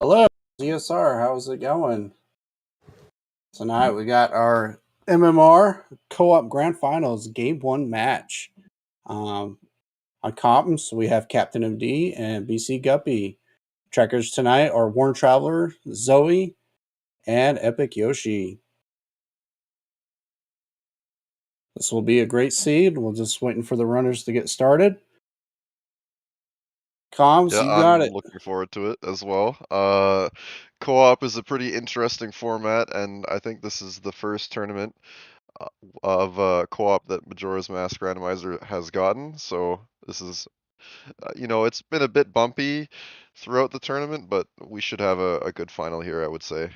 Hello, ZSR. How's it going? Tonight we got our MMR Co-op Grand Finals Game 1 match. On comms, we have Captain MD and BC Guppy. Trekkers tonight are Warren Traveler, Zoe, and Epic Yoshi. This will be a great seed. We're just waiting for the runners to get started. Comms, Yeah, you got I'm it. looking forward to it as well. Co-op is a pretty interesting format, and I think this is the first tournament of co-op that Majora's Mask Randomizer has gotten. So this is, it's been a bit bumpy throughout the tournament, but we should have a good final here, I would say.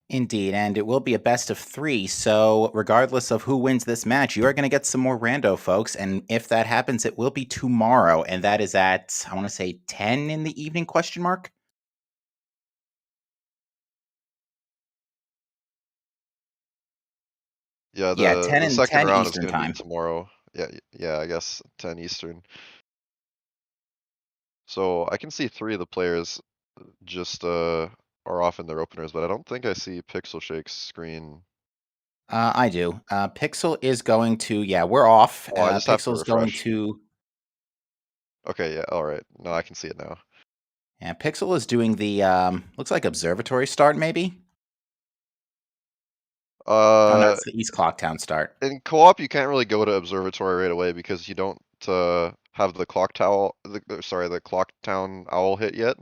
Indeed, and it will be a best of 3, so regardless of who wins this match, you are going to get some more rando, folks, and if that happens, it will be tomorrow, and that is at, I want to say, 10 in the evening, question mark? Yeah, Yeah, the 10 and second 10 round is Eastern going to be time. tomorrow. Yeah, I guess 10 Eastern. So I can see 3 of the players just are off in their openers, but I don't think I see Pixel Shake's screen. I do. Pixel is going to, yeah, we're off. Oh, I just have to Pixel's going refresh. to, Okay, yeah, all right. No, I can see it now. yeah, Pixel is doing the, looks like observatory start, maybe? Oh, no, it's the East Clocktown start. In co-op, you can't really go to observatory right away because you don't have the the clock town owl hit yet.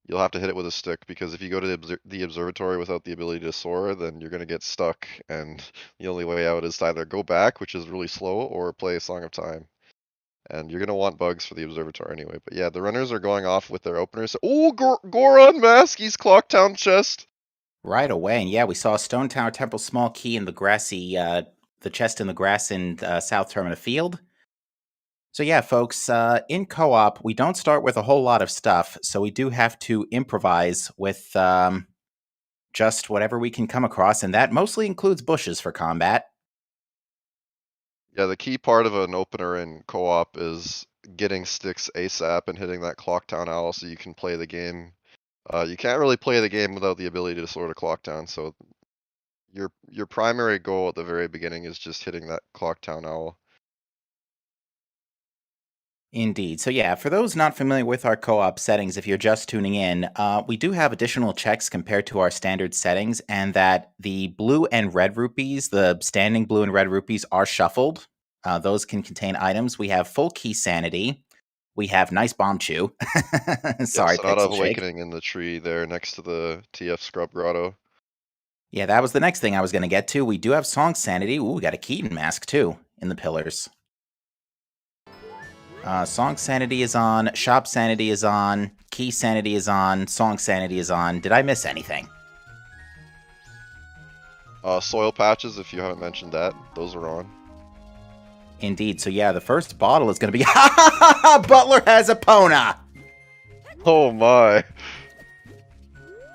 You'll have to hit it with a stick because if you go to the observatory without the ability to soar, then you're gonna get stuck, and the only way out is to either go back, which is really slow, or play a Song of Time. And you're gonna want bugs for the observatory anyway. But yeah, the runners are going off with their openers. Oh, Goron Maskey's Clocktown chest. Right away, and yeah, we saw Stone Tower Temple Small Key in the grassy, the chest in the grass in South Termina Field. So yeah, folks, in co-op, we don't start with a whole lot of stuff, so we do have to improvise with just whatever we can come across, and that mostly includes bushes for combat. Yeah, the key part of an opener in co-op is getting sticks ASAP and hitting that Clocktown Owl so you can play the game. You can't really play the game without the ability to sort of Clocktown, so your primary goal at the very beginning is just hitting that Clocktown Owl. Indeed. So yeah, for those not familiar with our co-op settings, if you're just tuning in, we do have additional checks compared to our standard settings, and that the blue and red rupees, the standing blue and red rupees, are shuffled. Those can contain items. We have full key sanity. We have nice bomb chew. Sorry, Sonata of Pixel Shake. Awakening in the tree there next to the TF Scrub Grotto. Yeah, that was the next thing I was going to get to. We do have song sanity. Ooh, we got a Keaton mask too in the pillars. Song sanity is on, shop sanity is on, key sanity is on, song sanity is on. Did I miss anything? Soil patches, if you haven't mentioned that, those are on. Indeed. So yeah, the first bottle is going to be Butler has a Pona. Oh my.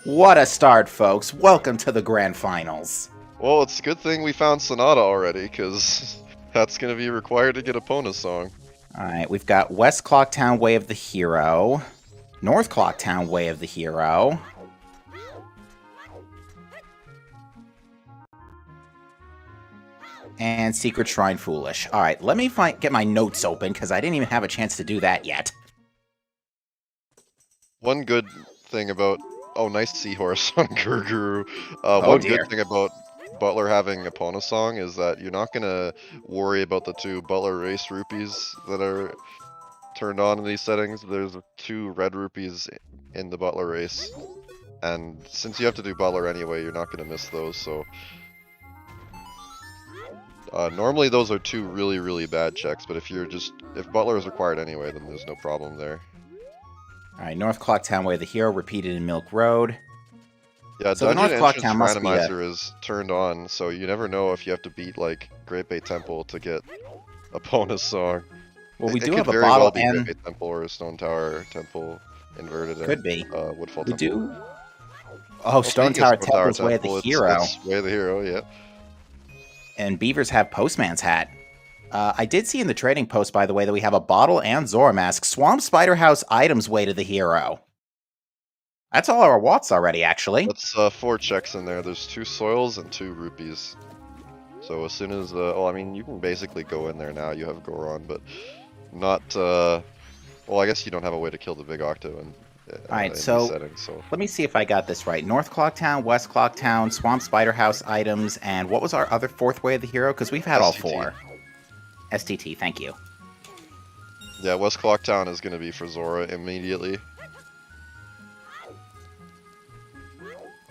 What a start, folks. Welcome to the Grand Finals. Well, it's a good thing we found Sonata already, because that's going to be required to get a Pona song. Alright, we've got West Clocktown Way of the Hero, North Clocktown Way of the Hero, and Secret Shrine Foolish. Alright, let me get my notes open, because I didn't even have a chance to do that yet. One good thing about... Oh, nice seahorse on Gurguru. Good thing about Butler having a Pona song is that you're not going to worry about the 2 Butler race rupees that are turned on in these settings. There's 2 red rupees in the Butler race. And since you have to do Butler anyway, you're not going to miss those, so... normally those are 2 really, really bad checks, but if Butler is required anyway, then there's no problem there. Alright, North Clocktown Way of the Hero, repeated in Milk Road. Yeah, so Dungeon Entrance Randomizer is turned on, so you never know if you have to beat, like, Great Bay Temple to get a bonus song. Well, we do have a bottle and... Great Bay Temple or Stone Tower Temple inverted. Could be. Woodfall we Temple. Do... Oh, Stone Tower Temple's Way of the Hero. It's Way of the Hero, yeah. And Beavers have Postman's Hat. I did see in the trading post, by the way, that we have a bottle and Zora mask. Swamp Spider House items Way to the Hero. That's all our watts already, actually. That's 4 checks in there. There's 2 soils and 2 rupees. So as soon as, well, I mean, you can basically go in there now. You have Goron, but not, well, I guess you don't have a way to kill the big Octo in Alright, these so settings, so. let me see if I got this right. North Clocktown, West Clocktown, Swamp Spider House items, and what was our other 4th way of the hero? Because we've had all STT. 4. STT, thank you. Yeah, West Clocktown is going to be for Zora immediately.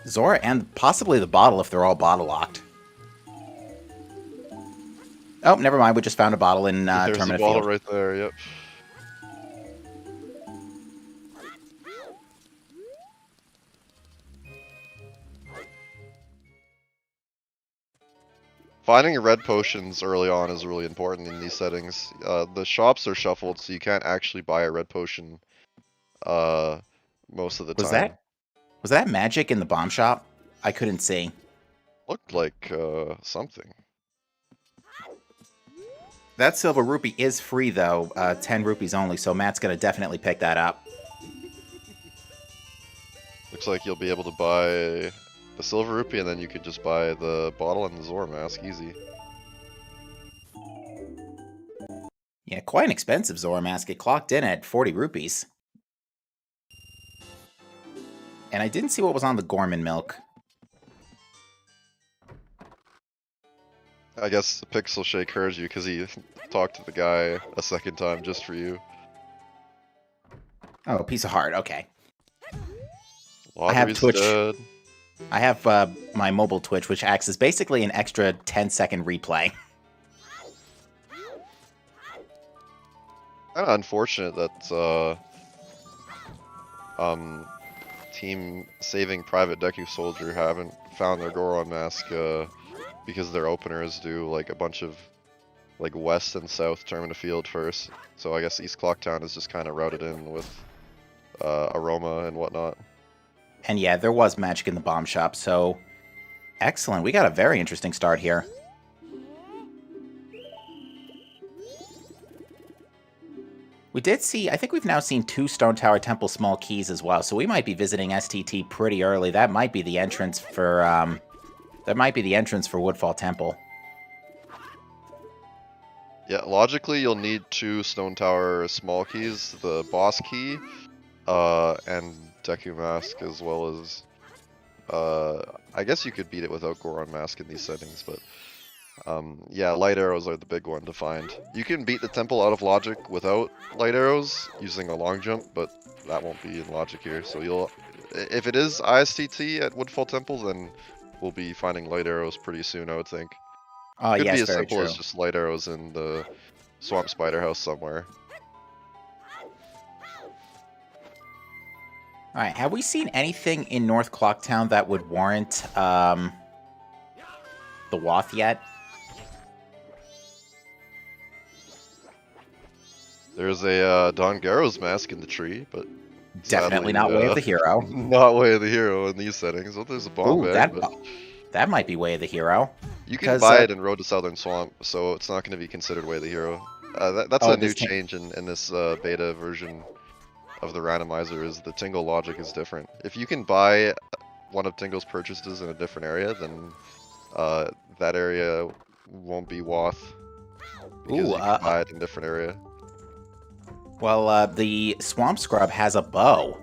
Zora and possibly the bottle if they're all bottle locked. Oh, never mind. We just found a bottle in There's Termina a bottle Field. right there, yep. Finding red potions early on is really important in these settings. The shops are shuffled, so you can't actually buy a red potion most of the time. Was that magic in the bomb shop? I couldn't see. Looked like something. That silver rupee is free, though. 10 rupees only, so Matt's going to definitely pick that up. Looks like you'll be able to buy the silver rupee, and then you could just buy the bottle and the Zora mask, easy. Yeah, quite an expensive Zora mask. It clocked in at 40 rupees. And I didn't see what was on the Gorman milk. I guess the Pixel Shake heard you because he talked to the guy a second time just for you. Oh, a piece of heart. Okay. Lottery's I have Twitch. Dead. I have my mobile Twitch, which acts as basically an extra 10-second replay. Kind of unfortunate that Team Saving Private DekuSoldier haven't found their Goron mask because their openers do like a bunch of like west and south Termina Field first. So I guess East Clocktown is just kind of routed in with Aroma and whatnot. And yeah, there was magic in the bomb shop, so excellent. We got a very interesting start here. We did see, I think we've now seen 2 Stone Tower Temple small keys as well, so we might be visiting STT pretty early. That might be the entrance for Woodfall Temple. Yeah, logically you'll need 2 Stone Tower small keys, the boss key, and Deku Mask, as well as, I guess you could beat it without Goron Mask in these settings, but, yeah, light arrows are the big one to find. You can beat the temple out of logic without light arrows using a long jump, but that won't be in logic here, so you'll, if it is ISTT at Woodfall Temple, then we'll be finding light arrows pretty soon, I would think. Oh, Could yes, be as very simple true. as just light arrows in the Swamp Spider House somewhere. Alright, have we seen anything in North Clocktown that would warrant the Wath yet? There's a Don Garrow's mask in the tree, but Definitely sadly, not Way of the Hero. not Way of the Hero in these settings. Well, there's a bomb Ooh, bag, but that might be Way of the Hero. you can 'cause, buy it in Road to Southern Swamp, so it's not going to be considered Way of the Hero. That's a new this change in this beta version of the randomizer, is the Tingle logic is different. If you can buy one of Tingle's purchases in a different area, then that area won't be Wath, because you can buy it in a different area. Well, the Swamp Scrub has a bow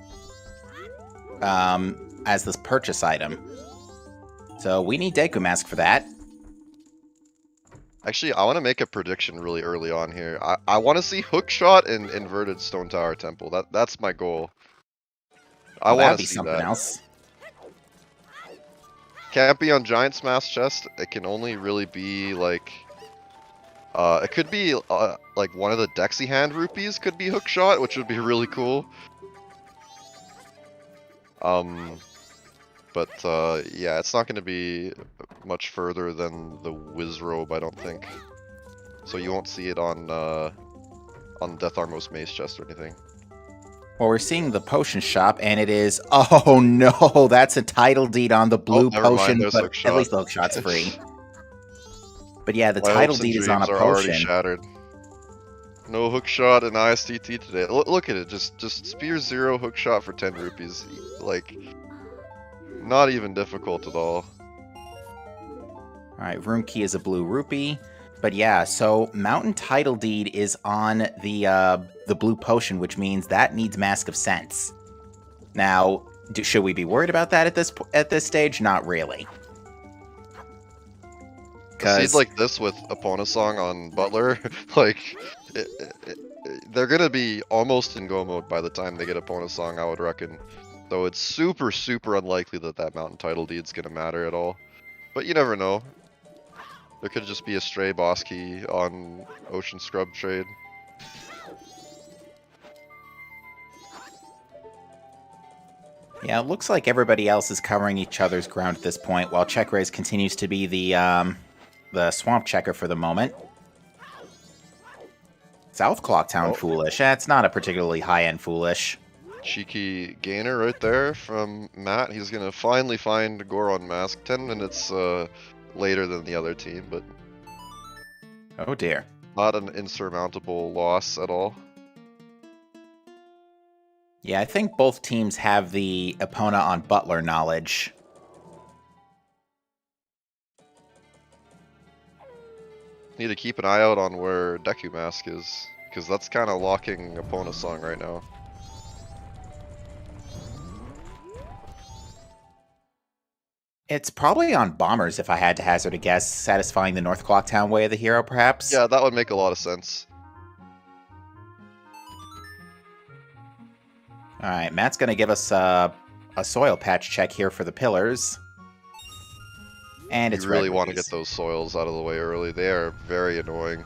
as this purchase item. So we need Deku Mask for that. Actually, I want to make a prediction really early on here. I want to see Hookshot in Inverted Stone Tower Temple. That's my goal. I want to see something that. else. Can't be on Giant Smash Chest. It can only really be like... it could be like one of the Dexy Hand rupees could be Hookshot, which would be really cool. But yeah, it's not going to be much further than the Wizrobe, I don't think. So you won't see it on Death Armos Mace Chest or anything. Well, we're seeing the potion shop, and it is... Oh, no! That's a title deed on the blue potion, there's but Hookshot. at least the Hookshot's free. But yeah, the My title hopes and deed is on a dreams are already potion. shattered. No hook shot in ISTT today. Look at it. Just spear 0 hook shot for 10 rupees. Like, not even difficult at all. Alright, room key is a blue rupee. But yeah, so Mountain Title Deed is on the blue potion, which means that needs Mask of Sense. Now, should we be worried about that at this stage? Not really. A seed like this with Eponisong on Butler, like, they're gonna be almost in go mode by the time they get Eponisong, I would reckon. So it's super, super unlikely that that Mountain Title Deed's gonna matter at all. But you never know. There could just be a stray boss key on Ocean Scrub trade. Yeah, it looks like everybody else is covering each other's ground at this point, while Checkraise continues to be the swamp checker for the moment. South Clocktown Foolish. That's not a particularly high-end Foolish. Cheeky gainer right there from Matt. He's gonna finally find Goron Mask 10 minutes later than the other team, but oh dear. Not an insurmountable loss at all. Yeah, I think both teams have the Epona on Butler knowledge. Need to keep an eye out on where Deku Mask is, because that's kind of locking Eponisong right now. It's probably on Bombers, if I had to hazard a guess, satisfying the North Clocktown way of the hero, perhaps? Yeah, that would make a lot of sense. Alright, Matt's gonna give us a soil patch check here for the pillars. And it's you really want to get those soils out of the way early. They are very annoying.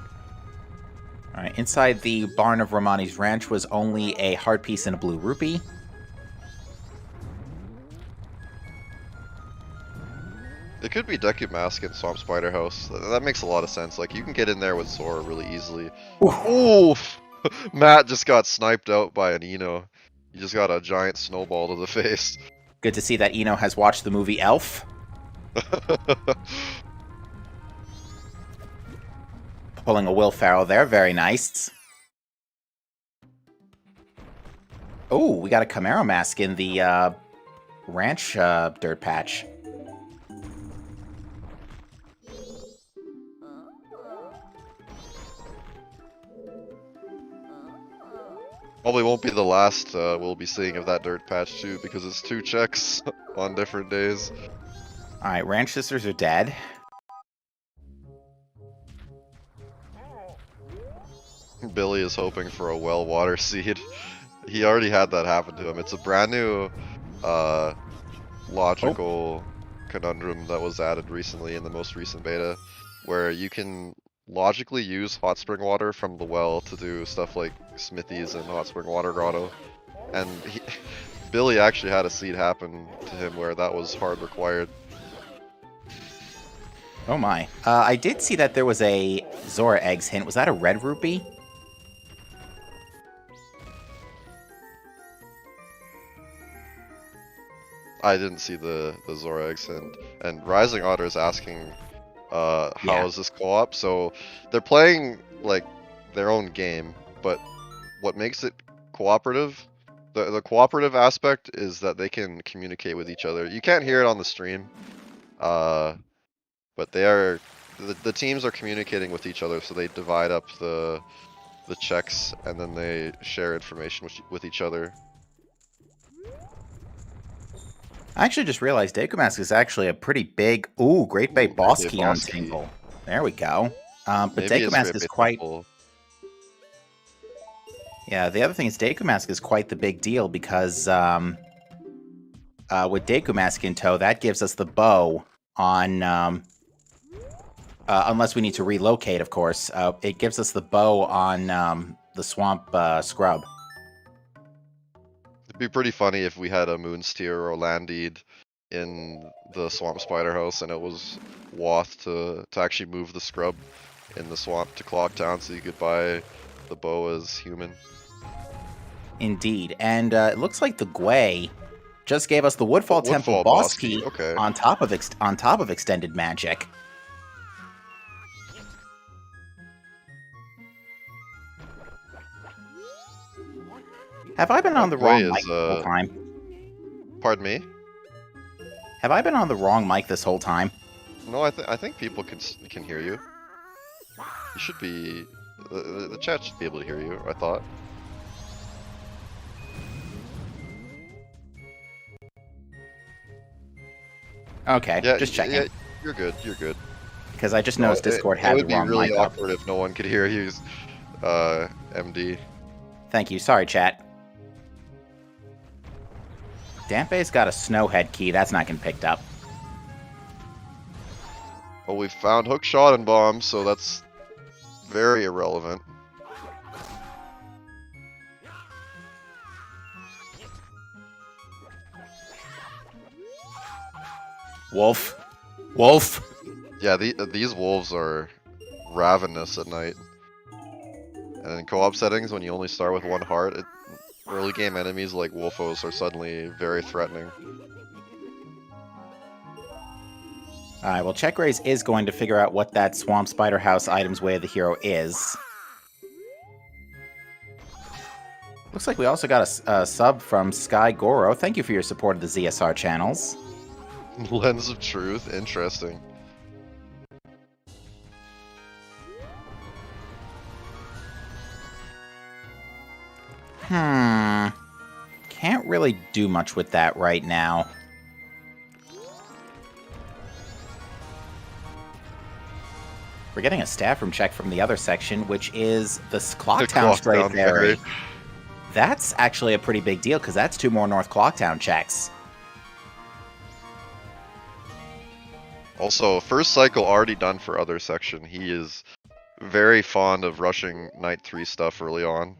Alright, inside the barn of Romani's ranch was only a heart piece and a blue rupee. It could be Deku Mask and Swamp Spider House. That makes a lot of sense. Like, you can get in there with Zora really easily. Oof! Matt just got sniped out by an Eno. He just got a giant snowball to the face. Good to see that Eno has watched the movie Elf. Pulling a Will Ferrell there, very nice. Oh, we got a Camaro Mask in the ranch dirt patch. Probably won't be the last we'll be seeing of that dirt patch too, because it's 2 checks on different days. Alright, Ranch Sisters are dead. Billy is hoping for a well water seed. He already had that happen to him. It's a brand new logical conundrum that was added recently in the most recent beta, where you can logically use hot spring water from the well to do stuff like smithies and hot spring water grotto. And Billy actually had a seed happen to him where that was hard required. Oh my. I did see that there was a Zora Eggs hint. Was that a red rupee? I didn't see the Zora Eggs hint. And Rising Otter is asking how is this co-op? So they're playing like their own game, but what makes it cooperative, the cooperative aspect is that they can communicate with each other. You can't hear it on the stream, but the teams are communicating with each other, so they divide up the checks and then they share information with each other. I actually just realized DekuMask is actually a pretty big... Ooh, Great Bay Boss Key on Tingle. There we go. But DekuMask is quite... Yeah, the other thing is DekuMask is quite the big deal because with DekuMask in tow, that gives us the bow on... unless we need to relocate, of course. It gives us the bow on the Swamp Scrub. It'd be pretty funny if we had a Moonsteer or Landeed in the Swamp Spider House and it was Wath to actually move the Scrub in the swamp to Clocktown so you could buy the bow as human. Indeed, and it looks like the Gwei just gave us the Woodfall Temple boss key on top of extended magic. Have I been on the Way wrong mic is, this whole time? Pardon me? Have I been on the wrong mic this whole time? No, I think people can hear you. You should be... The chat should be able to hear you, I thought. Okay, Yeah, just checking. Yeah, you're good, you're good. Because I just noticed Discord It had the would be wrong really mic up. awkward if no one could hear you, MD. Thank you. Sorry, chat. Dampe's got a snowhead key. That's not getting picked up. Well, we found hook shot and bomb, so that's very irrelevant. Wolf. Wolf. Yeah, these wolves are ravenous at night. And in co-op settings, when you only start with one heart, early game enemies like wolfos are suddenly very threatening. Alright, well, Check Raise is going to figure out what that Swamp Spider House Items Way of the Hero is. Looks like we also got a sub from Sky Goro. Thank you for your support of the ZSR channels. Lens of Truth, interesting. Can't really do much with that right now. We're getting a staff room check from the other section, which is the Clocktown Stray Fairy. That's actually a pretty big deal, because that's 2 more North Clocktown checks. Also, first cycle already done for other section. He is very fond of rushing Night 3 stuff early on.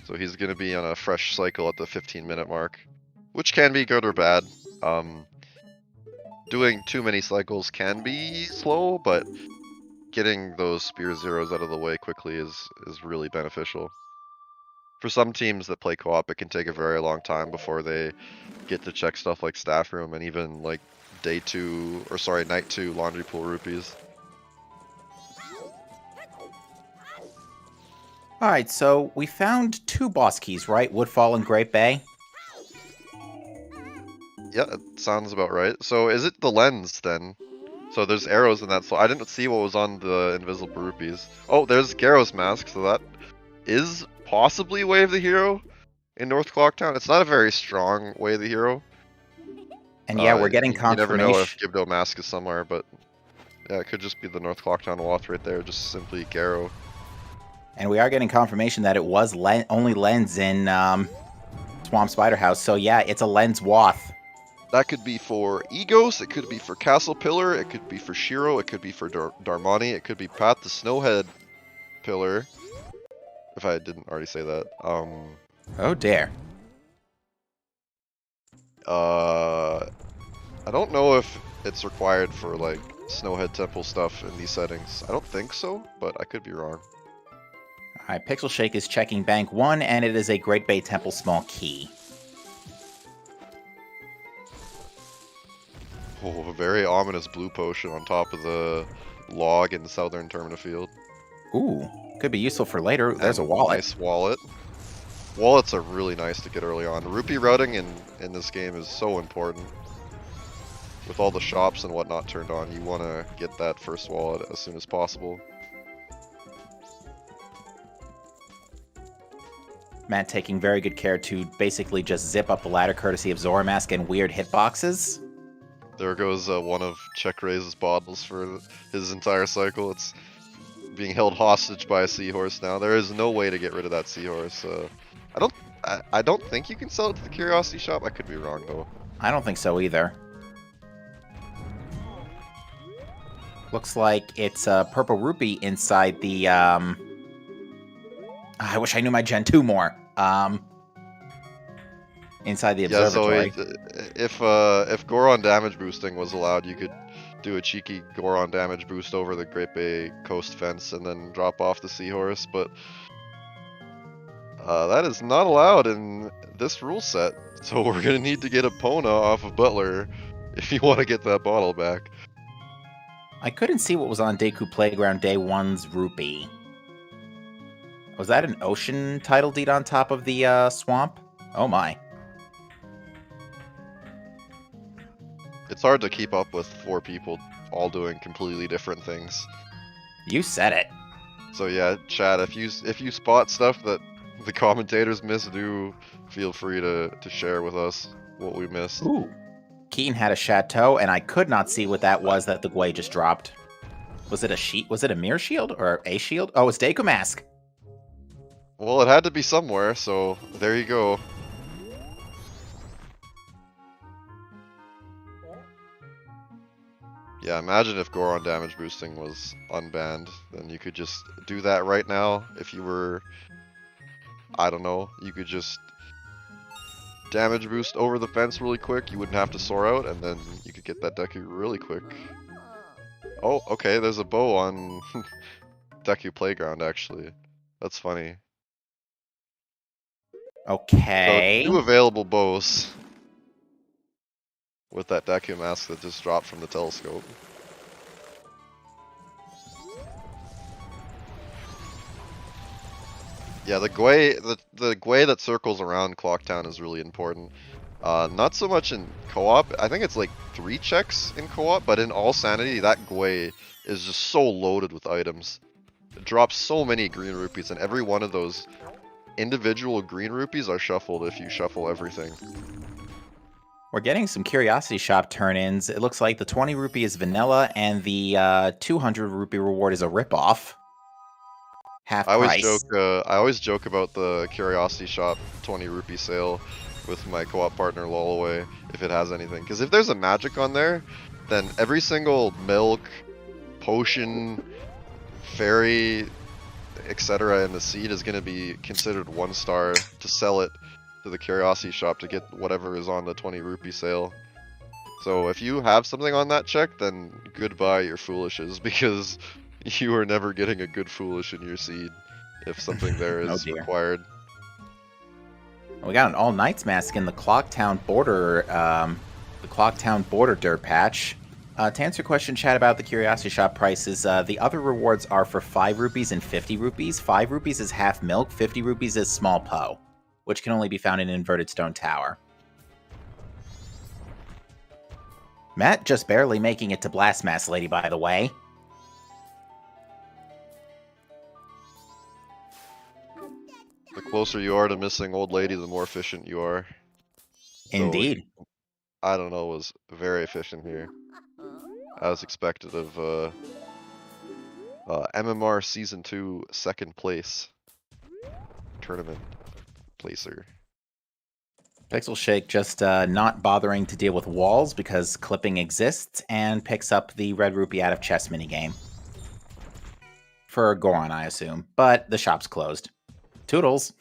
So he's going to be on a fresh cycle at the 15-minute mark, which can be good or bad. Doing too many cycles can be slow, but getting those spear zeros out of the way quickly is really beneficial. For some teams that play co-op, it can take a very long time before they get to check stuff like staff room and even like night 2 laundry pool rupees. Alright, so we found 2 boss keys, right? Woodfall and Great Bay? Yeah, it sounds about right. So is it the lens then? So there's arrows in that, so I didn't see what was on the invisible rupees. Oh, there's Garrow's mask, so that is possibly Way of the Hero in North Clocktown. It's not a very strong Way of the Hero. And yeah, we're getting confirmation. You never know if Gibdo mask is somewhere, but yeah, it could just be the North Clocktown Wath right there, just simply Garrow. And we are getting confirmation that it was only lens in Swamp Spider House, so yeah, it's a lens Wath. That could be for Egos, it could be for Castle Pillar, it could be for Shiro, it could be for Darmani, it could be Pat the Snowhead Pillar. If I didn't already say that. Oh dear. I don't know if it's required for like Snowhead Temple stuff in these settings. I don't think so, but I could be wrong. Alright, Pixel Shake is checking Bank 1, and it is a Great Bay Temple small key. Oh, a very ominous blue potion on top of the log in the southern Termina field. Ooh, could be useful for later. There's a wallet. Nice wallet. Wallets are really nice to get early on. Rupee routing in this game is so important. With all the shops and whatnot turned on, you want to get that first wallet as soon as possible. Matt taking very good care to basically just zip up the ladder courtesy of Zoramask and weird hitboxes. There goes one of Check Raise's bottles for his entire cycle. It's being held hostage by a seahorse now. There is no way to get rid of that seahorse. I don't think you can sell it to the Curiosity Shop. I could be wrong though. I don't think so either. Looks like it's a purple rupee inside the I wish I knew my Gen 2 more. Inside the observatory. Yeah, so if Goron damage boosting was allowed, you could do a cheeky Goron damage boost over the Great Bay coast fence and then drop off the seahorse, but that is not allowed in this rule set. So we're gonna need to get a Pona off of Butler if you want to get that bottle back. I couldn't see what was on Deku Playground Day 1's rupee. Was that an ocean title deed on top of the swamp? Oh my. It's hard to keep up with 4 people all doing completely different things. You said it. So yeah, chat, if you spot stuff that the commentators miss, do feel free to share with us what we missed. Ooh. Keaton had a chateau, and I could not see what that was that the Gwei just dropped. Was it a sheet? Was it a mirror shield or a shield? Oh, it's Deku Mask. Well, it had to be somewhere, so there you go. Yeah, imagine if Goron damage boosting was unbanned. Then you could just do that right now. If you were, I don't know, you could just damage boost over the fence really quick. You wouldn't have to soar out, and then you could get that Deku really quick. Oh, okay, there's a bow on Deku Playground, actually. That's funny. Okay. So, 2 available bows with that Deku Mask that just dropped from the telescope. Yeah, the Gwei that circles around Clocktown is really important. Not so much in co-op. I think it's like 3 checks in co-op, but in all sanity, that Gwei is just so loaded with items. It drops so many green rupees, and every one of those individual green rupees are shuffled if you shuffle everything. We're getting some Curiosity Shop turn-ins. It looks like the 20 rupee is vanilla, and the 200 rupee reward is a ripoff. Half price. I always joke about the Curiosity Shop 20 rupee sale with my co-op partner Lolaway if it has anything. Because if there's a magic on there, then every single milk, potion, fairy, etc. in the seed is going to be considered 1 star to sell it to the Curiosity Shop to get whatever is on the 20 rupee sale. So if you have something on that check, then goodbye your foolishes, because you are never getting a good foolish in your seed if something there is required. We got an All Knights mask in the Clocktown border, dirt patch. To answer your question, chat, about the Curiosity Shop prices, the other rewards are for 5 rupees and 50 rupees. 5 rupees is half milk, 50 rupees is small Poe, which can only be found in Inverted Stone Tower. Matt just barely making it to Blast Mask Lady, by the way. The closer you are to missing Old Lady, the more efficient you are. Indeed. So, I don't know, was very efficient here. As expected of MMR Season 2 second place tournament placer. PixelShake just not bothering to deal with walls because clipping exists, and picks up the red rupee out of chess minigame. For Goron, I assume, but the shop's closed. Toodles.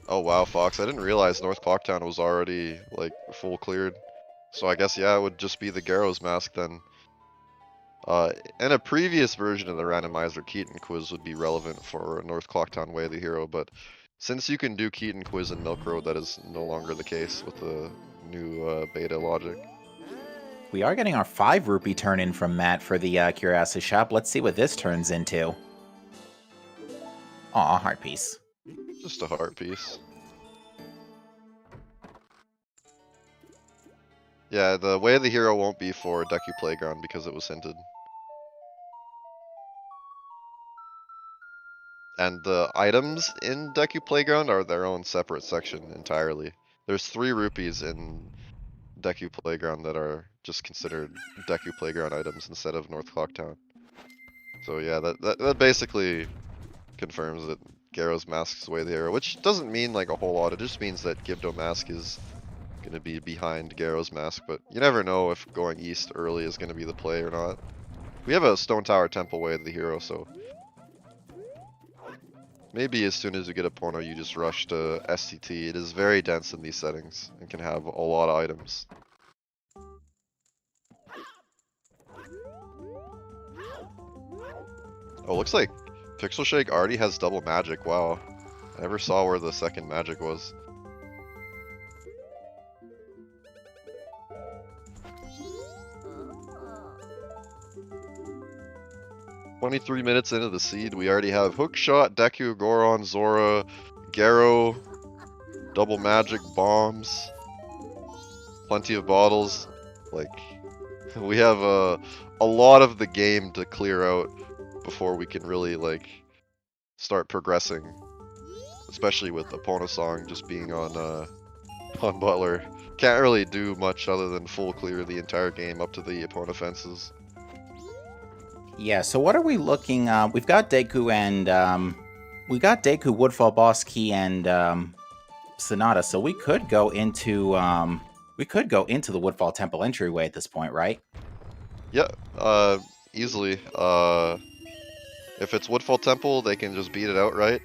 Oh wow, Fox, I didn't realize North Clocktown was already, like, full cleared. So I guess, yeah, it would just be the Garrow's mask then. In a previous version of the Randomizer, Keaton Quiz would be relevant for North Clocktown Way of the Hero, but since you can do Keaton Quiz in Milk Road, that is no longer the case with the new beta logic. We are getting our 5 rupee turn-in from Matt for the Curiosity Shop. Let's see what this turns into. Aw, heart piece. Just a heart piece. Yeah, the Way of the Hero won't be for Deku Playground because it was hinted. And the items in Deku Playground are their own separate section entirely. There's 3 rupees in Deku Playground that are just considered Deku Playground items instead of North Clocktown. So yeah, that basically confirms that Garrow's Mask is Way of the Hero, which doesn't mean like a whole lot. It just means that Gibdo Mask is gonna be behind Garrow's Mask, but you never know if going east early is gonna be the play or not. We have a Stone Tower Temple Way of the Hero, so maybe as soon as you get a Pono, you just rush to STT. It is very dense in these settings and can have a lot of items. Oh, looks like PixelShake already has double magic. Wow. I never saw where the second magic was. 23 minutes into the seed, we already have Hookshot, Deku, Goron, Zora, Garo, Double Magic, Bombs, plenty of bottles. Like, we have a lot of the game to clear out before we can really, like, start progressing. Especially with Song just being on Butler. Can't really do much other than full clear the entire game up to the Epona fences. Yeah, so what are we looking... we've got Deku and... we got Deku, Woodfall, Boss Key, and Sonata, so we could go into... we could go into the Woodfall Temple entryway at this point, right? Yeah, easily. If it's Woodfall Temple, they can just beat it outright.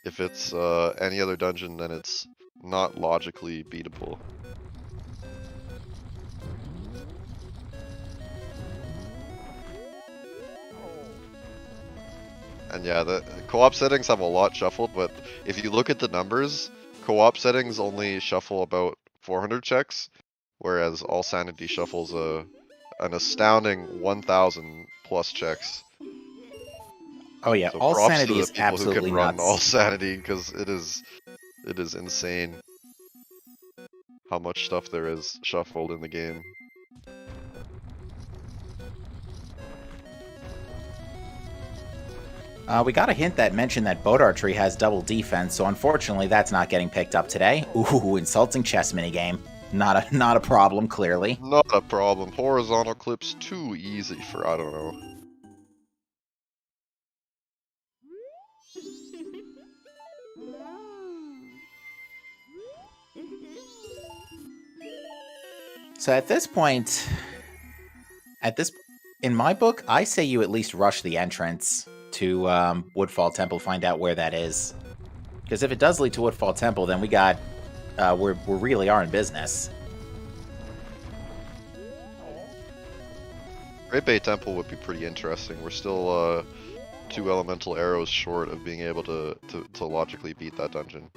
If it's any other dungeon, then it's not logically beatable. And yeah, the co-op settings have a lot shuffled, but if you look at the numbers, co-op settings only shuffle about 400 checks, whereas All Sanity shuffles an astounding 1,000 plus checks. Oh yeah, So All props Sanity to the is people who absolutely can run nuts. All Sanity, because it is insane how much stuff there is shuffled in the game. We got a hint that mentioned that boat archery has double defense, so unfortunately that's not getting picked up today. Ooh, insulting chess minigame. Not a problem, clearly. Not a problem. Horizontal clips too easy for, I don't know. So at this point, in my book, I say you at least rush the entrance to Woodfall Temple, find out where that is. Because if it does lead to Woodfall Temple, then we really are in business. Great Bay Temple would be pretty interesting. We're still 2 elemental arrows short of being able to logically beat that dungeon.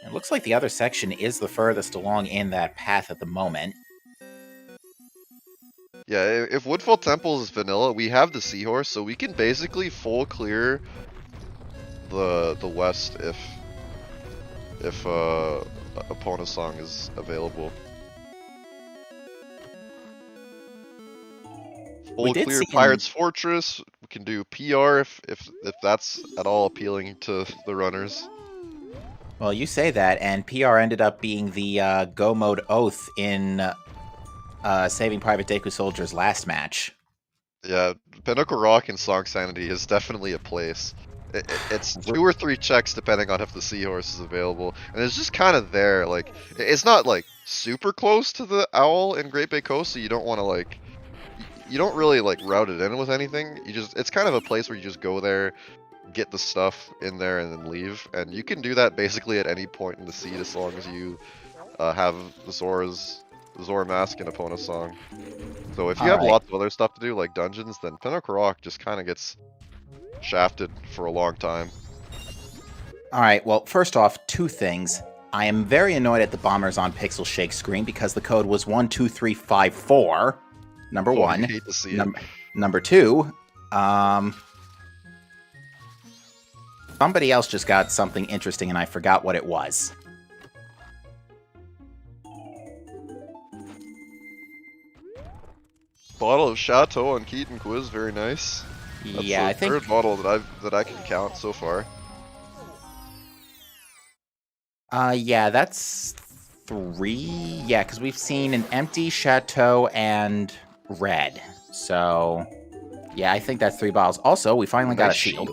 It looks like the other section is the furthest along in that path at the moment. Yeah, if Woodfall Temple is vanilla, we have the Seahorse, so we can basically full clear the west if Epona Song is available. Full clear Pirate's Fortress. We can do PR if that's at all appealing to the runners. Well, you say that, and PR ended up being the Go Mode Oath in Saving Private DekuSoldier's last match. Yeah, Pinnacle Rock and Song Sanity is definitely a place. It's 2 or 3 checks depending on if the Seahorse is available, and it's just kind of there. Like, it's not like super close to the Owl in Great Bay Coast, so you don't want to like, you don't really like route it in with anything. It's kind of a place where you just go there, get the stuff in there, and then leave. And you can do that basically at any point in the seed as long as you have the Zora Mask and Epona Song. So if you have lots of other stuff to do, like dungeons, then Pinnacle Rock just kind of gets shafted for a long time. Alright, well, first off, 2 things. I am very annoyed at the bombers on Pixel Shake screen because the code was 12354. Number 1. I hate to see it. Number 2, somebody else just got something interesting and I forgot what it was. Bottle of Chateau on Keaton Quiz, very nice. That's Yeah, the I think third bottle that I can count so far. yeah, that's 3. Yeah, because we've seen an empty, Chateau, and red. So, yeah, I think that's 3 bottles. Also, we finally got a shield.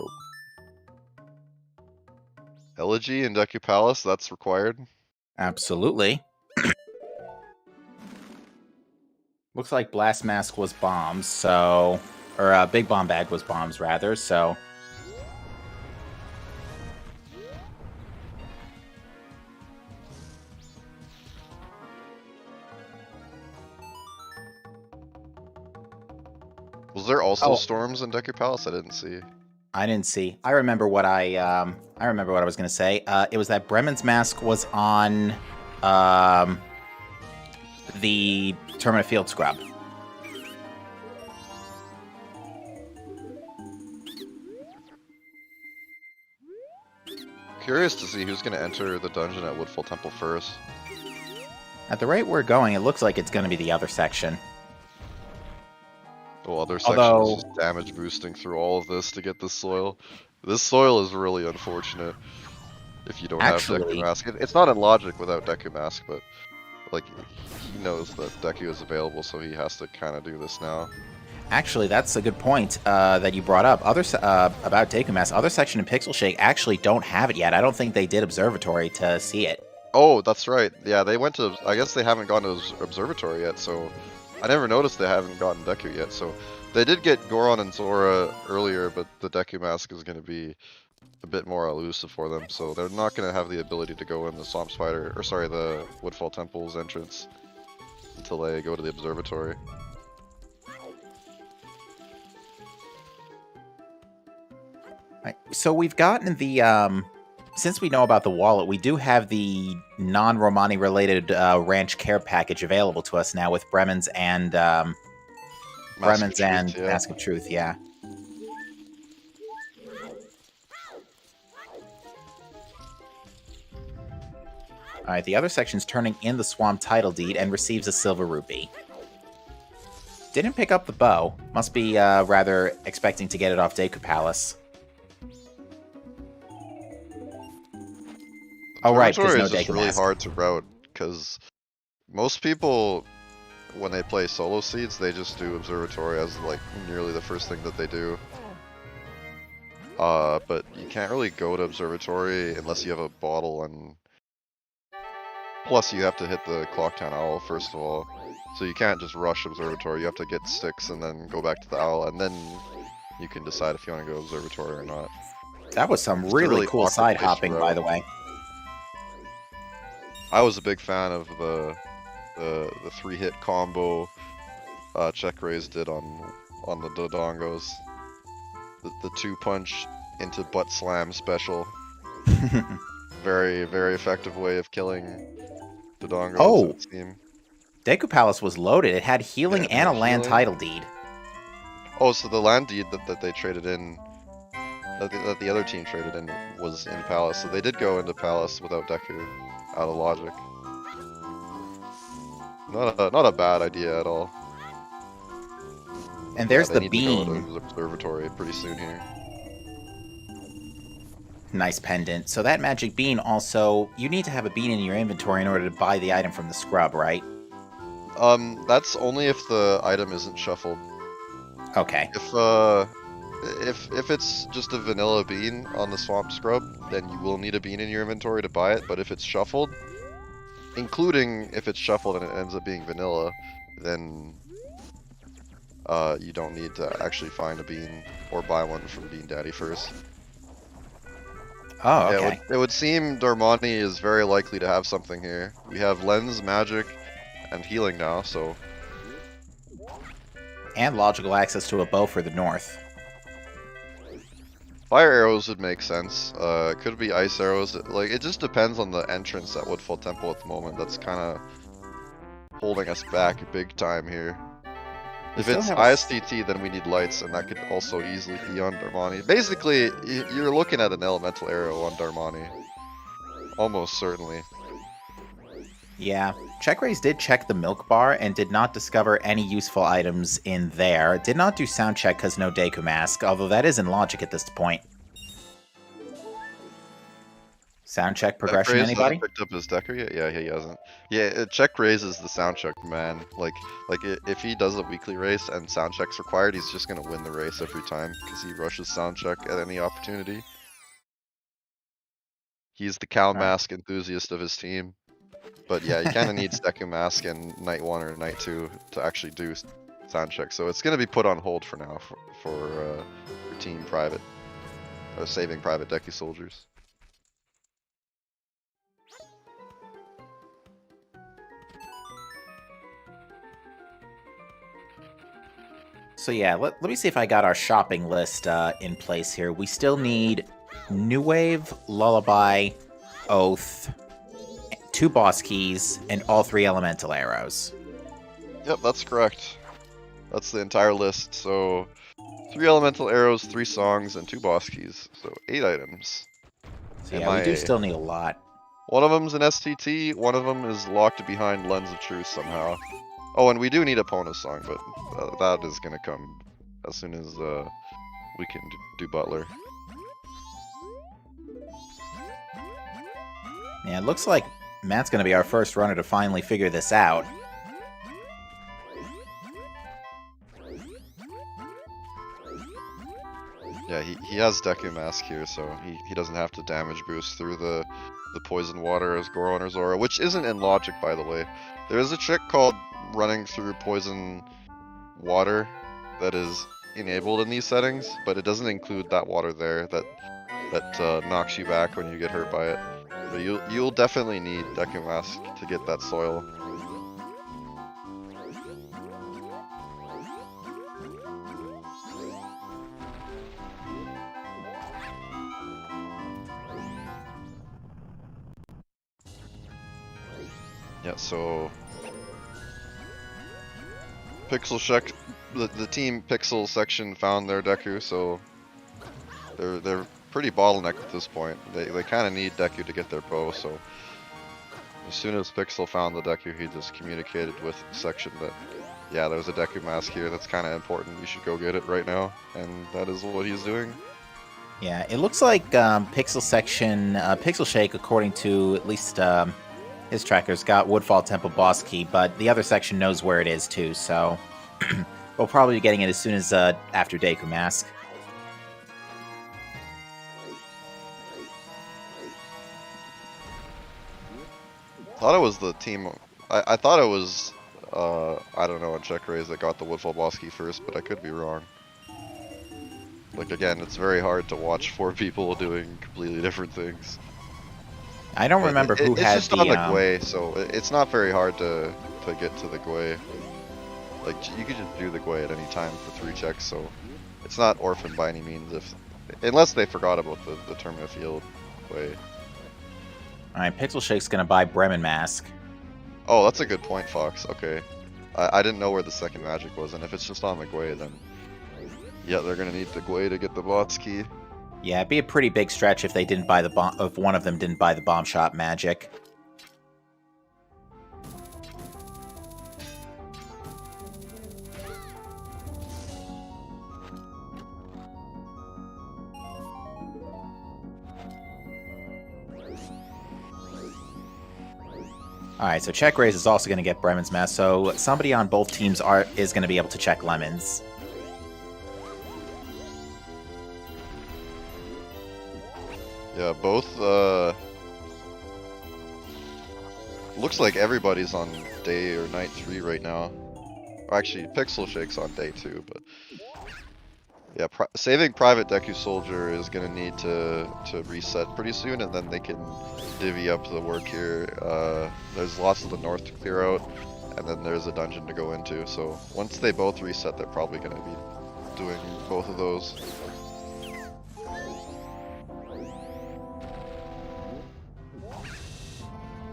Elegy and Deku Palace, that's required. Absolutely. Looks like Blast Mask was bombs, so... Or Big Bomb Bag was bombs, rather, so... Was there also storms in Deku Palace? I didn't see. I didn't see. I remember what I was going to say. It was that Bremen's Mask was on the Tournament Field Scrub. Curious to see who's going to enter the dungeon at Woodfall Temple first. At the rate we're going, it looks like it's going to be the other section. Well, other section is just damage boosting through all of this to get this soil. This soil is really unfortunate if you don't have Deku Mask. It's not in logic without Deku Mask, but like he knows that Deku is available, so he has to kind of do this now. Actually, that's a good point that you brought up. About Deku Mask, other section in Pixel Shake actually don't have it yet. I don't think they did Observatory to see it. Oh, that's right. Yeah, they went to. I guess they haven't gone to Observatory yet, so I never noticed they haven't gotten Deku yet. So they did get Goron and Zora earlier, but the Deku Mask is going to be a bit more elusive for them, so they're not going to have the ability to go in the Swamp Spider, or sorry, the Woodfall Temple's entrance until they go to the Observatory. Right. So we've gotten the since we know about the wallet, we do have the non-Romani related ranch care package available to us now with Bremen's and Mask of Truth, yeah. Alright, the other section's turning in the Swamp title deed and receives a silver rupee. Didn't pick up the bow. Must be rather expecting to get it off Deku Palace. Oh, right, because no Deku Mask. It's really hard to route, because most people, when they play solo seeds, they just do Observatory as like nearly the first thing that they do. But you can't really go to Observatory unless you have a bottle, and plus you have to hit the Clocktown Owl first of all. So you can't just rush Observatory, you have to get sticks and then go back to the Owl, and then you can decide if you want to go Observatory or not. That was some really cool side hopping, by the way. I was a big fan of the 3-hit combo Check Raise did on the Dodongos. The 2-punch into butt slam special. Very, very effective way of killing Dodongos. Oh! Deku Palace was loaded. It had healing and a land title deed. Oh, so the land deed that they traded in, that the other team traded in, was in Palace. So they did go into Palace without Deku. Out of logic. Not a bad idea at all. And there's the bean. bean. Go to the Observatory pretty soon here. Nice pendant. So that magic bean also, you need to have a bean in your inventory in order to buy the item from the scrub, right? That's only if the item isn't shuffled. Okay. If it's just a vanilla bean on the Swamp Scrub, then you will need a bean in your inventory to buy it, but if it's shuffled, including if it's shuffled and it ends up being vanilla, then you don't need to actually find a bean or buy one from Bean Daddy first. Oh, okay. Yeah, it would seem Darmani is very likely to have something here. We have Lens, Magic, and Healing now, so... And logical access to a bow for the north. Fire arrows would make sense. Could be ice arrows. Like, it just depends on the entrance at Woodfall Temple at the moment. That's kind of holding us back big time here. If it's ISTT, then we need lights, and that could also easily be on Darmani. Basically, you're looking at an elemental arrow on Darmani. Almost certainly. Yeah. Check Raise did check the milk bar and did not discover any useful items in there. Did not do sound check because no Deku Mask, although that is in logic at this point. Sound check progression, anybody? Picked up his Deku yet? Yeah, he hasn't. Yeah, check raise is the sound check, man. Like if he does a weekly race and sound check's required, he's just gonna win the race every time because he rushes sound check at any opportunity. He's the Cal Mask enthusiast of his team. But yeah, he kind of needs Deku Mask in Night 1 or Night 2 to actually do sound check. So it's gonna be put on hold for now for Team Private, saving Private Deku Soldiers. So yeah, let me see if I got our shopping list in place here. We still need New Wave, Lullaby, Oath, 2 boss keys, and all 3 elemental arrows. Yep, that's correct. That's the entire list. So 3 elemental arrows, 3 songs, and 2 boss keys. So 8 items. So yeah, we do still need a lot. One of them's an STT, one of them is locked behind Lens of Truth somehow. Oh, and we do need a Pona song, but that is gonna come as soon as we can do Butler. Yeah, it looks like Matt's gonna be our first runner to finally figure this out. Yeah, he has Deku Mask here, so he doesn't have to damage boost through the poison water as Goron or Zora, which isn't in logic, by the way. There is a trick called running through poison water that is enabled in these settings, but it doesn't include that water there that knocks you back when you get hurt by it. But you'll definitely need Deku Mask to get that soil. Yeah, so the team PixelSection found their Deku, so they're pretty bottlenecked at this point. They kind of need Deku to get their bow, so as soon as Pixel found the Deku, he just communicated with Section that, yeah, there's a Deku Mask here that's kind of important, you should go get it right now, and that is what he's doing. Yeah, it looks like PixelSection, Pixel Shake, according to at least his tracker's got Woodfall Temple boss key, but the other section knows where it is too, so we'll probably be getting it as soon as after Deku Mask. Thought it was the team. I thought it was I don't know, a check raise that got the Woodfall boss key first, but I could be wrong. Like again, it's very hard to watch 4 people doing completely different things. I don't remember who had it's just on the Gwei, so it's not very hard to get to the Gwei. Like you could just do the Gwei at any time for 3 checks, so it's not orphaned by any means. Unless they forgot about the Termina Field Gwei. Alright, Pixel Shake's gonna buy Bremen Mask. Oh, that's a good point, Fox. Okay. I didn't know where the second magic was, and if it's just on the Gwei, then yeah, they're gonna need the Gwei to get the boss key. Yeah, it'd be a pretty big stretch if they didn't buy the bomb. If one of them didn't buy the bomb shot magic. Alright, so check raise is also going to get Bremen's Mask, so somebody on both teams is going to be able to check Lemons. Yeah, both, looks like everybody's on day or night 3 right now. Actually, Pixel Shake's on day 2, but yeah, saving Private DekuSoldier is gonna need to reset pretty soon, and then they can divvy up the work here. There's lots of the north to clear out, and then there's a dungeon to go into, so once they both reset, they're probably gonna be doing both of those.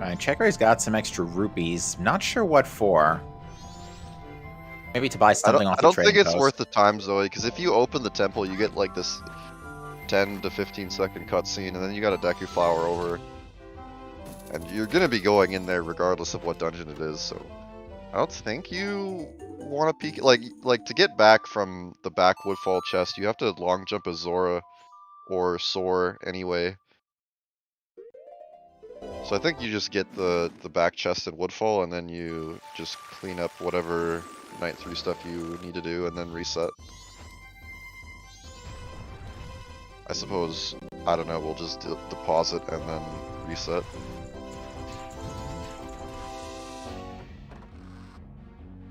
Alright, Checker's got some extra rupees. Not sure what for. Maybe to buy something off the trading post. I don't think it's worth the time, Zoe, because if you open the temple, you get like this 10 to 15 second cutscene, and then you got a Deku Flower over. And you're going to be going in there regardless of what dungeon it is, so I don't think you want to peek. Like to get back from the back Woodfall chest, you have to long jump a Zora or soar anyway. So I think you just get the back chest in Woodfall, and then you just clean up whatever Night 3 stuff you need to do, and then reset. I suppose, I don't know, we'll just deposit and then reset.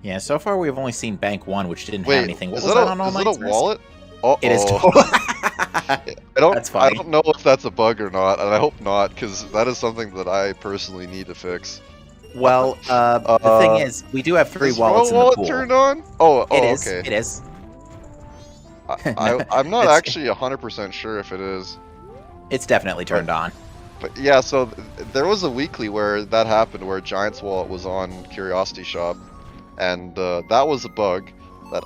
Yeah, so far we've only seen Bank 1, which didn't have anything. What was that on All Might's? Is that a wallet? Uh-oh. It is totally... I don't know if that's a bug or not, and I hope not, because that is something that I personally need to fix. Well, the thing is, we do have 3 wallets in the pool. Wallet turned on? Oh, it is. okay. It is. I'm not It's- actually 100% sure if it is. It's definitely turned on. But yeah, so there was a weekly where that happened, where Giant's Wallet was on Curiosity Shop, and that was a bug that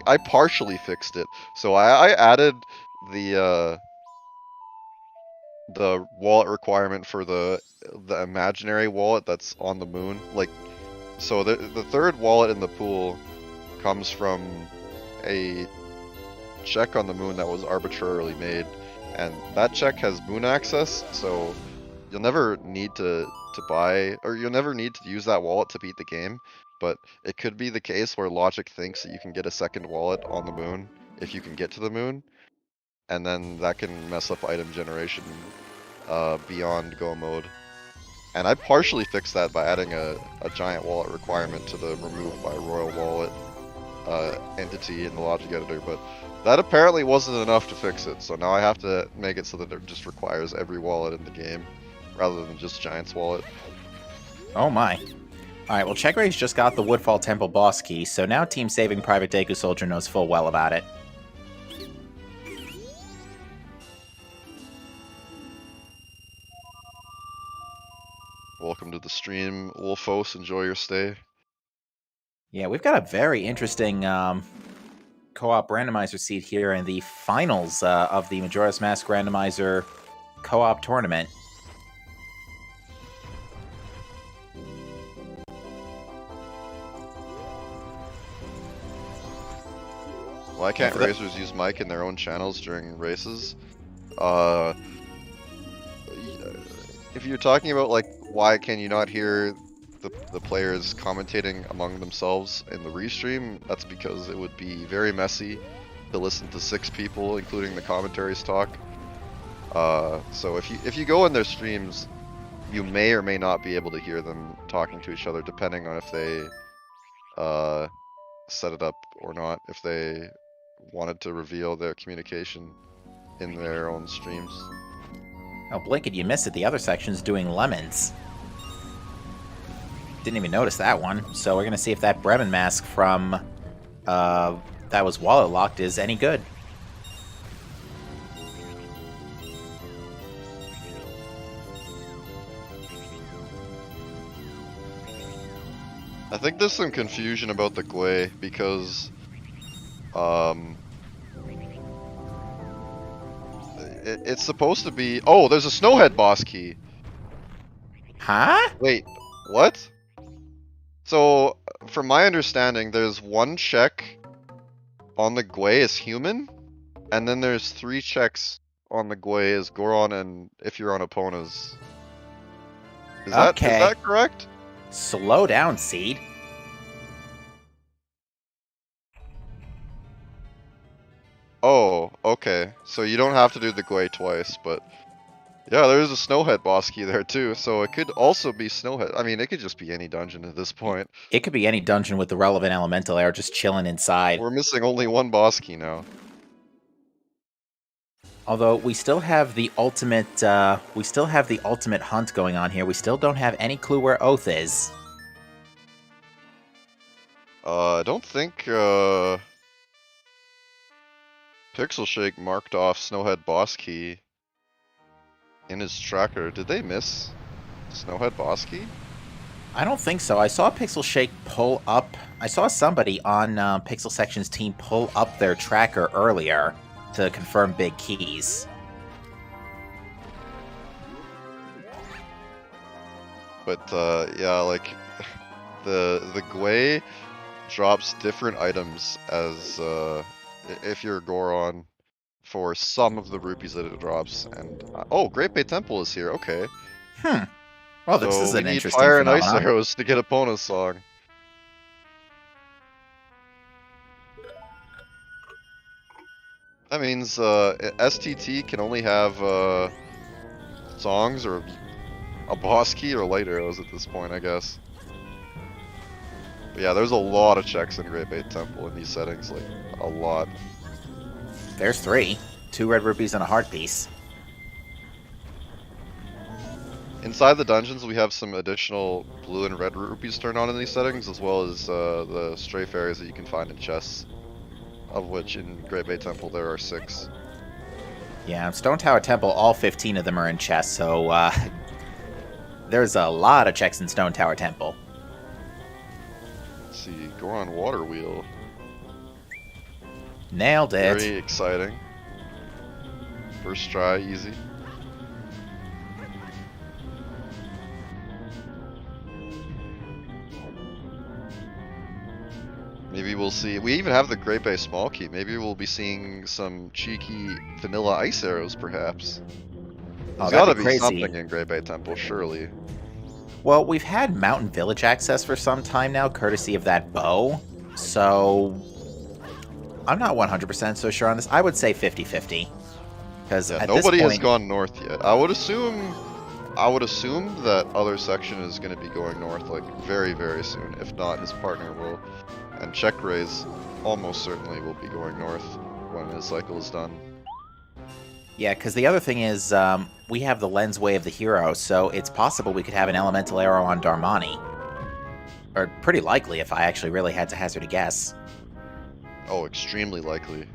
I partially fixed it. So I added the wallet requirement for the imaginary wallet that's on the moon. Like, so the third wallet in the pool comes from a check on the moon that was arbitrarily made, and that check has moon access, so you'll never need to buy, or you'll never need to use that wallet to beat the game. But it could be the case where Logic thinks that you can get a second wallet on the moon if you can get to the moon, and then that can mess up item generation beyond Go mode. And I partially fixed that by adding a giant wallet requirement to the remove by Royal Wallet entity in the logic editor, but that apparently wasn't enough to fix it, so now I have to make it so that it just requires every wallet in the game, rather than just Giant's Wallet. Oh my. Alright, well, Check Race just got the Woodfall Temple boss key, so now Team Saving Private DekuSoldier knows full well about it. Welcome to the stream, Wolfos, enjoy your stay. Yeah, we've got a very interesting co-op randomizer seed here in the finals of the Majora's Mask Randomizer co-op tournament. Why can't racers use mic in their own channels during races? If you're talking about, like, why can you not hear the players commentating among themselves in the restream, that's because it would be very messy to listen to 6 people, including the commentaries, talk. So if you go in their streams, you may or may not be able to hear them talking to each other, depending on if they set it up or not, if they wanted to reveal their communication in their own streams. Oh, Blinket, you missed it. The other section's doing lemons. Didn't even notice that one. So we're going to see if that Bremen mask from that was wallet locked is any good. I think there's some confusion about the Gwei because it's supposed to be... Oh, there's a Snowhead boss key. Huh? Wait, what? So, from my understanding, there's one check on the Gwei as human, and then there's 3 checks on the Gwei as Goron and if you're on Epona's. Is that correct? Slow down, Seed. Oh, okay. So you don't have to do the Gwei twice, but... Yeah, there's a Snowhead boss key there too, so it could also be Snowhead. I mean, it could just be any dungeon at this point. It could be any dungeon with the relevant elemental air just chilling inside. We're missing only one boss key now. Although we still have the ultimate hunt going on here. We still don't have any clue where Oath is. I don't think PixelShake marked off Snowhead boss key in his tracker. Did they miss Snowhead boss key? I don't think so. I saw PixelShake pull up. I saw somebody on PixelSection's team pull up their tracker earlier to confirm big keys. But yeah, like the Gwei drops different items as if you're Goron for some of the rupees that it drops. And oh, Great Bay Temple is here. Okay. Well, this so is an we need interesting fire and phenomenon. ice arrows to get Epona's song. That means STT can only have songs or a boss key or light arrows at this point, I guess. But yeah, there's a lot of checks in Great Bay Temple in these settings, like a lot. There's 3. 2 red rupees and a heart piece. Inside the dungeons, we have some additional blue and red rupees turned on in these settings, as well as the stray fairies that you can find in chests. of which in Great Bay Temple there are 6. Yeah, Stone Tower Temple, all 15 of them are in chests, so there's a lot of checks in Stone Tower Temple. Let's see, Goron Water Wheel. Nailed it. Very exciting. First try, easy. Maybe we'll see. We even have the Great Bay Small Key. Maybe we'll be seeing some cheeky vanilla ice arrows, perhaps. There's gotta be something in Great Bay Temple, surely. Well, we've had Mountain Village access for some time now, courtesy of that bow. So I'm not 100% so sure on this. I would say 50-50. Because yeah, at nobody this point, has gone north yet. I would assume that other section is going to be going north like very, very soon. If not, his partner will. And Check Rays almost certainly will be going north when his cycle is done. Yeah, because the other thing is, we have the lens way of the hero, so it's possible we could have an elemental arrow on Darmani. Or pretty likely, if I actually really had to hazard a guess. Oh, extremely likely.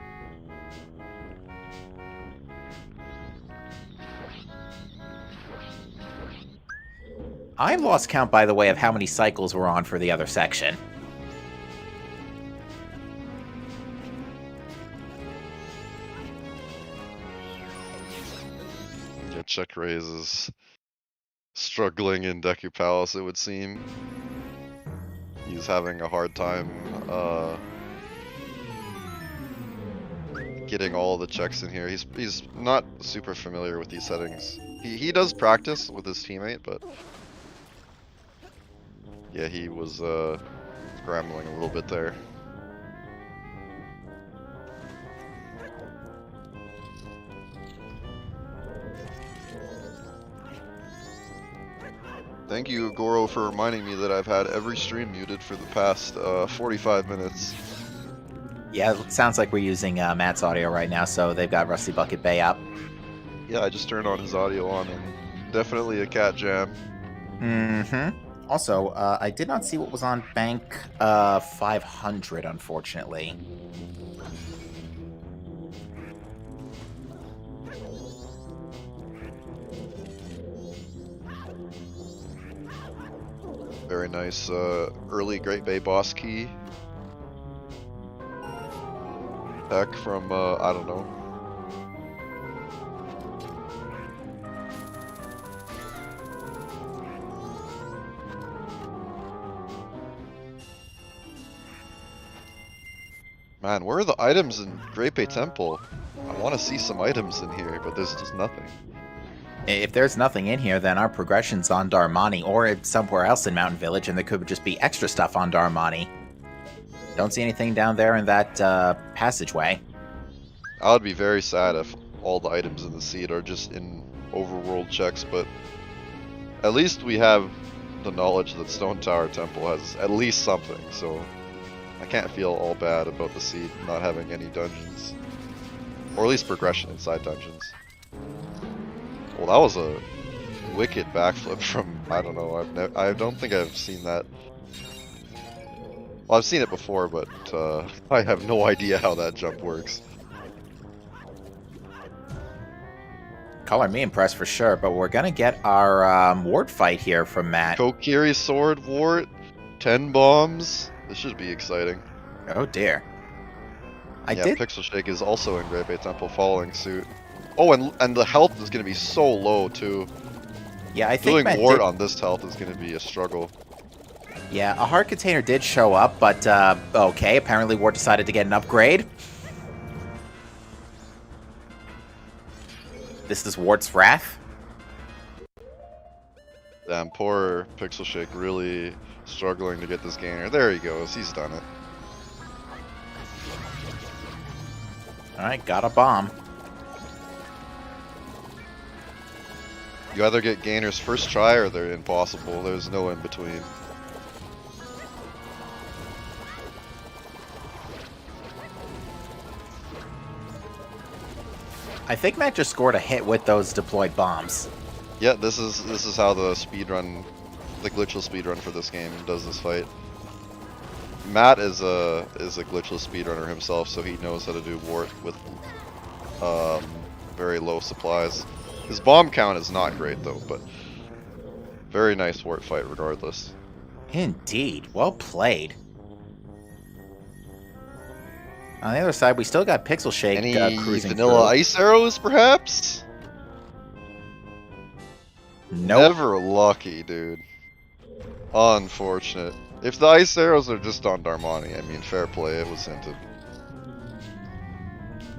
I've lost count, by the way, of how many cycles we're on for the other section. Yeah, Check Rays is struggling in Deku Palace, it would seem. He's having a hard time getting all the checks in here. He's not super familiar with these settings. He does practice with his teammate, but yeah, he was scrambling a little bit there. Thank you, Goro, for reminding me that I've had every stream muted for the past 45 minutes. Yeah, it sounds like we're using Matt's audio right now, so they've got Rusty Bucket Bay up. Yeah, I just turned on his audio on, and definitely a cat jam. Mm-hmm. Also, I did not see what was on Bank 500, unfortunately. Very nice early Great Bay boss key. Back from, I don't know. Man, where are the items in Great Bay Temple? I want to see some items in here, but there's just nothing. If there's nothing in here, then our progression's on Darmani, or it's somewhere else in Mountain Village, and there could just be extra stuff on Darmani. Don't see anything down there in that passageway. I would be very sad if all the items in the seed are just in overworld checks, but at least we have the knowledge that Stone Tower Temple has at least something, so I can't feel all bad about the seed not having any dungeons. Or at least progression inside dungeons. Well, that was a wicked backflip from, I don't know, I don't think I've seen that. Well, I've seen it before, but I have no idea how that jump works. Color me impressed for sure, but we're gonna get our ward fight here from Matt. Kokiri sword wart, 10 bombs. This should be exciting. Oh dear. Yeah, Pixel Shake is also in Great Bay Temple following suit. Oh, and the health is going to be so low too. Yeah, I think doing ward on this health is going to be a struggle. Yeah, a heart container did show up, but okay, apparently Ward decided to get an upgrade. This is Ward's Wrath. Damn, poor Pixel Shake really struggling to get this gainer. There he goes, he's done it. Alright, got a bomb. You either get gainers first try or they're impossible. There's no in between. I think Matt just scored a hit with those deployed bombs. Yeah, this is how the speedrun, the glitchless speedrun for this game does this fight. Matt is a glitchless speedrunner himself, so he knows how to do wart with very low supplies. His bomb count is not great though, but very nice wart fight regardless. Indeed. Well played. On the other side, we still got Pixel Shake Any cruising vanilla through. ice arrows, perhaps? Nope. Never lucky, dude. Unfortunate. If the ice arrows are just on Darmani, I mean, fair play, it was hinted.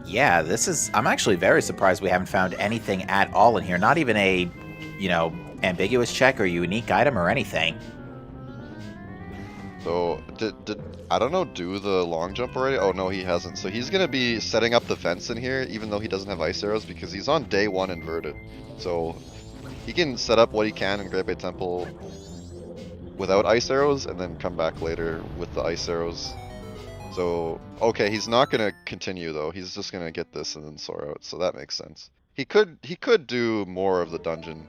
Yeah, this is... I'm actually very surprised we haven't found anything at all in here. Not even a, you know, ambiguous check or unique item or anything. So, did I don't know, do the long jump already? Oh, no, he hasn't. So he's going to be setting up the fence in here, even though he doesn't have ice arrows, because he's on day 1 inverted. So, he can set up what he can in Great Bay Temple without ice arrows, and then come back later with the ice arrows. So, okay, he's not going to continue, though. He's just going to get this and then soar out, so that makes sense. He could do more of the dungeon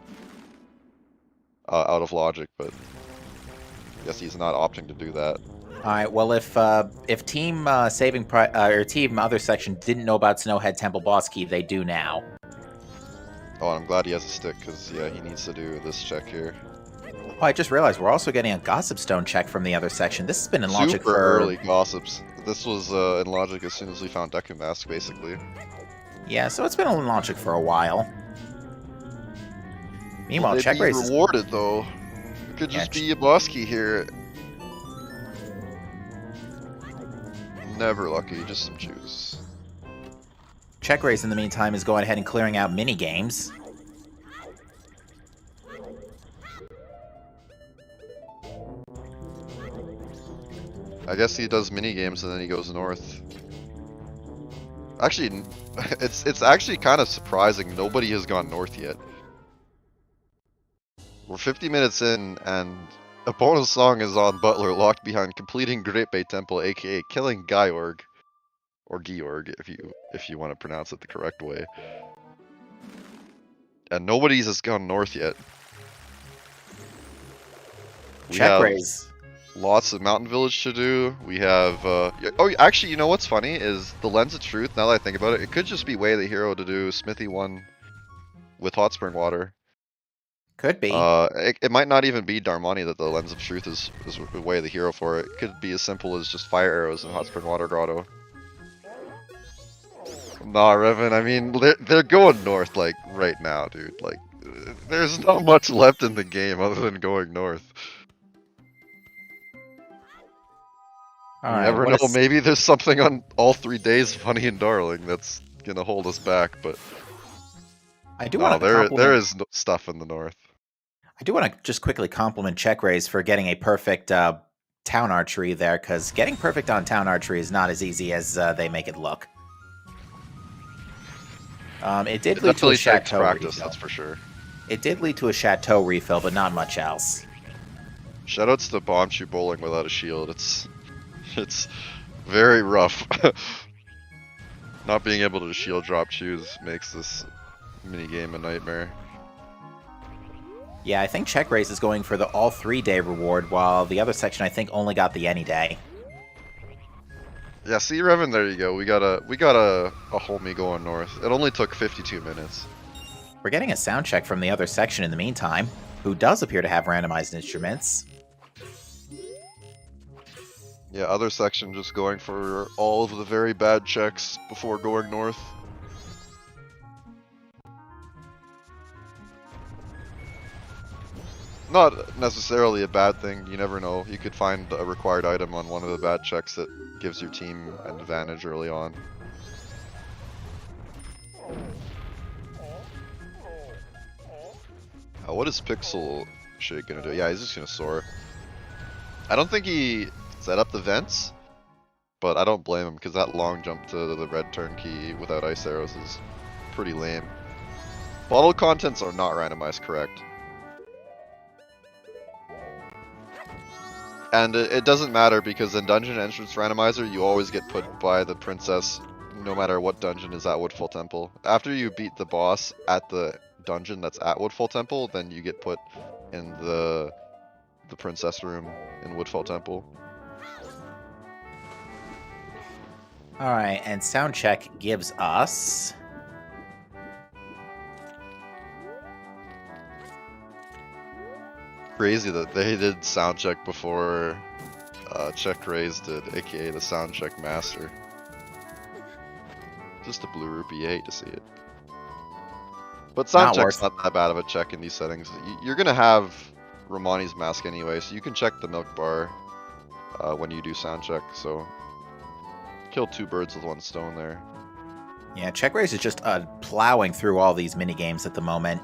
out of logic, but I guess he's not opting to do that. All right. Well, if Team or Team Other Section didn't know about Snowhead Temple boss key, they do now. Oh, I'm glad he has a stick, because, yeah, he needs to do this check here. Oh, I just realized we're also getting a Gossip Stone check from the Other Section. This has been in logic Super for... early gossips. This was in logic as soon as we found Deku Mask, basically. Yeah, so it's been in logic for a while. Meanwhile, Will check they be raise is... rewarded, though? It could just be a boss key here. Never lucky, just some juice. Check raise in the meantime is going ahead and clearing out mini games. I guess he does mini games and then he goes north. Actually, it's actually kind of surprising nobody has gone north yet. We're 50 minutes in and a bonus song is on Butler locked behind completing Great Bay Temple, aka killing Georg. Or Georg, if you want to pronounce it the correct way. And nobody's has gone north yet. Check raise. Lots of Mountain Village to do. We have, oh, actually, you know what's funny is the Lens of Truth, now that I think about it, it could just be Way of the Hero to do Smithy 1 with Hot Spring Water. Could be. It might not even be Darmani that the Lens of Truth is Way of the Hero for. It could be as simple as just Fire Arrows and Hot Spring Water Grotto. Nah, Revan, I mean, they're going north, like, right now, dude. Like, there's not much left in the game other than going north. You never know, maybe there's something on all 3 days, Funny and Darling, that's gonna hold us back, but... I do want to there is stuff in the north. I do want to just quickly compliment Check Raise for getting a perfect town archery there, because getting perfect on town archery is not as easy as they make it look. It did lead to a chateau practice, refill. that's for sure. It did lead to a chateau refill, but not much else. Shoutouts to Bomb Shoot Bowling without a shield. It's very rough. Not being able to shield drop chews makes this minigame a nightmare. Yeah, I think Check Raise is going for the all 3-day reward, while the other section I think only got the any day. Yeah, see, Revan, there you go. We got a homie going north. It only took 52 minutes. We're getting a sound check from the other section in the meantime, who does appear to have randomized instruments. Yeah, other section just going for all of the very bad checks before going north. Not necessarily a bad thing, you never know. You could find a required item on one of the bad checks that gives your team an advantage early on. What is Pixel Shake gonna do? Yeah, he's just gonna soar. I don't think he set up the vents, but I don't blame him because that long jump to the red turnkey without ice arrows is pretty lame. Bottle contents are not randomized correct. And it doesn't matter because in Dungeon Entrance Randomizer, you always get put by the princess no matter what dungeon is at Woodfall Temple. After you beat the boss at the dungeon that's at Woodfall Temple, then you get put in the princess room in Woodfall Temple. All right, and sound check gives us... Crazy that they did sound check before Check Raise did, aka the sound check master. Just a blue rupee, you hate to see it. But sound Not check's worth. not that bad of a check in these settings. You're gonna have Romani's mask anyway, so you can check the milk bar when you do sound check, so kill 2 birds with 1 stone there. Yeah, Check Raise is just plowing through all these mini games at the moment.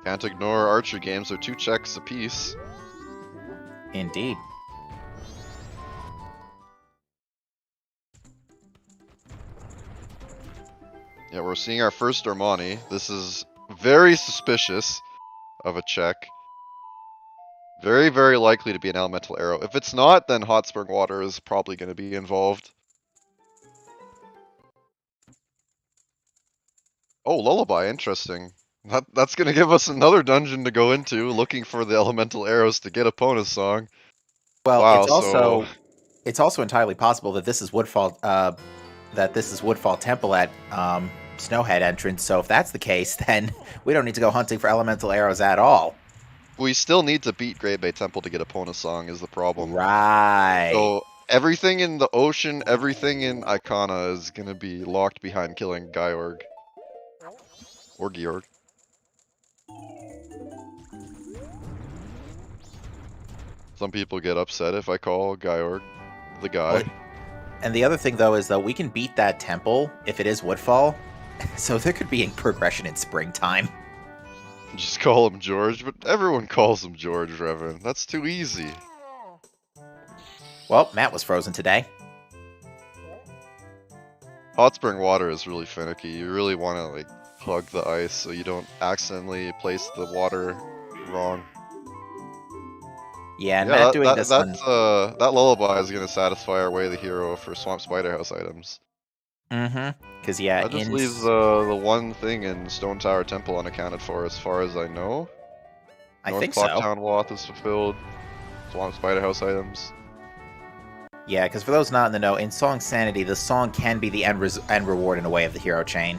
Can't ignore archery games, they're 2 checks apiece. Indeed. Yeah, we're seeing our first Romani. This is very suspicious of a check. Very, very likely to be an elemental arrow. If it's not, then hot spring water is probably going to be involved. Oh, lullaby, interesting. That's going to give us another dungeon to go into, looking for the elemental arrows to get a Pona song. Well, Wow, it's also entirely possible that this is Woodfall Temple at Snowhead entrance. So if that's the case, then we don't need to go hunting for elemental arrows at all. we still need to beat Great Bay Temple to get a Pona song is the problem. Right. So everything in the ocean, everything in Icona is going to be locked behind killing Georg. Or Georg. Some people get upset if I call Georg the guy. Well, and the other thing, though, is that we can beat that temple if it is Woodfall. So there could be a progression in springtime. Just call him George, but everyone calls him George, Revan. That's too easy. Well, Matt was frozen today. Hot spring water is really finicky. You really want to like hug the ice so you don't accidentally place the water wrong. Yeah, and Matt doing this one. That lullaby is gonna satisfy our way the hero for Swamp Spider House items. Mm-hmm. Because yeah, That just leaves the one thing in Stone Tower Temple unaccounted for, as far as I know. I North think Clock so. Town Wath is fulfilled. Swamp Spider House items. Yeah, because for those not in the know, in Song Sanity, the song can be the end reward in a way of the hero chain.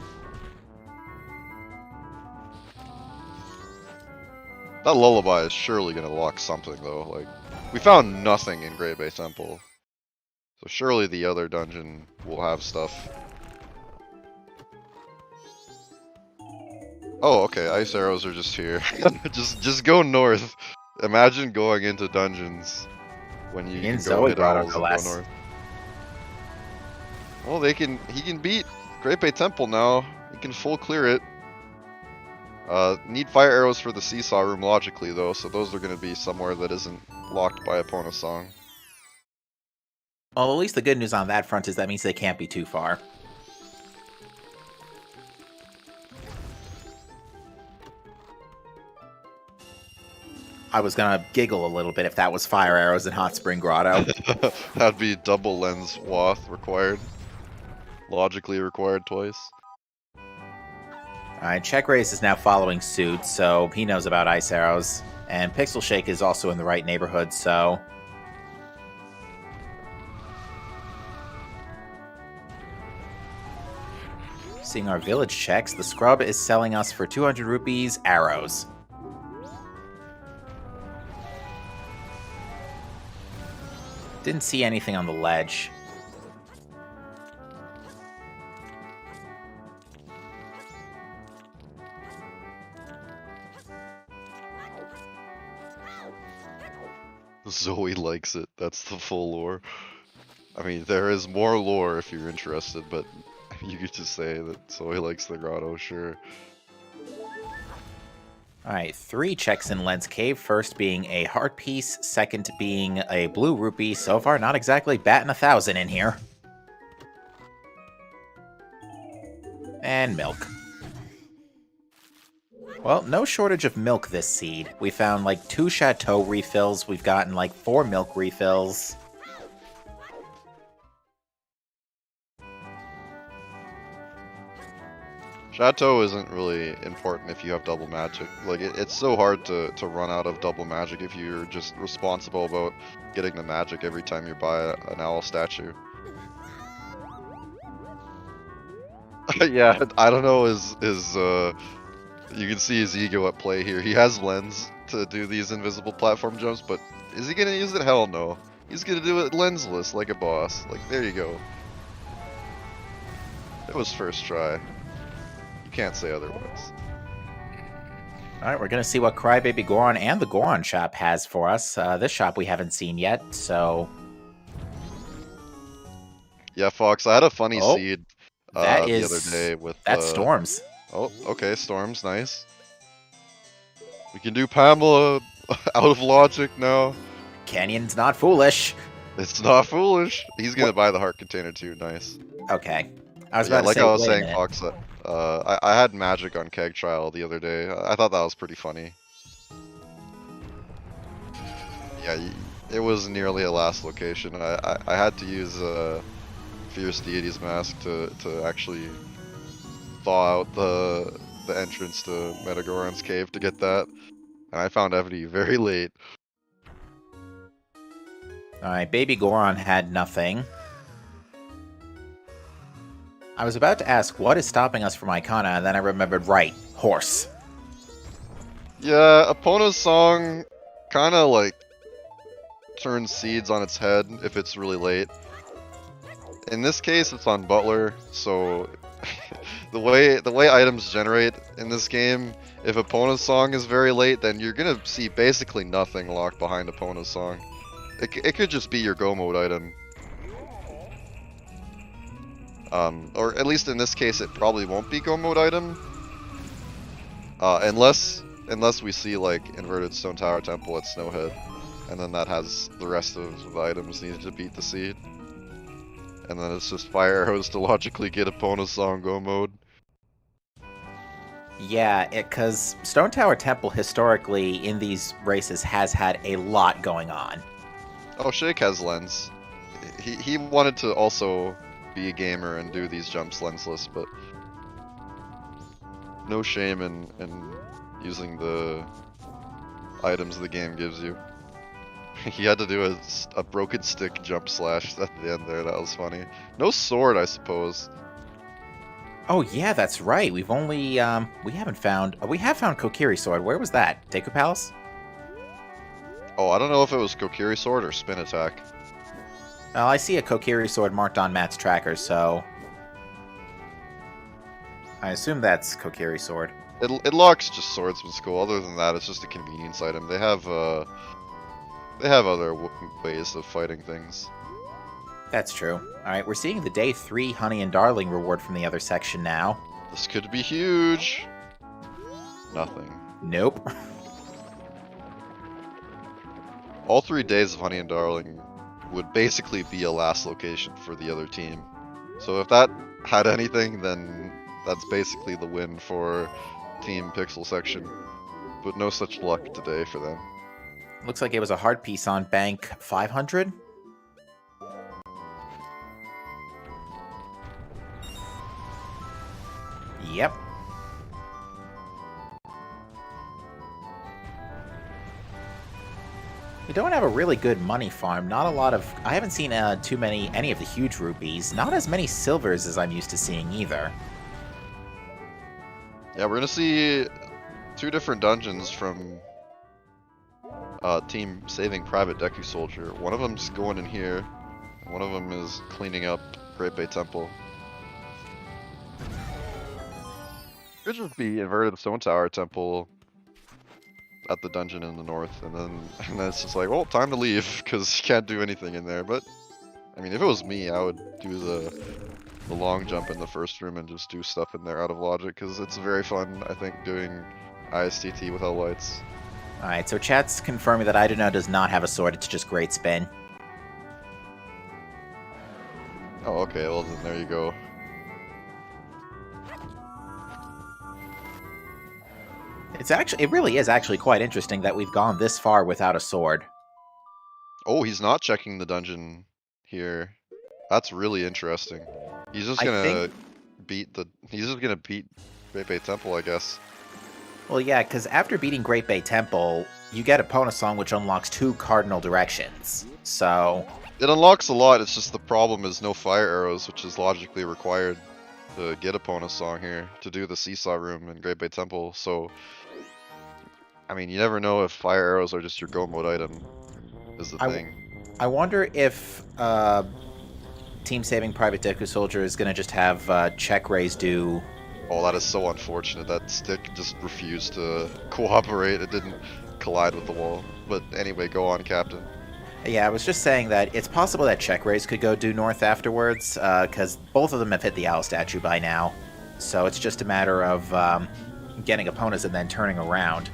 That lullaby is surely gonna lock something though. Like, we found nothing in Great Bay Temple, so surely the other dungeon will have stuff. Oh, okay. Ice arrows are just here. just go north. Imagine going into dungeons when you In can go Zoe hit Grotto, owls no and go less. north. Well, he can beat Great Bay Temple now. He can full clear it. Need fire arrows for the seesaw room logically though, so those are going to be somewhere that isn't locked by a Pona song. Well, at least the good news on that front is that means they can't be too far. I was gonna giggle a little bit if that was fire arrows in Hot Spring Grotto. That'd be double lens wath required. Logically required twice. Alright, Check Race is now following suit, so he knows about ice arrows. And Pixel Shake is also in the right neighborhood, so... Seeing our village checks, the scrub is selling us for 200 rupees arrows. Didn't see anything on the ledge. Zoe likes it. That's the full lore. I mean, there is more lore if you're interested, but you could just say that Zoe likes the grotto, sure. Alright, 3 checks in Lens Cave, first being a heart piece, second being a blue rupee. So far, not exactly batting 1,000 in here. And milk. Well, no shortage of milk this seed. We found like 2 chateau refills, we've gotten like 4 milk refills. Chateau isn't really important if you have double magic. Like, it's so hard to run out of double magic if you're just responsible about getting the magic every time you buy an owl statue. Yeah, I don't know you can see his ego at play here. He has lens to do these invisible platform jumps, but is he gonna use it? Hell no. He's gonna do it lensless like a boss. Like, there you go. It was first try. You can't say otherwise. Alright, we're gonna see what Crybaby Goron and the Goron shop has for us. This shop we haven't seen yet, so... Yeah, Fox, I had a funny Oh, seed that the is... other day with... That's Storms. Oh, okay, Storms, nice. We can do Pamela out of logic now. Canyon's not foolish. It's not foolish. He's gonna buy the heart container too, nice. Okay. I was Yeah, about to like say, I was wait a saying, minute. Fox, I had magic on Keg Trial the other day. I thought that was pretty funny. Yeah, it was nearly a last location. I had to use Fierce Deity's Mask to actually thaw out the entrance to Metagoron's cave to get that. And I found Evity very late. Alright, Baby Goron had nothing. I was about to ask, what is stopping us from Icona, and then I remembered, right, horse. Yeah, Epona's song kind of like turns seeds on its head if it's really late. In this case, it's on Butler, so the way items generate in this game, if Epona's song is very late, then you're gonna see basically nothing locked behind Epona's song. It could just be your go mode item. Or at least in this case, it probably won't be go mode item. Unless we see like Inverted Stone Tower Temple at Snowhead, and then that has the rest of the items needed to beat the seed. And then it's just fire arrows to logically get Epona's song go mode. Yeah, because Stone Tower Temple historically in these races has had a lot going on. Oh, Shake has lens. He wanted to also be a gamer and do these jumps lensless, but no shame in using the items the game gives you. He had to do a broken stick jump slash at the end there. That was funny. No sword, I suppose. Oh yeah, that's right. We've only we have found Kokiri sword. Where was that? Deku Palace? Oh, I don't know if it was Kokiri sword or spin attack. I see a Kokiri sword marked on Matt's tracker, so I assume that's Kokiri sword. It locks just swordsman school. Other than that, it's just a convenience item. They have other ways of fighting things. That's true. Alright, we're seeing the day 3 Honey and Darling reward from the other section now. This could be huge. Nothing. Nope. All 3 days of Honey and Darling would basically be a last location for the other team. So if that had anything, then that's basically the win for Team PixelSection. But no such luck today for them. Looks like it was a hard piece on bank 500. Yep. We don't have a really good money farm. Not a lot of... I haven't seen any of the huge rupees. Not as many silvers as I'm used to seeing either. Yeah, we're gonna see 2 different dungeons from Team Saving Private DekuSoldier. One of them's going in here, and one of them is cleaning up Great Bay Temple. Could just be Inverted Stone Tower Temple at the dungeon in the north, and then it's just like, well, time to leave, because you can't do anything in there. But, I mean, if it was me, I would do the long jump in the first room and just do stuff in there out of logic, because it's very fun, I think, doing ISTT without lights. Alright, so chat's confirming that Iduna does not have a sword, it's just Great Spin. Oh, okay, well then there you go. It really is actually quite interesting that we've gone this far without a sword. Oh, he's not checking the dungeon here. That's really interesting. He's just gonna beat Great Bay Temple, I guess. Well, yeah, because after beating Great Bay Temple, you get Epona Song, which unlocks 2 cardinal directions. So It unlocks a lot, it's just the problem is no fire arrows, which is logically required to get Epona Song here, to do the Seesaw Room in Great Bay Temple, so... I mean, you never know if fire arrows are just your go mode item, is the thing. I wonder if Team Saving Private DekuSoldier is going to just have check raise do... Oh, that is so unfortunate. That stick just refused to cooperate. It didn't collide with the wall. But anyway, go on, Captain. Yeah, I was just saying that it's possible that check raise could go due north afterwards, because both of them have hit the owl statue by now. So it's just a matter of getting opponents and then turning around.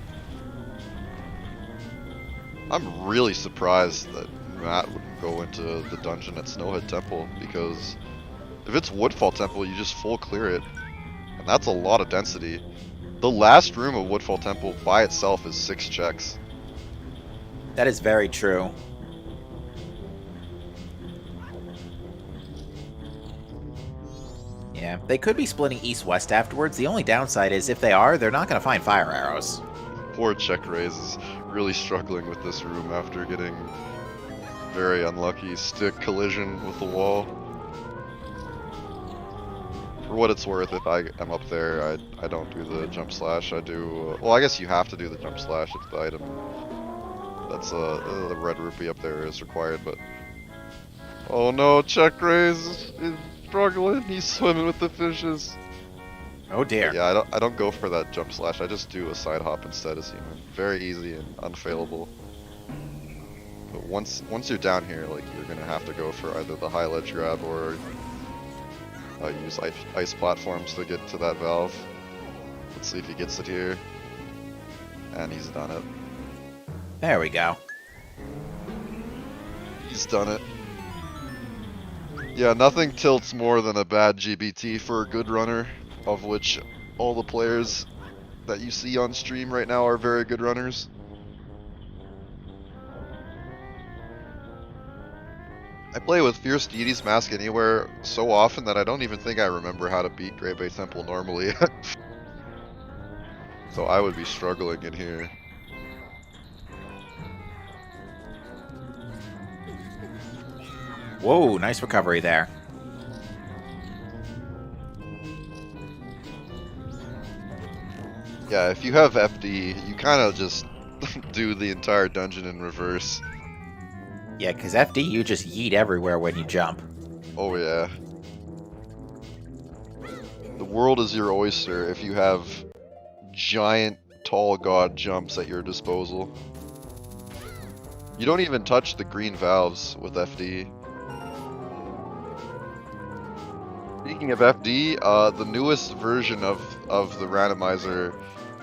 I'm really surprised that Matt wouldn't go into the dungeon at Snowhead Temple, because if it's Woodfall Temple, you just full clear it. And that's a lot of density. The last room of Woodfall Temple by itself is 6 checks. That is very true. Yeah, they could be splitting east-west afterwards. The only downside is if they are, they're not going to find fire arrows. Poor check raise is really struggling with this room after getting very unlucky stick collision with the wall. For what it's worth, if I am up there, I don't do the jump slash. I do, well, I guess you have to do the jump slash. It's the item. That's the red rupee up there is required, but oh no, check raise is struggling. He's swimming with the fishes. Oh dear. But yeah, I don't go for that jump slash. I just do a side hop instead as human. Very easy and unfailable. But once you're down here, like, you're gonna have to go for either the high ledge grab or use ice platforms to get to that valve. Let's see if he gets it here. And he's done it. There we go. He's done it. Yeah, nothing tilts more than a bad GBT for a good runner, of which all the players that you see on stream right now are very good runners. I play with Fierce Deity's Mask Anywhere so often that I don't even think I remember how to beat Great Bay Temple normally. So I would be struggling in here. Whoa, nice recovery there. Yeah, if you have FD, you kind of just do the entire dungeon in reverse. Yeah, because FD, you just yeet everywhere when you jump. Oh yeah. The world is your oyster if you have giant, tall god jumps at your disposal. You don't even touch the green valves with FD. Speaking of FD, the newest version of the randomizer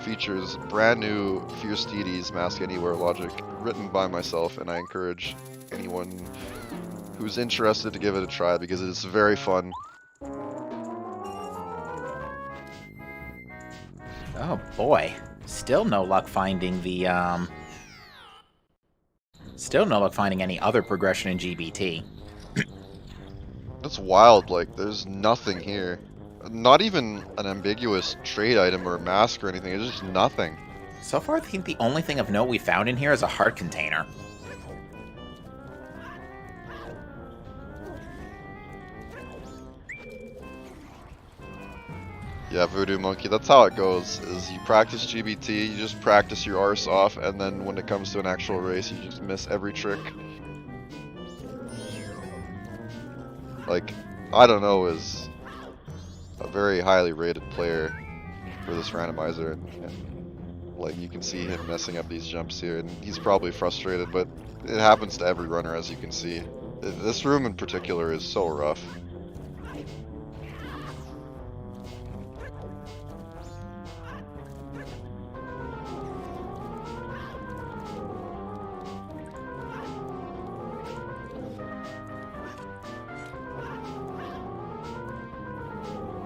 features brand new Fierce Deity's Mask Anywhere logic, written by myself, and I encourage anyone who's interested to give it a try because it is very fun. Oh boy, still no luck finding the still no luck finding any other progression in GBT. It's wild, like, there's nothing here. Not even an ambiguous trade item or mask or anything, it's just nothing. So far, I think the only thing of note we found in here is a heart container. Yeah, Voodoo Monkey, that's how it goes, is you practice GBT, you just practice your arse off, and then when it comes to an actual race, you just miss every trick. Like, I don't know, is a very highly rated player for this randomizer, and like, you can see him messing up these jumps here, and he's probably frustrated, but it happens to every runner, as you can see. This room in particular is so rough.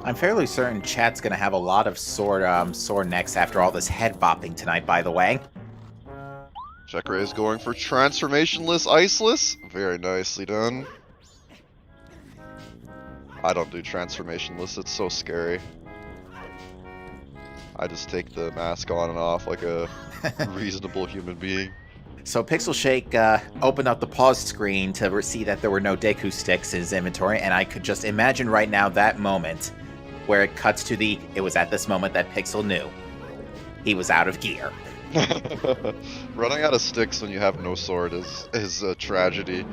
I'm fairly certain chat's gonna have a lot of sore necks after all this head bopping tonight, by the way. Checkray is going for Transformationless Iceless. Very nicely done. I don't do Transformationless, it's so scary. I just take the mask on and off like a reasonable human being. So Pixel Shake opened up the pause screen to see that there were no Deku sticks in his inventory, and I could just imagine right now that moment where it cuts to the, it was at this moment that Pixel knew he was out of gear. Running out of sticks when you have no sword is a tragedy.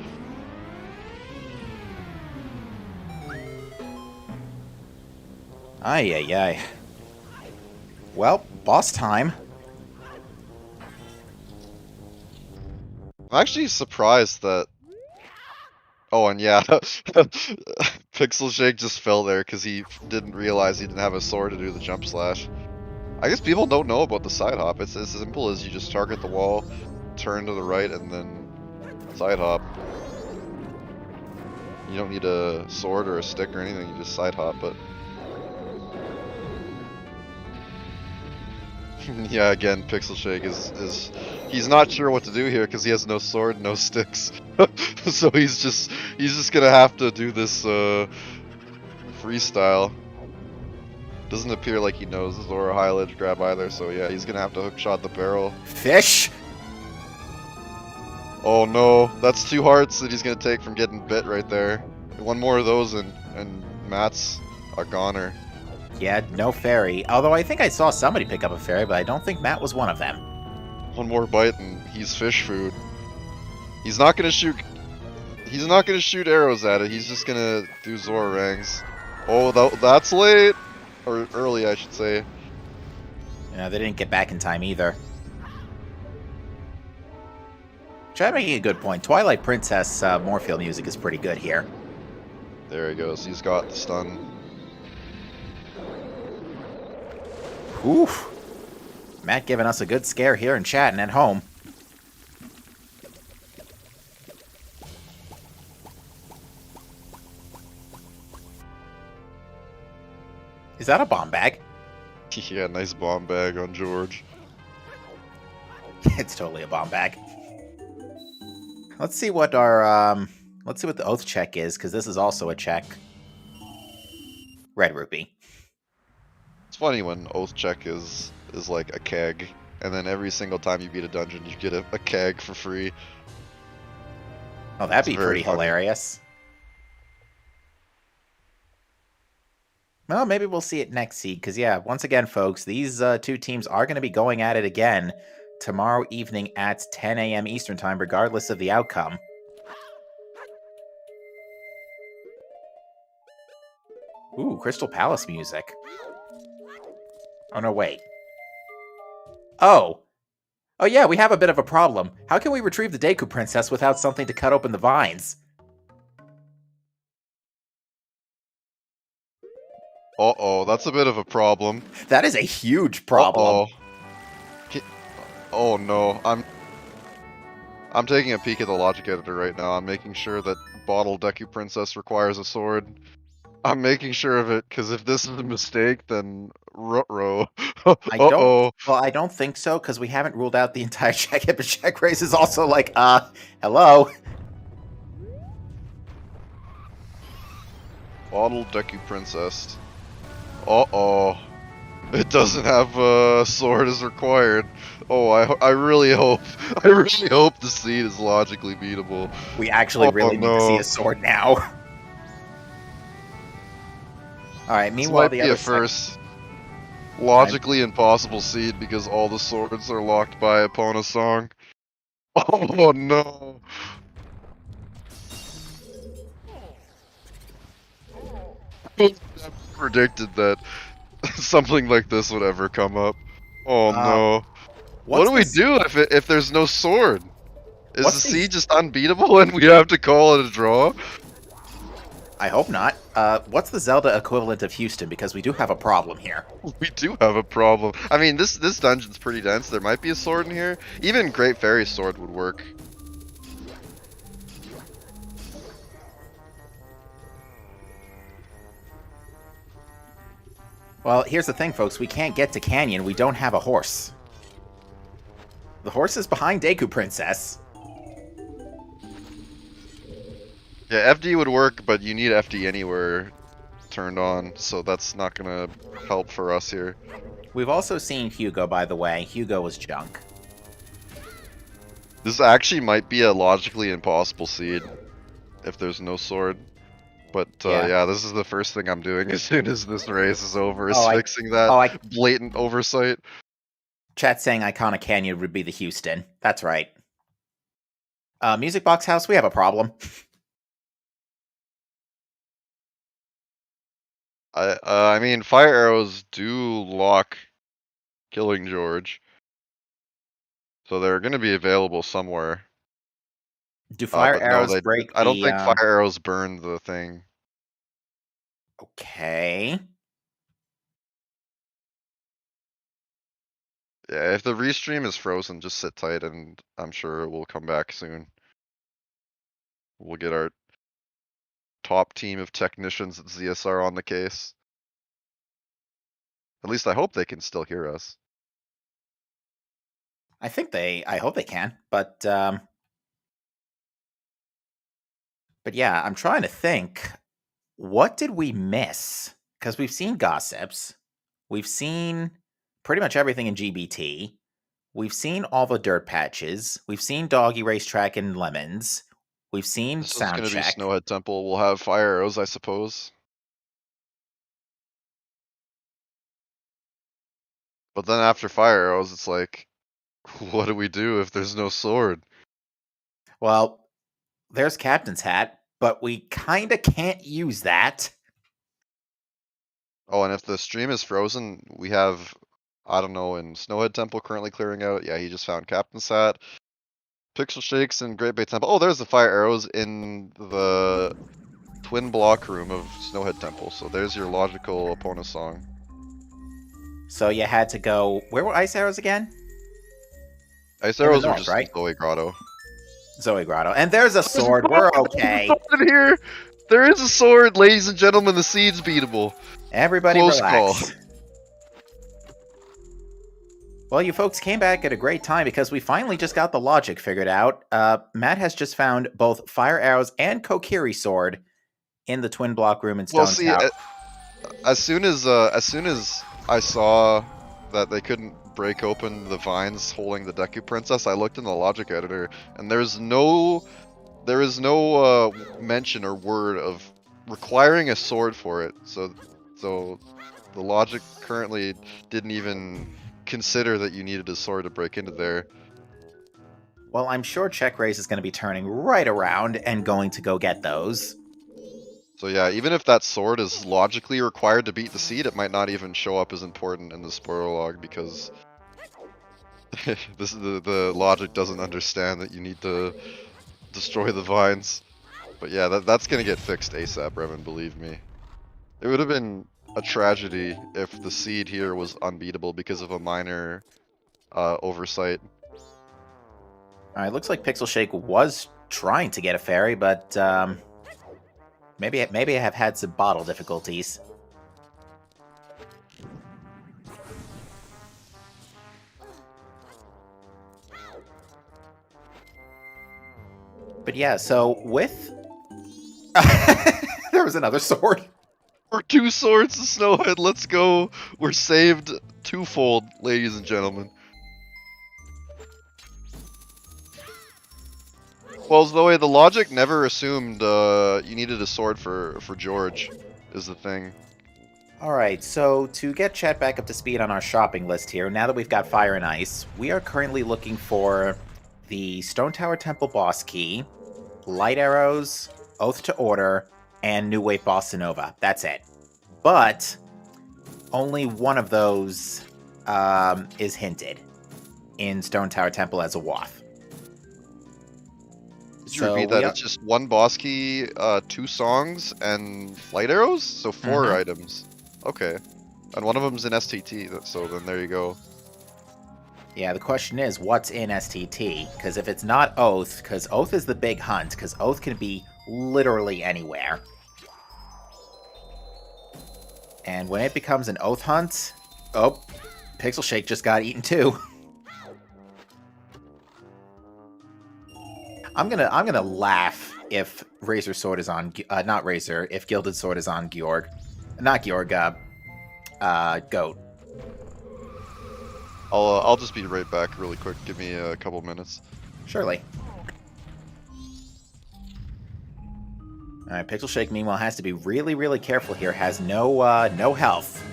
Ay, ay, ay. Well, boss time. I'm actually surprised that... Oh, and yeah, Pixel Shake just fell there because he didn't realize he didn't have a sword to do the jump slash. I guess people don't know about the side hop. It's as simple as you just target the wall, turn to the right, and then side hop. You don't need a sword or a stick or anything, you just side hop, but... Yeah, again, Pixel Shake is he's not sure what to do here because he has no sword, no sticks. So he's just gonna have to do this freestyle. Doesn't appear like he knows Zora high ledge grab either, so yeah, he's gonna have to hookshot the barrel. Fish! Oh no, that's 2 hearts that he's gonna take from getting bit right there. One more of those and Matt's a goner. Yeah, no fairy. Although I think I saw somebody pick up a fairy, but I don't think Matt was one of them. One more bite and he's fish food. He's not gonna shoot. He's not gonna shoot arrows at it. He's just gonna do Zora rangs. Oh, that's late, or early, I should say. Yeah, they didn't get back in time either. Chad making a good point. Twilight Princess Moorfield music is pretty good here. There he goes. He's got the stun. Oof. Matt giving us a good scare here in chat and at home. Is that a bomb bag? Yeah, nice bomb bag on George. It's totally a bomb bag. Let's see what our let's see what the oath check is, because this is also a check. Red rupee. It's funny when oath check is like a keg, and then every single time you beat a dungeon, you get a keg for free. Oh, that'd It's be pretty funny. hilarious. Well, maybe we'll see it next seed, because yeah, once again, folks, these two teams are going to be going at it again tomorrow evening at 10 a.m. Eastern Time, regardless of the outcome. Ooh, Crystal Palace music. Oh, no, wait. Oh. Oh, yeah, we have a bit of a problem. How can we retrieve the Deku Princess without something to cut open the vines? Uh-oh, that's a bit of a problem. That is a huge problem. Uh-oh. Oh no, I'm taking a peek at the logic editor right now. I'm making sure that Bottle Deku Princess requires a sword. I'm making sure of it, because if this is a mistake, then ruh-roh. I don't think so, because we haven't ruled out the entire check. But check raise is also like, hello? Bottle Deku Princess. Uh-oh. It doesn't have a sword as required. Oh, I really hope the seed is logically beatable. We actually really need to see a sword now. Alright, meanwhile, this might be a first logically impossible seed because all the swords are locked by Epona's song. Oh no! I predicted that something like this would ever come up. Oh no! What do we do if there's no sword? Is the seed just unbeatable and we have to call it a draw? I hope not. What's the Zelda equivalent of Houston? Because we do have a problem here. We do have a problem. I mean, this dungeon's pretty dense. There might be a sword in here. Even Great Fairy's sword would work. Well, here's the thing, folks. We can't get to Canyon. We don't have a horse. The horse is behind Deku Princess. Yeah, FD would work, but you need FD anywhere turned on, so that's not gonna help for us here. We've also seen Hugo, by the way. Hugo was junk. This actually might be a logically impossible seed if there's no sword. But yeah, this is the first thing I'm doing as soon as this race is over, is fixing that blatant oversight. Chat saying Iconic Canyon would be the Houston. That's right. Music Box House, we have a problem. I mean, fire arrows do lock Killing George, so they're going to be available somewhere. Do fire arrows break? I don't think fire arrows burn the thing. Okay. Yeah, if the restream is frozen, just sit tight, and I'm sure it will come back soon. We'll get our top team of technicians at ZSR on the case. At least I hope they can still hear us. I hope they can, but yeah, I'm trying to think. What did we miss? Because we've seen gossips. We've seen pretty much everything in GBT. We've seen all the dirt patches. We've seen Doggy Racetrack and Lemons. We've seen This is Soundcheck. going to be Snowhead Temple. We'll have fire arrows, I suppose. But then after fire arrows, it's like, what do we do if there's no sword? Well, there's Captain's Hat, but we kind of can't use that. Oh, and if the stream is frozen, we have, I don't know, in Snowhead Temple currently clearing out. Yeah, he just found Captain's Hat. Pixel Shakes and Great Bay Temple. Oh, there's the fire arrows in the twin block room of Snowhead Temple. So there's your logical opponent song. So you had to go. Where were ice arrows again? Ice arrows are north, just right? Zoe Grotto. Zoe Grotto. And there's a sword. We're okay. In here, there is a sword, ladies and gentlemen. The seed's beatable. Everybody Close relax. call. Well, you folks came back at a great time because we finally just got the logic figured out. Matt has just found both fire arrows and Kokiri sword in the twin block room in Stone Tower. As soon as I saw that they couldn't break open the vines holding the Deku Princess, I looked in the logic editor, and there is no mention or word of requiring a sword for it. So the logic currently didn't even consider that you needed a sword to break into there. Well, I'm sure Check Race is going to be turning right around and going to go get those. So yeah, even if that sword is logically required to beat the seed, it might not even show up as important in the spoiler log because the logic doesn't understand that you need to destroy the vines. But yeah, that's gonna get fixed ASAP, Revan, believe me. It would have been a tragedy if the seed here was unbeatable because of a minor oversight. Alright, looks like Pixel Shake was trying to get a fairy, but maybe I have had some bottle difficulties. But yeah, so with there was another sword. We're 2 swords to Snowhead, let's go. We're saved twofold, ladies and gentlemen. Well, Zoe, the logic never assumed you needed a sword for George, is the thing. Alright, so to get chat back up to speed on our shopping list here, now that we've got Fire and Ice, we are currently looking for the Stone Tower Temple boss key, Light Arrows, Oath to Order, and New Wave Bossa Nova. That's it. But only one of those is hinted in Stone Tower Temple as a waff. Did you repeat that? It's just 1 boss key, 2 songs, and light arrows? So 4 items. Okay. And one of them's in STT, so then there you go. Yeah, the question is, what's in STT? Because if it's not Oath, because Oath is the big hunt, because Oath can be literally anywhere. And when it becomes an Oath hunt... Oh, Pixel Shake just got eaten too. I'm gonna laugh if Razor Sword is on... not Razor, if Gilded Sword is on Georg. Not Georg, Goat. I'll just be right back really quick. Give me a couple minutes. Surely. Alright, Pixel Shake meanwhile has to be really, really careful here. Has no health.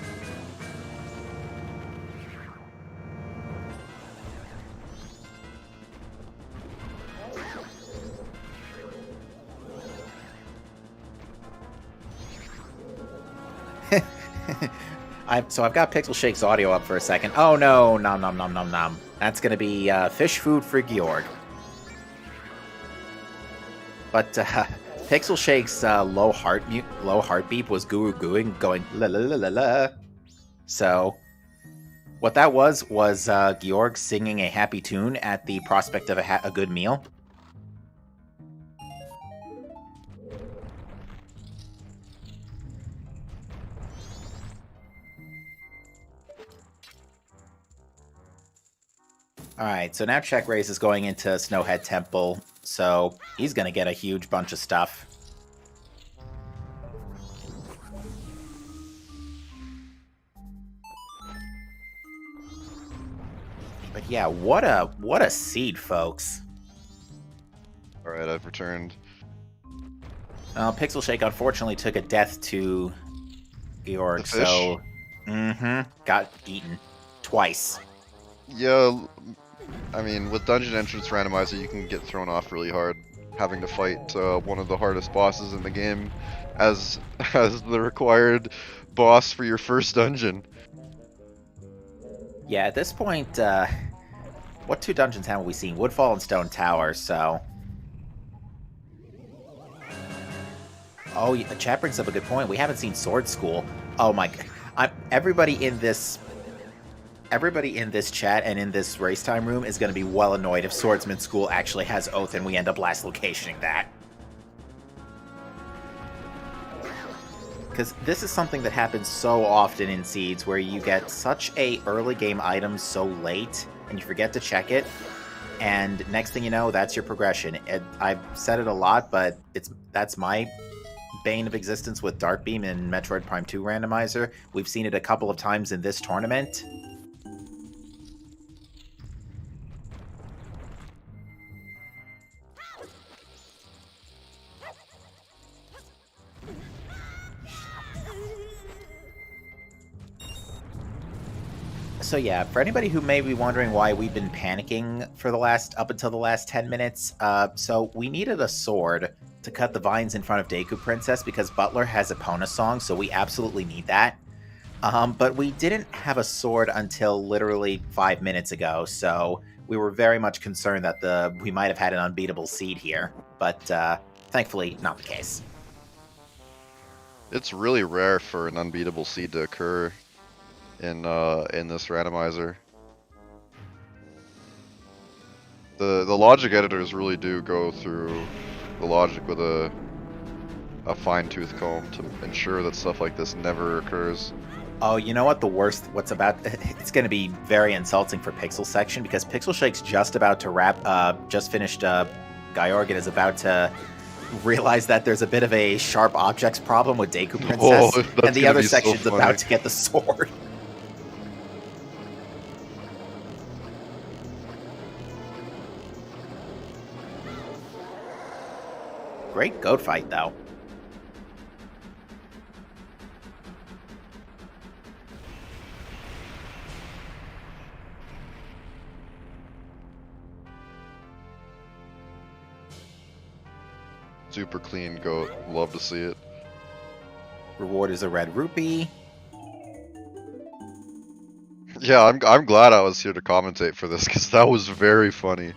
So I've got Pixel Shake's audio up for a second. Oh no, nom nom nom nom nom. That's gonna be fish food for Georg. But Pixel Shake's low heart beep was goo gooing, going la la la la la. So what that was Georg singing a happy tune at the prospect of a good meal. Alright, so now Check Race is going into Snowhead Temple, so he's gonna get a huge bunch of stuff. But yeah, what a seed, folks. Alright, I've returned. Well, Pixel Shake unfortunately took a death to Georg, so... got eaten. Twice. Yeah, I mean, with Dungeon Entrance Randomizer, you can get thrown off really hard, having to fight one of the hardest bosses in the game as the required boss for your first dungeon. Yeah, at this point, what two dungeons have we seen? Woodfall and Stone Tower, so... Oh, the chat brings up a good point. We haven't seen Sword School. Oh my god. Everybody in this chat and in this race time room is going to be well annoyed if Swordsman School actually has Oath and we end up last locationing that. Because this is something that happens so often in Seeds, where you get such a early game item so late, and you forget to check it, and next thing you know, that's your progression. I've said it a lot, but that's my bane of existence with Darkbeam and Metroid Prime 2 Randomizer. We've seen it a couple of times in this tournament. So yeah, for anybody who may be wondering why we've been panicking for up until the last 10 minutes, so we needed a sword to cut the vines in front of Deku Princess because Butler has Epona song, so we absolutely need that. But we didn't have a sword until literally 5 minutes ago, so we were very much concerned that we might have had an unbeatable seed here, but thankfully not the case. It's really rare for an unbeatable seed to occur in this randomizer. The logic editors really do go through the logic with a fine-tooth comb to ensure that stuff like this never occurs. Oh, you know what it's going to be very insulting for PixelSection, because Pixel Shake's just about to just finished Georg and is about to realize that there's a bit of a sharp objects problem with Deku Princess, and the other section's about to get the sword. Great goat fight, though. Super clean goat. Love to see it. Reward is a red rupee. Yeah, I'm glad I was here to commentate for this, because that was very funny.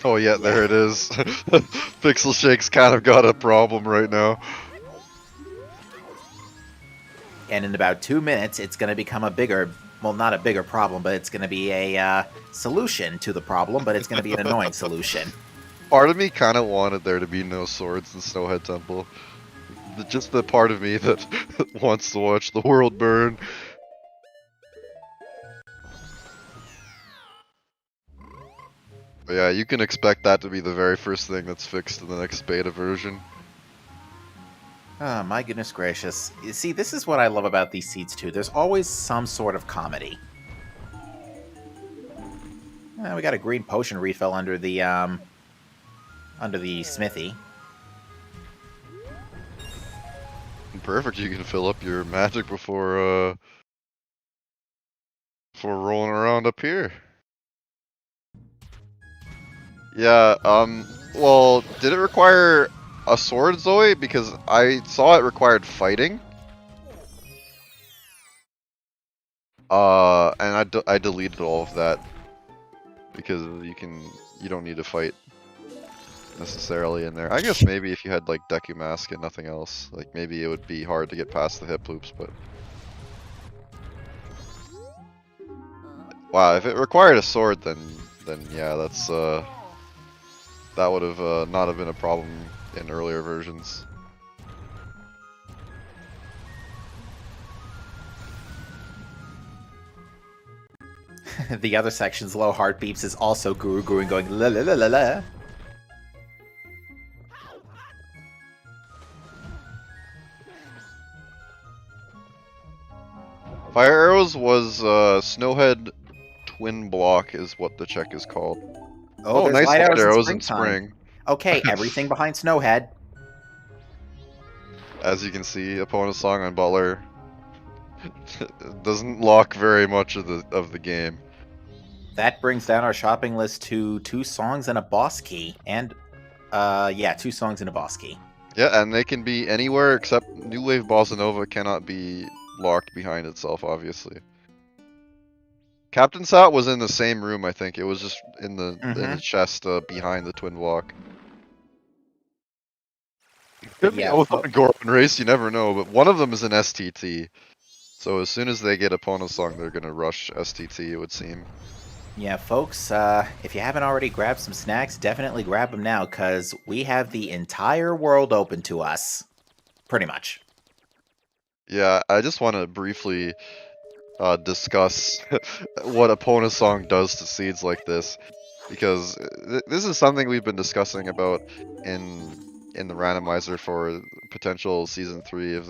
Oh yeah, there it is. Pixel Shake's kind of got a problem right now. And in about 2 minutes, it's going to become not a bigger problem, but it's going to be a solution to the problem, but it's going to be an annoying solution. Part of me kind of wanted there to be no swords in Snowhead Temple. Just the part of me that wants to watch the world burn. But yeah, you can expect that to be the very first thing that's fixed in the next beta version. Oh, my goodness gracious. You see, this is what I love about these seeds, too. There's always some sort of comedy. We got a green potion refill under the smithy. Perfect, you can fill up your magic before rolling around up here. Yeah, well, did it require a sword, Zoe? Because I saw it required fighting. And I deleted all of that. Because you don't need to fight necessarily in there. I guess maybe if you had like Deku Mask and nothing else, like maybe it would be hard to get past the hip loops, but wow, if it required a sword, then yeah, that's that would have not have been a problem in earlier versions. The other section's low heart beeps is also Guru going la la la la la. Fire Arrows was Snowhead Twin Block is what the check is called. Oh, nice light light arrows in in spring. Okay, everything behind Snowhead. As you can see, Opponent's Song on Butler doesn't lock very much of the game. That brings down our shopping list to 2 songs and a boss key. And, yeah, 2 songs and a boss key. Yeah, and they can be anywhere except New Wave Bossa Nova cannot be locked behind itself, obviously. Captain's Hat was in the same room, I think. It was just in the chest behind the twin block. Could be both on Goron Race, you never know, but one of them is an STT. So as soon as they get Opponent's Song, they're gonna rush STT, it would seem. Yeah, folks, if you haven't already grabbed some snacks, definitely grab them now, because we have the entire world open to us. Pretty much. Yeah, I just want to briefly discuss what Opponent's Song does to seeds like this, because this is something we've been discussing about in the randomizer for potential season 3 of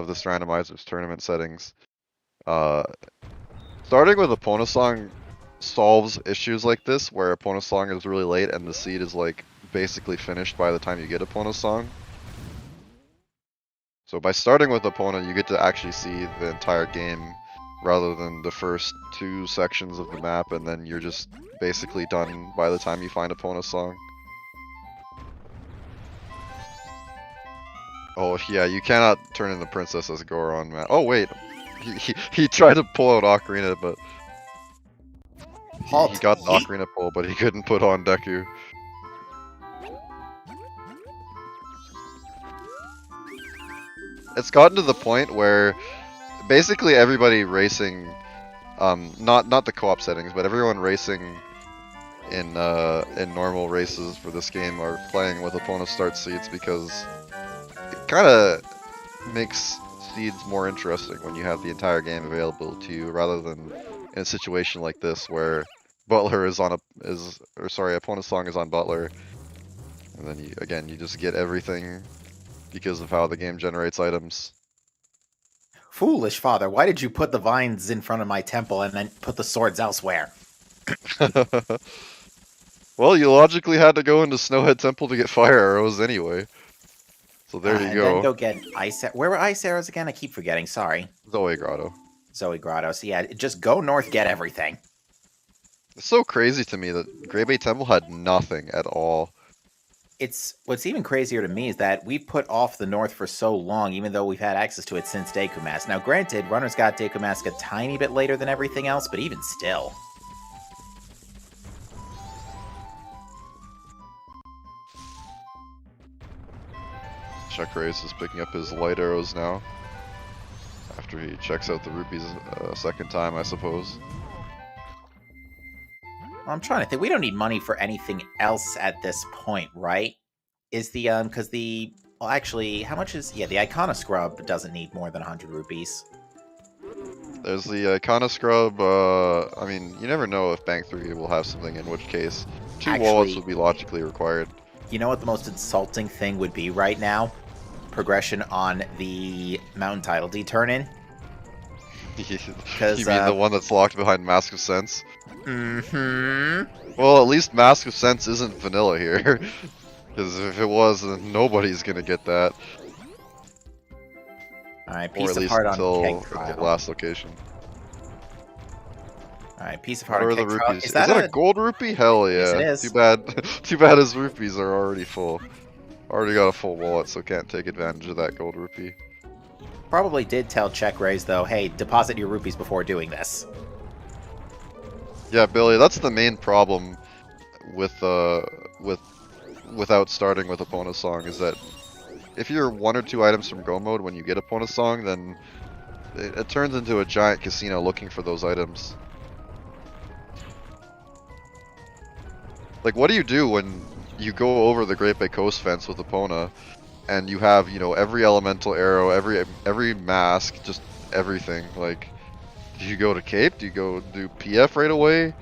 this randomizer's tournament settings. Starting with Opponent's Song solves issues like this, where Opponent's Song is really late and the seed is like basically finished by the time you get Opponent's Song. So by starting with Opponent, you get to actually see the entire game rather than the first 2 sections of the map, and then you're just basically done by the time you find Opponent's Song. Oh yeah, you cannot turn in the Princess as Goron, man. Oh wait, he tried to pull out Ocarina, but he got the Ocarina pull, but he couldn't put on Deku. It's gotten to the point where basically everybody racing, not the co-op settings, but everyone racing in normal races for this game are playing with opponent start seeds, because it kind of makes seeds more interesting when you have the entire game available to you, rather than in a situation like this where Butler is on Opponent's Song is on Butler, and then you just get everything because of how the game generates items. Foolish father, why did you put the vines in front of my temple and then put the swords elsewhere? Well, you logically had to go into Snowhead Temple to get fire arrows anyway. So there you go. And then go get ice. Where were ice arrows again? I keep forgetting. Sorry. Zoe Grotto. Zoe Grotto. So yeah, just go north, get everything. It's so crazy to me that Grey Bay Temple had nothing at all. What's even crazier to me is that we put off the north for so long, even though we've had access to it since Deku Mask. Now, granted, runners got Deku Mask a tiny bit later than everything else, but even still. Check Race is picking up his light arrows now, after he checks out the rupees a second time, I suppose. I'm trying to think. We don't need money for anything else at this point, right? Is the, well, actually, how much is, yeah, the Icona Scrub doesn't need more than 100 rupees. There's the Icona Scrub, I mean, you never know if Bank 3 will have something, in which case 2 wallets would be logically required. You know what the most insulting thing would be right now? progression on the mountain title. Do you turn in? You mean the one that's locked behind Mask of Sense? Mm-hmm. Well, at least Mask of Sense isn't vanilla here. Because if it was, then nobody's gonna get that. Alright, Or piece at of least heart on until keg the trial. last location. Alright, piece of What heart are on the keg trial. rupees? Is that a gold rupee? Hell yeah. Yes, it is. Too bad. Too bad his rupees are already full. Already got a full wallet, so can't take advantage of that gold rupee. Probably did tell Check Raise though, hey, deposit your rupees before doing this. Yeah, Billy, that's the main problem without starting with Epona Song, is that if you're 1 or 2 items from Go Mode when you get Epona Song, then it turns into a giant casino looking for those items. Like, what do you do when you go over the Great Bay Coast fence with Epona, and you have, you know, every elemental arrow, every mask, just everything? Like, do you go to Cape? Do you go do PF right away?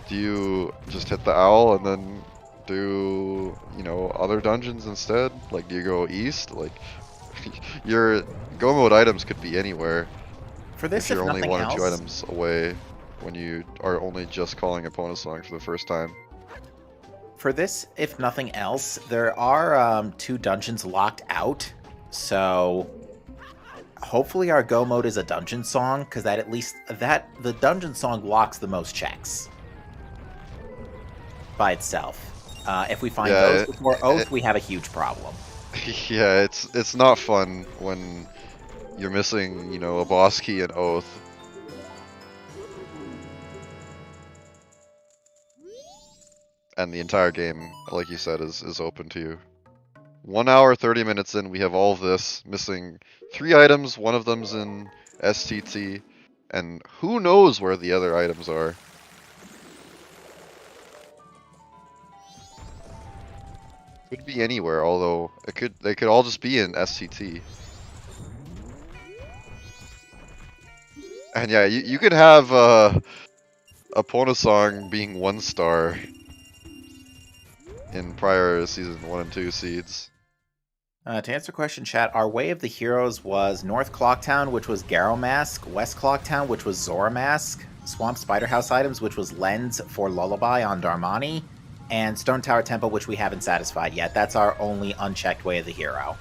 Do you just hit the owl and then do, you know, other dungeons instead? Like, do you go east? Like, your Go Mode items could be anywhere. For this, if you're if only nothing 1 or 2 else, items away when you are only just calling Epona Song for the first time. for this, if nothing else, there are 2 dungeons locked out, so hopefully our Go Mode is a dungeon song, because that at least the dungeon song locks the most checks by itself. If we find those before Oath, we have a huge problem. Yeah, it's not fun when you're missing, you know, a boss key and Oath. And the entire game, like you said, is open to you. 1 hour, 30 minutes in, we have all of this, missing 3 items, one of them's in STT, and who knows where the other items are. Could be anywhere, although they could all just be in STT. And yeah, you could have Epona Song being 1 star in prior season 1 and 2 seeds. To answer question, chat, our Way of the Heroes was North Clocktown, which was Garrow Mask, West Clocktown, which was Zora Mask, Swamp Spider House items, which was Lens for Lullaby on Darmani, and Stone Tower Temple, which we haven't satisfied yet. That's our only unchecked Way of the Hero.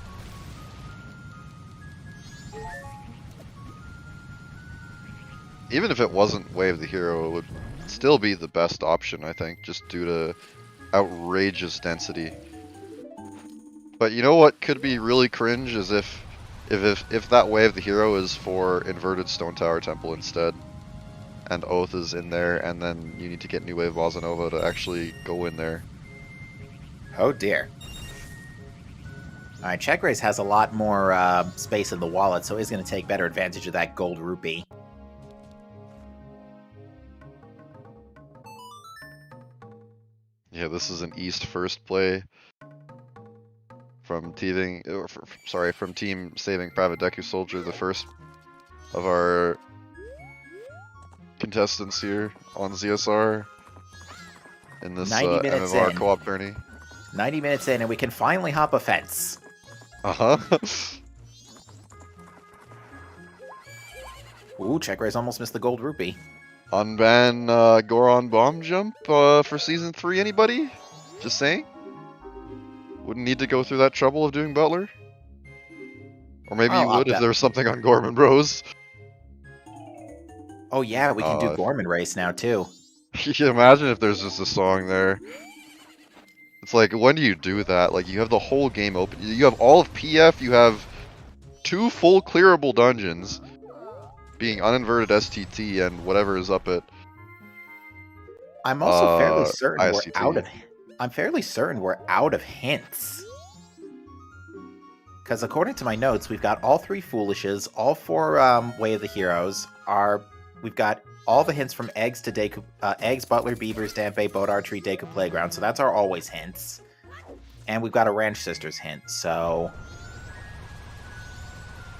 Even if it wasn't Way of the Hero, it would still be the best option, I think, just due to outrageous density. But you know what could be really cringe is if that Way of the Hero is for inverted Stone Tower Temple instead, and Oath is in there, and then you need to get New Wave Bossa Nova to actually go in there. Oh dear. Alright, Check Race has a lot more space in the wallet, so he's going to take better advantage of that gold rupee. Yeah, this is an East first play from Team Saving Private DekuSoldier, the first of our contestants here on ZSR in this 90 minutes MMR in. co-op journey. 90 minutes in, and we can finally hop a fence. Uh-huh. Ooh, Check Race almost missed the gold rupee. Unban Goron Bomb Jump for Season 3, anybody? Just saying? Wouldn't need to go through that trouble of doing Butler? Or maybe you would if there was something on Gorman Bros. Oh yeah, we can do Gorman Race now too. You can imagine if there's just a song there. It's like, when do you do that? Like, you have the whole game open. You have all of PF, you have 2 full clearable dungeons, being uninverted STT and whatever is up it. I'm also fairly certain ISTT. I'm fairly certain we're out of hints. Because according to my notes, we've got all 3 Foolishes, all 4 Way of the Heroes. We've got all the hints from Eggs to Deku, Eggs, Butler, Beavers, Dampé, Boat Archery, Deku Playground. So that's our always hints. And we've got a Ranch Sisters hint. So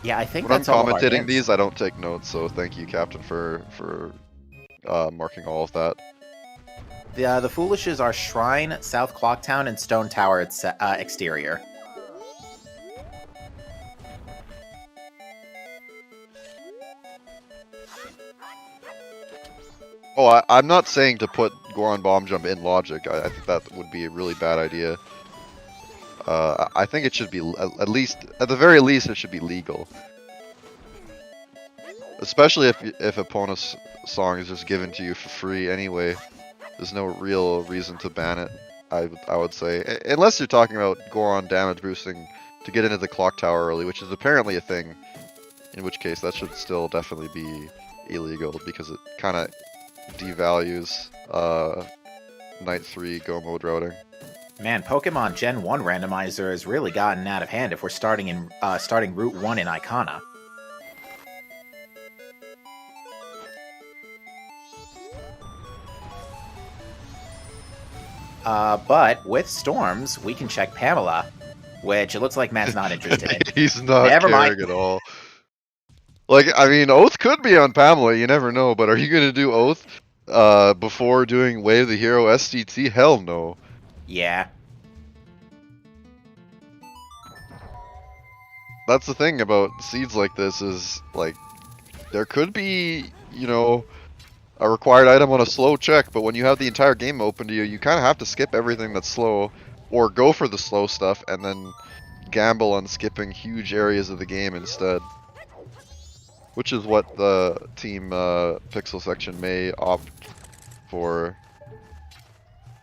yeah, I think when that's I'm all of our commentating hints. these, I don't take notes. So thank you, Captain, for marking all of that. The Foolishes are Shrine, South Clocktown, and Stone Tower exterior. Oh, I'm not saying to put Goron Bomb Jump in logic. I think that would be a really bad idea. I think it should be, at the very least, it should be legal. Especially if Epona's song is just given to you for free anyway. There's no real reason to ban it, I would say. Unless you're talking about Goron damage boosting to get into the clock tower early, which is apparently a thing. In which case, that should still definitely be illegal because it kind of devalues Night 3 Go mode routing. Man, Pokemon Gen 1 Randomizer has really gotten out of hand if we're starting Route 1 in Icona. But with Storms, we can check Pamela, which it looks like Matt's not interested in. He's not Never caring mind. at all. Like, I mean, Oath could be on Pamela, you never know, but are you going to do Oath before doing Wave the Hero STT? Hell no. Yeah. That's the thing about seeds like this is, like, there could be, you know, a required item on a slow check, but when you have the entire game open to you, you kind of have to skip everything that's slow, or go for the slow stuff, and then gamble on skipping huge areas of the game instead. Which is what the team PixelSection may opt for.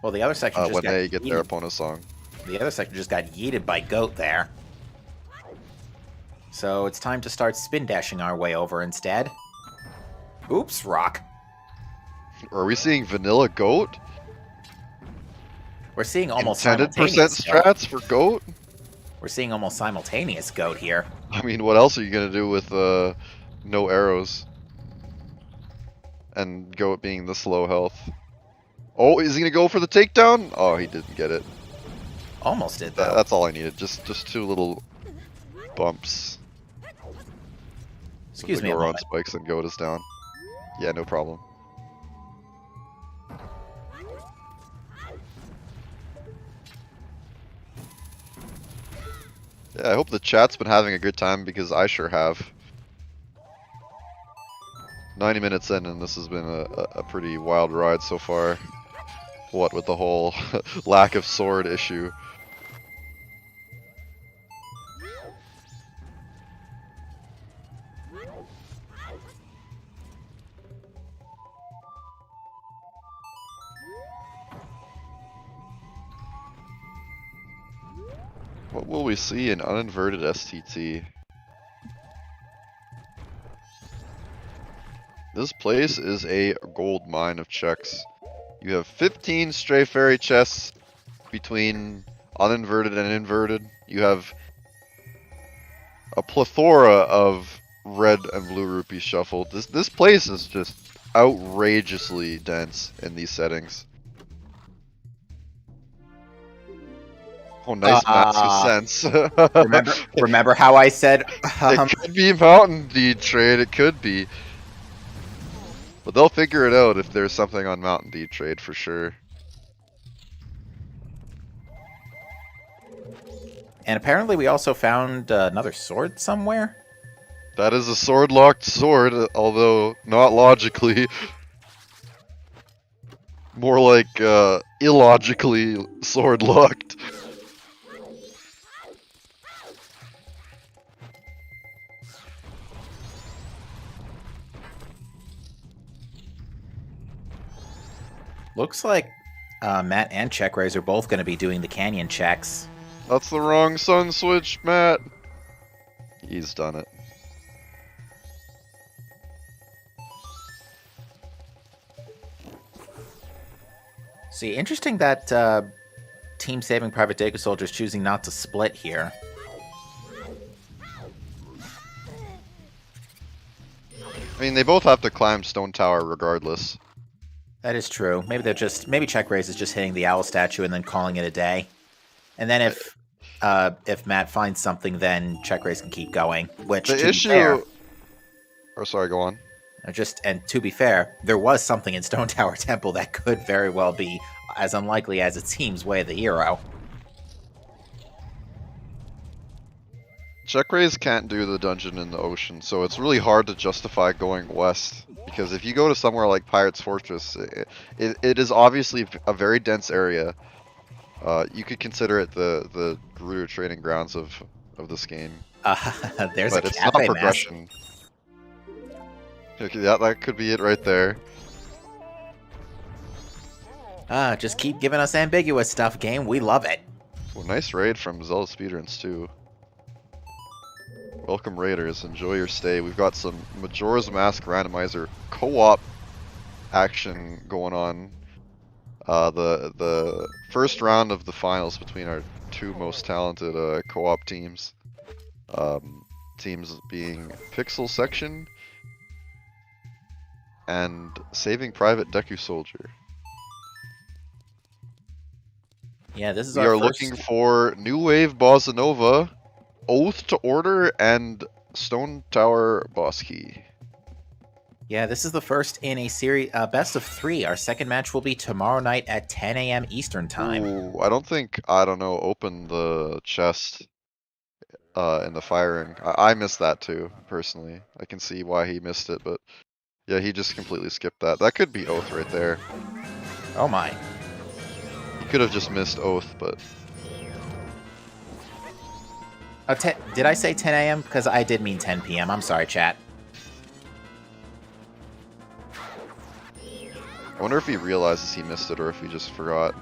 Well, the other section just when got they get their yeeted. opponent's song. The other section just got yeeted by Goat there. So it's time to start spin dashing our way over instead. Oops, rock. Are we seeing Vanilla Goat? We're seeing almost Intended simultaneous percent Goat. strats for Goat? We're seeing almost simultaneous Goat here. I mean, what else are you gonna do with no arrows? And Goat being the slow health. Oh, is he gonna go for the takedown? Oh, he didn't get it. Almost did, though. That's all I needed. Just two little bumps. Excuse me a Goron moment. spikes and Goat is down. Yeah, no problem. Yeah, I hope the chat's been having a good time because I sure have. 90 minutes in and this has been a pretty wild ride so far. What with the whole lack of sword issue. What will we see in uninverted STT? This place is a gold mine of checks. You have 15 stray fairy chests between uninverted and inverted. You have a plethora of red and blue rupees shuffled. This place is just outrageously dense in these settings. Oh, nice mask of sense. remember how I said it could be Mountain Deed trade, it could be. But they'll figure it out if there's something on Mountain Deed trade for sure. And apparently we also found another sword somewhere. That is a sword-locked sword, although not logically. More like illogically sword-locked. Looks like Matt and Checkraise are both going to be doing the canyon checks. That's the wrong sun switch, Matt. He's done it. See, interesting that Team Saving Private DekuSoldier is choosing not to split here. I mean, they both have to climb Stone Tower regardless. That is true. Maybe maybe Checkraise is just hitting the owl statue and then calling it a day. And then if Matt finds something, then Checkraise can keep going. Which The to issue. be fair, Oh, sorry. Go on. and to be fair, there was something in Stone Tower Temple that could very well be as unlikely as it seems Way of the Hero. Check rays can't do the dungeon in the ocean, so it's really hard to justify going west. Because if you go to somewhere like Pirate's Fortress, it is obviously a very dense area. You could consider it the Gerudo training grounds of this game. There's But a it's not cafe progression. Okay, yeah, that could be it right there. Just keep giving us ambiguous stuff, game. We love it. Well, nice raid from ZeldaSpeedRuns too. Welcome raiders, enjoy your stay. We've got some Majora's Mask Randomizer co-op action going on. The first round of the finals between our two most talented co-op teams. Teams being PixelSection and Saving Private DekuSoldier. Yeah, this is We our are first... looking for New Wave Bossa Nova, Oath to Order, and Stone Tower Boss Key. Yeah, this is the first in a series, best of 3. Our second match will be tomorrow night at 10 a.m. Eastern time. Ooh, I don't think, open the chest in the firing. I missed that too, personally. I can see why he missed it, but yeah, he just completely skipped that. That could be Oath right there. Oh my. He could have just missed Oath, but... Did I say 10 a.m.? Because I did mean 10 p.m. I'm sorry, chat. I wonder if he realizes he missed it or if he just forgot.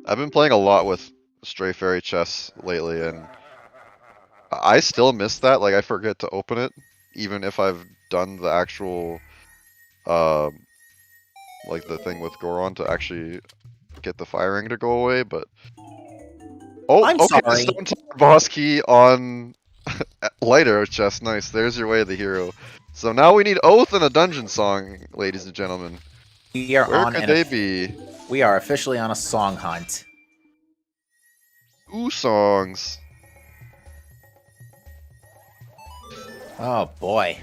I've been playing a lot with Stray Fairy Chess lately, and I still miss that. Like, I forget to open it, even if I've done the actual, like the thing with Goron to actually get the firing to go away, but... Oh, I'm okay, sorry. Stone Tower Boss Key on lighter chest. Nice, there's your way of the hero. So now we need Oath and a dungeon song, ladies and gentlemen. We are Where on could they be? We are officially on a song hunt. 2 songs. Oh boy.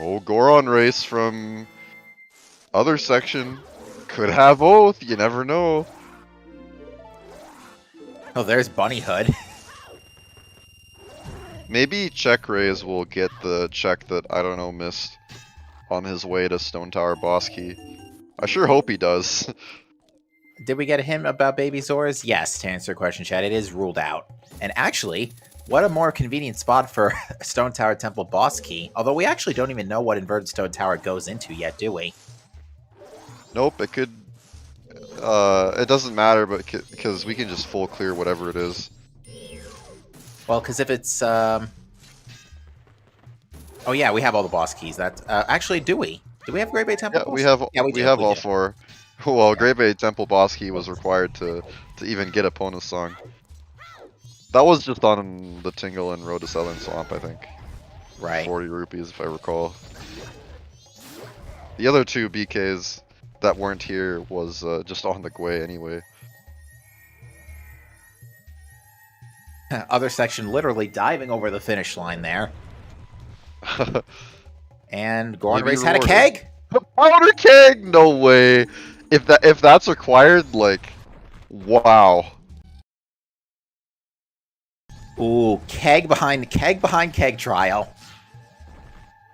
Oh, Goron race from other section. Could have Oath, you never know. Oh, there's Bunny Hood. Maybe Check Rays will get the check that, I don't know, missed on his way to Stone Tower Boss Key. I sure hope he does. Did we get a hint about Baby Zoras? Yes, to answer your question, Chad, it is ruled out. And actually, what a more convenient spot for Stone Tower Temple Boss Key. Although we actually don't even know what Inverted Stone Tower goes into yet, do we? Nope, it could... it doesn't matter, but because we can just full clear whatever it is. Well, because if it's... Oh yeah, we have all the boss keys. That actually, do we? Do we have Great Bay Temple? Yeah, we have. Yeah, we have all 4. Well, Great Bay Temple Boss Key was required to even get Epona's song. That was just on the Tingle and Road to Southern Swamp, I think. Right. 40 rupees, if I recall. The other 2 BKs that weren't here was just on the Gwei anyway. Other section literally diving over the finish line there. And Goron Race had a keg? A powder keg? No way. If that's required, like, wow. Ooh, keg behind keg trial.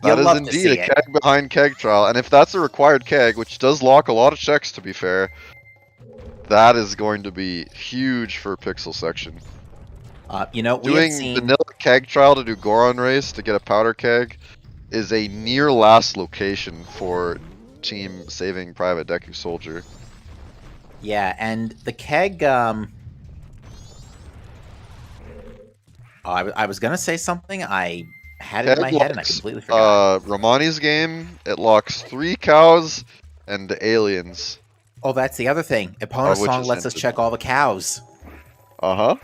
That is indeed a keg behind keg trial, and if that's a required keg, which does lock a lot of checks to be fair, that is going to be huge for PixelSection. You know, doing vanilla keg trial to do Goron Race to get a powder keg is a near last location for team Saving Private DekuSoldier. Yeah, and the keg, I was gonna say something. I had it in my head and I completely forgot. Romani's game, it locks 3 cows and aliens. Oh, that's the other thing. Epona's song lets us check all the cows. Uh-huh.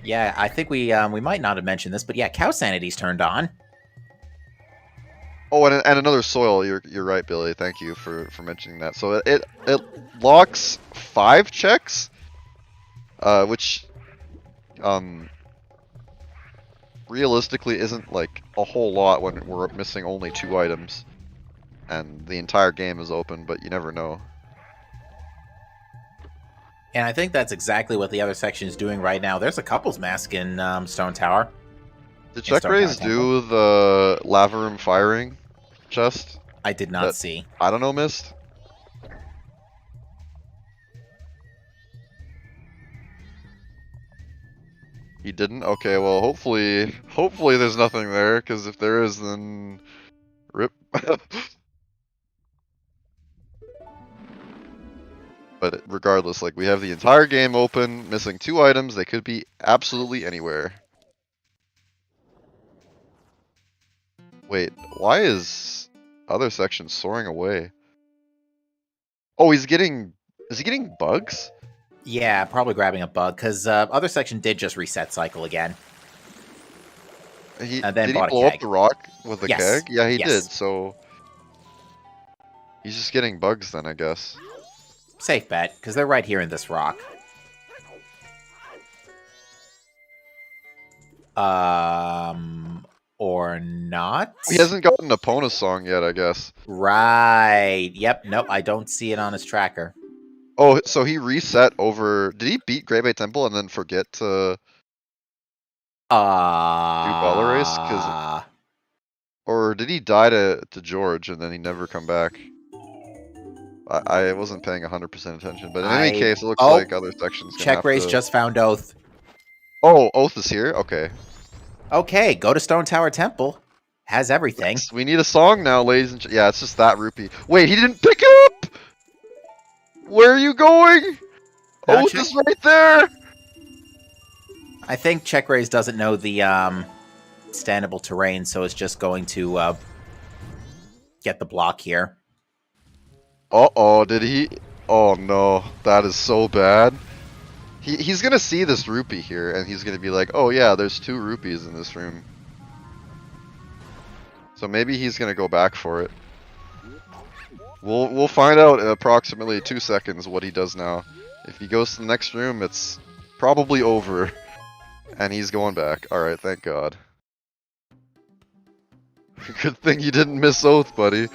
Yeah, I think we might not have mentioned this, but yeah, cow sanity's turned on. Oh, and another soil. You're right, Billy. Thank you for mentioning that. So it locks 5 checks, which realistically isn't like a whole lot when we're missing only 2 items, and the entire game is open. But you never know. And I think that's exactly what the other section is doing right now. There's a couple's mask in Stone Tower. Did In Stone Tower Checkraise Temple. do the lava room firing chest? I did not see. I don't know, missed. He didn't? Okay, well, hopefully there's nothing there, because if there is, then rip. But regardless, like, we have the entire game open, missing 2 items. They could be absolutely anywhere. Wait, why is other section soaring away? Oh, is he getting bugs? Yeah, probably grabbing a bug, because other section did just reset cycle again. He Then did he bought a blow up keg. the rock with the Yes. keg? Yeah, he Yes. did. So he's just getting bugs then, I guess. Safe bet, because they're right here in this rock. Or not? He hasn't gotten a Pona song yet, I guess. Right. Yep. Nope. I don't see it on his tracker. Oh, so he reset over. Did he beat Great Bay Temple and then forget to do Baller Race? Or did he die to George and then he never come back? I wasn't paying 100% attention, but in any case, it looks like other sections. Check race just found Oath. Oh, Oath is here. Okay. Okay, go to Stone Tower Temple. Has everything. We need a song now, ladies and yeah, it's just that rupee. Wait, he didn't pick it up. Where are you going? Oath is right there. I think Check Raise doesn't know the standable terrain, so it's just going to get the block here. Uh-oh, did he? Oh no, that is so bad. He's gonna see this rupee here, and he's gonna be like, oh yeah, there's 2 rupees in this room. So maybe he's gonna go back for it. We'll find out in approximately 2 seconds what he does now. If he goes to the next room, it's probably over. And he's going back. Alright, thank God. Good thing you didn't miss Oath, buddy.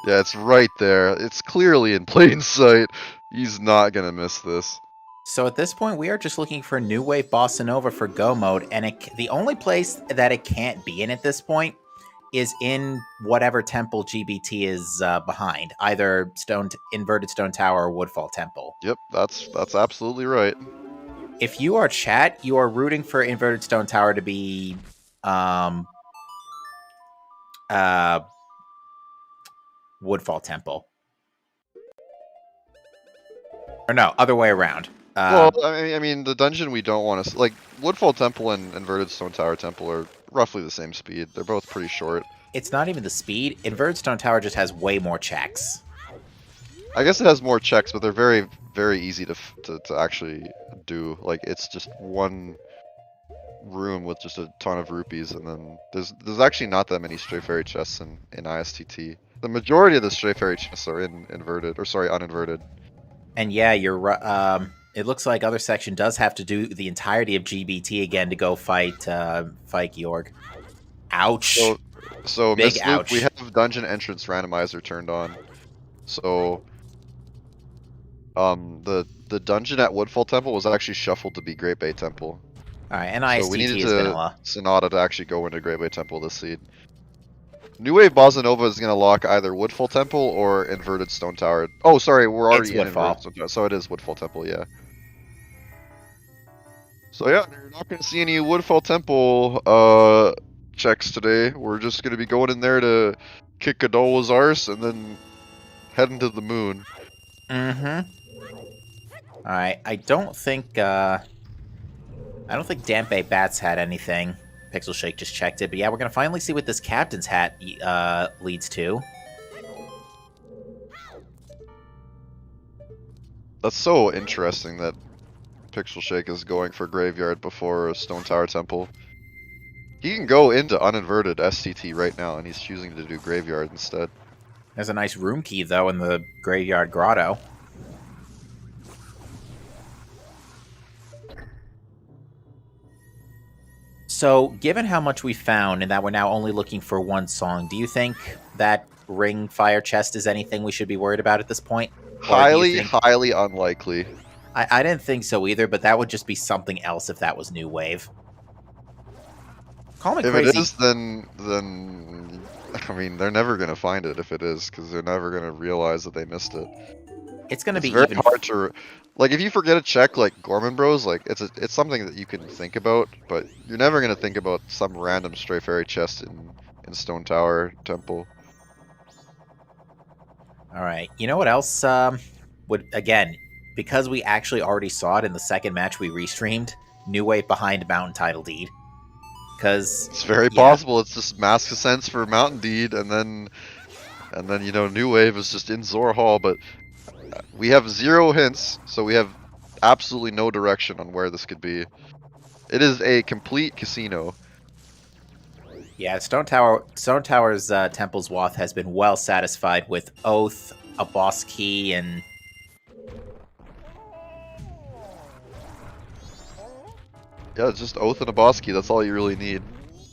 Yeah, it's right there. It's clearly in plain sight. He's not gonna miss this. So at this point, we are just looking for New Wave Bossa Nova for Go mode, and the only place that it can't be in at this point is in whatever temple GBT is behind, either Inverted Stone Tower or Woodfall Temple. Yep, that's absolutely right. If you are chat, you are rooting for Inverted Stone Tower to be Woodfall Temple. Or no, other way around. Well, I mean, the dungeon we don't want to... Like, Woodfall Temple and Inverted Stone Tower Temple are roughly the same speed. They're both pretty short. It's not even the speed. Inverted Stone Tower just has way more checks. I guess it has more checks, but they're very, very easy to actually do. Like, it's just one room with just a ton of rupees, and then there's actually not that many Stray Fairy chests in ISTT. The majority of the Stray Fairy chests are in inverted, or sorry, uninverted. And yeah, you're right. It looks like other section does have to do the entirety of GBT again to go fight Georg. Ouch. So Big Miss Luke, ouch. we have dungeon entrance randomizer turned on. So the dungeon at Woodfall Temple was actually shuffled to be Great Bay Temple. Alright, and ISTT so we needed is vanilla. Sonata to actually go into Great Bay Temple this seed. New Wave Bossa Nova is going to lock either Woodfall Temple or Inverted Stone Tower. Oh, sorry, we're already in Inverted Stone Tower, so it is Woodfall Temple, yeah. So yeah, you're not going to see any Woodfall Temple checks today. We're just going to be going in there to kick Adola's arse and then heading to the moon. Mm-hmm. Alright, I don't think Dampe Bats had anything. Pixel Shake just checked it, but yeah, we're gonna finally see what this captain's hat leads to. That's so interesting that Pixel Shake is going for Graveyard before Stone Tower Temple. He can go into uninverted STT right now, and he's choosing to do Graveyard instead. There's a nice room key, though, in the Graveyard Grotto. So, given how much we found and that we're now only looking for one song, do you think that ring fire chest is anything we should be worried about at this point? Or do you Highly, think- highly unlikely. I didn't think so either, but that would just be something else if that was New Wave. Call me If crazy. it is, then I mean, they're never gonna find it if it is, because they're never gonna realize that they missed it. It's going to It's be very even hard to, like, if you forget a check like Gorman Bros, like it's something that you can think about, but you're never gonna think about some random stray fairy chest in Stone Tower Temple. All right. You know what else would, again, because we actually already saw it in the second match we restreamed, New Wave behind Mountain Title Deed. Because It's very possible. It's just Mask of Sense for Mountain Deed, and then you know New Wave is just in Zora Hall. But we have 0 hints, so we have absolutely no direction on where this could be. It is a complete casino. Yeah, Stone Tower's Temple's Wath has been well satisfied with Oath, a boss key, and Yeah, it's just Oath and a boss key. That's all you really need.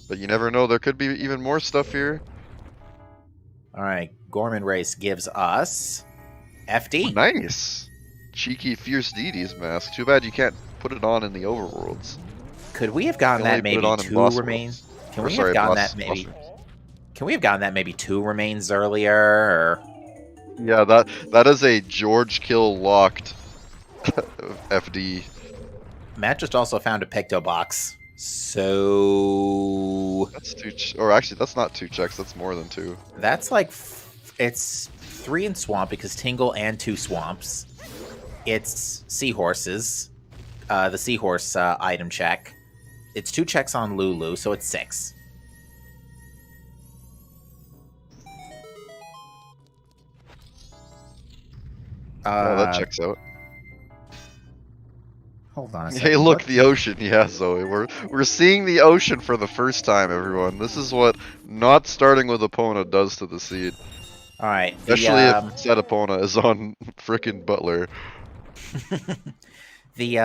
But you never know. There could be even more stuff here. all right. Gorman Race gives us FD. Nice. Cheeky Fierce Deities mask. Too bad you can't put it on in the overworlds. Could we have gotten You can that only put it maybe on in 2 boss remains? worlds. Can Or we sorry, have gotten boss- that maybe? boss worlds. Can we have gotten that maybe 2 remains earlier? Or Yeah, that is a George Kill locked FD. Matt just also found a Picto box. So That's or actually, that's not 2 checks. That's more than 2. that's like it's 3 in Swamp because Tingle and 2 swamps. It's Seahorses, the Seahorse item check. It's 2 checks on Lulu, so it's 6. Yeah, that checks out. Hold on a second. Hey, look, What- the ocean. Yeah, Zoe, we're seeing the ocean for the first time, everyone. This is what not starting with Epona does to the seed. All right. Especially if said Epona is on frickin' Butler. The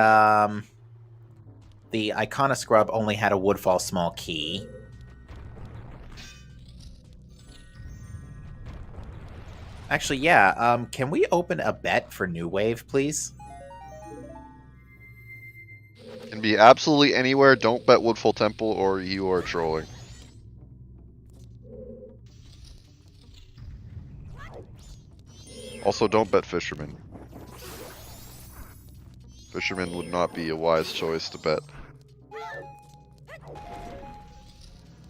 Icona Scrub only had a Woodfall small key. Actually, yeah. Can we open a bet for New Wave, please? Can be absolutely anywhere. Don't bet Woodfall Temple or you are trolling. Also, don't bet Fisherman. Fisherman would not be a wise choice to bet.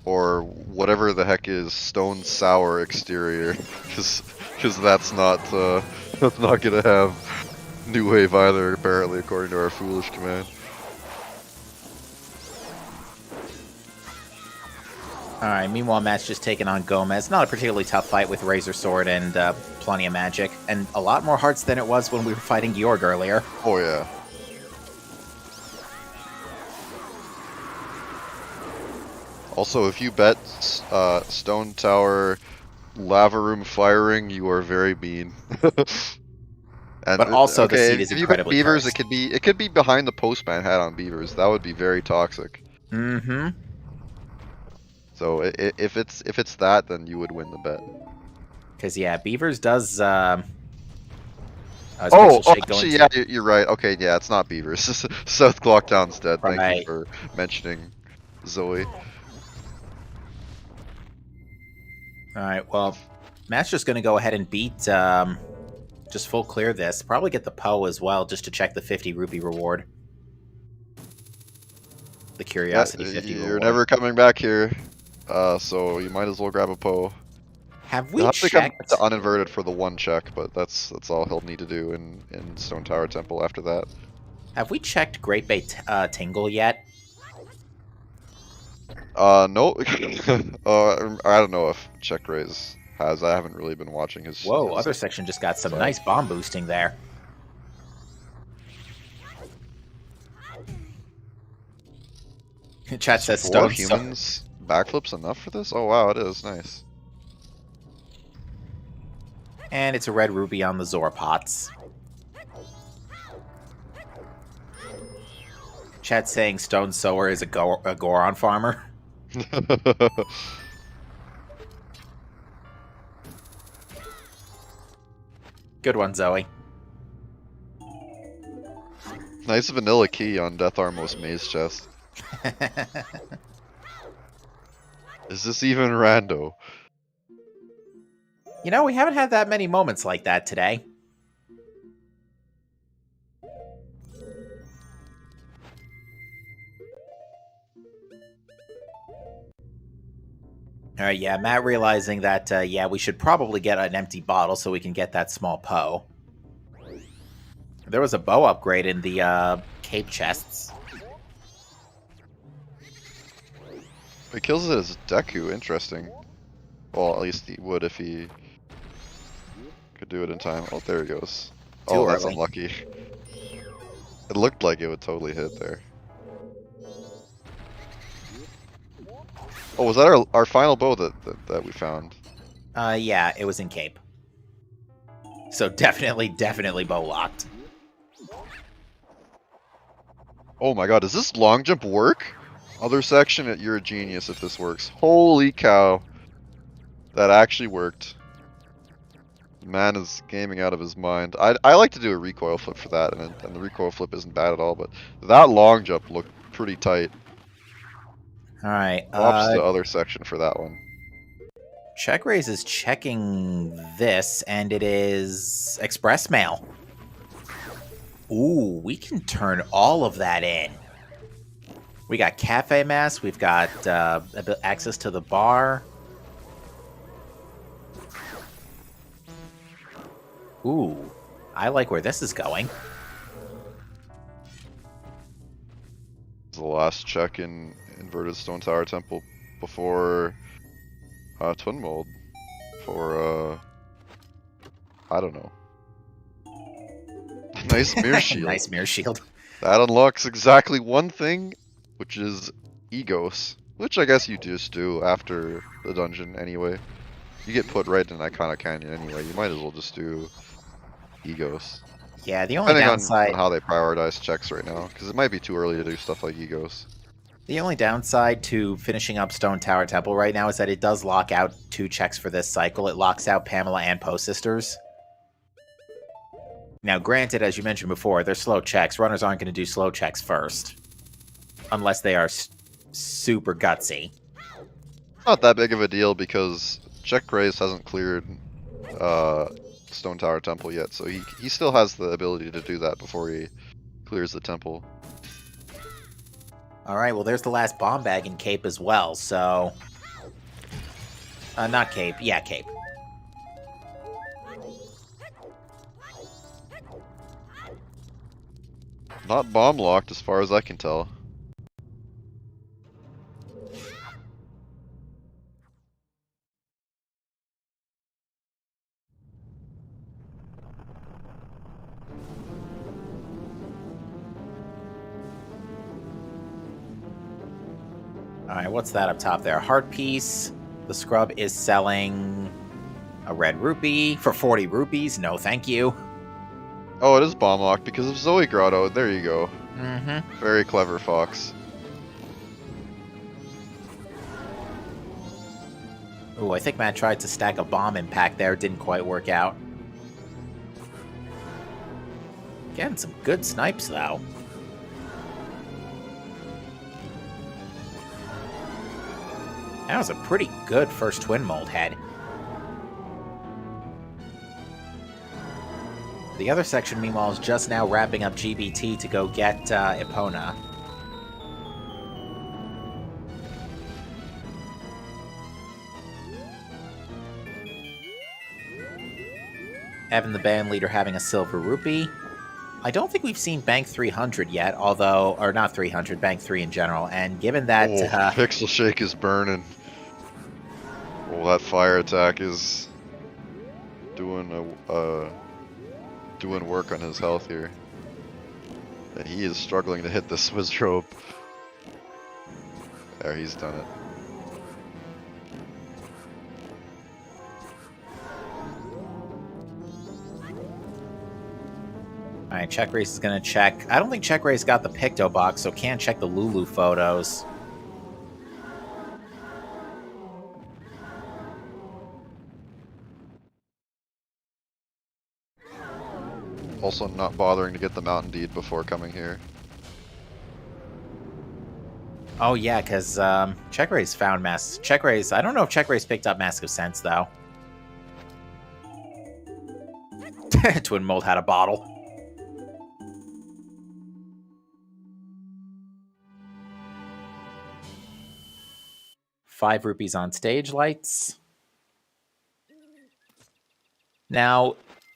Or whatever the heck is Stone Sour exterior, because that's not gonna have New Wave either, apparently, according to our foolish command. Alright, meanwhile, Matt's just taking on Gomez. Not a particularly tough fight with Razor Sword and plenty of magic. And a lot more hearts than it was when we were fighting Georg earlier. Oh yeah. Also, if you bet Stone Tower Lava Room Firing, you are very mean. And, But also the okay, seed is if you bet incredibly Beavers, cursed. it could be behind the postman hat on Beavers. That would be very toxic. Mm-hmm. So if it's that, then you would win the bet. Because, yeah, Beavers does... Oh, Pixel Shake going actually, to- yeah, you're right. Okay, yeah, it's not Beavers. South Clocktown's dead. Thank Right. you for mentioning Zoe. Alright, well, Matt's just going to go ahead and beat... just full clear this. Probably get the Poe as well, just to check the 50 rupee reward. The Curiosity 50 You're reward. never coming back here, so you might as well grab a Poe. Have we You'll have to come back checked... to uninverted for the 1 check, but that's all he'll need to do in Stone Tower Temple after that. Have we checked Great Bay Tingle yet? No. I don't know if Check Raise has. I haven't really been watching his. Whoa, his- other section just got some Sorry. nice bomb boosting there. Chat says 4 Stone humans backflips enough for this? Oh wow, it is nice. And it's a red ruby on the Zor pots. Chat saying Stone Sower is a Goron farmer. Good one, Zoe. Nice vanilla key on Death Armos Maze chest. Is this even rando? You know, we haven't had that many moments like that today. Alright, yeah, Matt realizing that, yeah, we should probably get an empty bottle so we can get that small Poe. There was a bow upgrade in the, cape chests. He kills it as Deku, interesting. Well, at least he would if he could do it in time. Oh, there he goes. Too That's early. unlucky. It looked like it would totally hit there. Oh, was that our final bow that we found? Yeah, it was in cape. So definitely bow locked. Oh my god, does this long jump work? Other section, you're a genius if this works. Holy cow. That actually worked. Man is gaming out of his mind. I like to do a recoil flip for that, and the recoil flip isn't bad at all, but that long jump looked pretty tight. Alright, Props to other section for that one. Check Raise is checking this, and it is express mail. Ooh, we can turn all of that in. We got cafe mass, we've got access to the bar. Ooh, I like where this is going. The last check in Inverted Stone Tower Temple before Twin Mold for I don't know. Nice mirror shield. Nice mirror shield. That unlocks exactly one thing, which is Egos, which I guess you just do after the dungeon anyway. You get put right in Iconic Canyon anyway. You might as well just do Egos. Yeah, the only Depending downside on how they prioritize checks right now, because it might be too early to do stuff like Egos. The only downside to finishing up Stone Tower Temple right now is that it does lock out 2 checks for this cycle. It locks out Pamela and Poe Sisters. Now, granted, as you mentioned before, they're slow checks. Runners aren't going to do slow checks first. Unless they are super gutsy. Not that big of a deal because Check Race hasn't cleared Stone Tower Temple yet, so he still has the ability to do that before he clears the temple. Alright, well there's the last bomb bag in Cape as well, so... not Cape, yeah, Cape. Not bomb locked as far as I can tell. Alright, what's that up top there? Heart piece. The scrub is selling a red rupee for 40 rupees. No, thank you. Oh, it is bomb locked because of Zoe Grotto. There you go. Mm-hmm. Very clever, Fox. Ooh, I think Matt tried to stack a bomb impact there. Didn't quite work out. Getting some good snipes, though. That was a pretty good first Twin Mold head. The other section, meanwhile, is just now wrapping up GBT to go get Epona. Evan, the band leader, having a silver rupee. I don't think we've seen Bank 300 yet, although, or not 300, Bank 3 in general, and given that... Pixel Shake is burning. Oh, that fire attack is doing work on his health here. And he is struggling to hit the Swiss rope. There, he's done it. Alright, Check Race is going to check. I don't think Check Race got the Picto box, so can't check the Lulu photos. Also not bothering to get the Mountain Deed before coming here. Oh yeah, because Check Raise found Mask. Check Raise. I don't know if Check Raise picked up Mask of Sense though. Twin Mold had a bottle. ₹5 on stage lights. Now,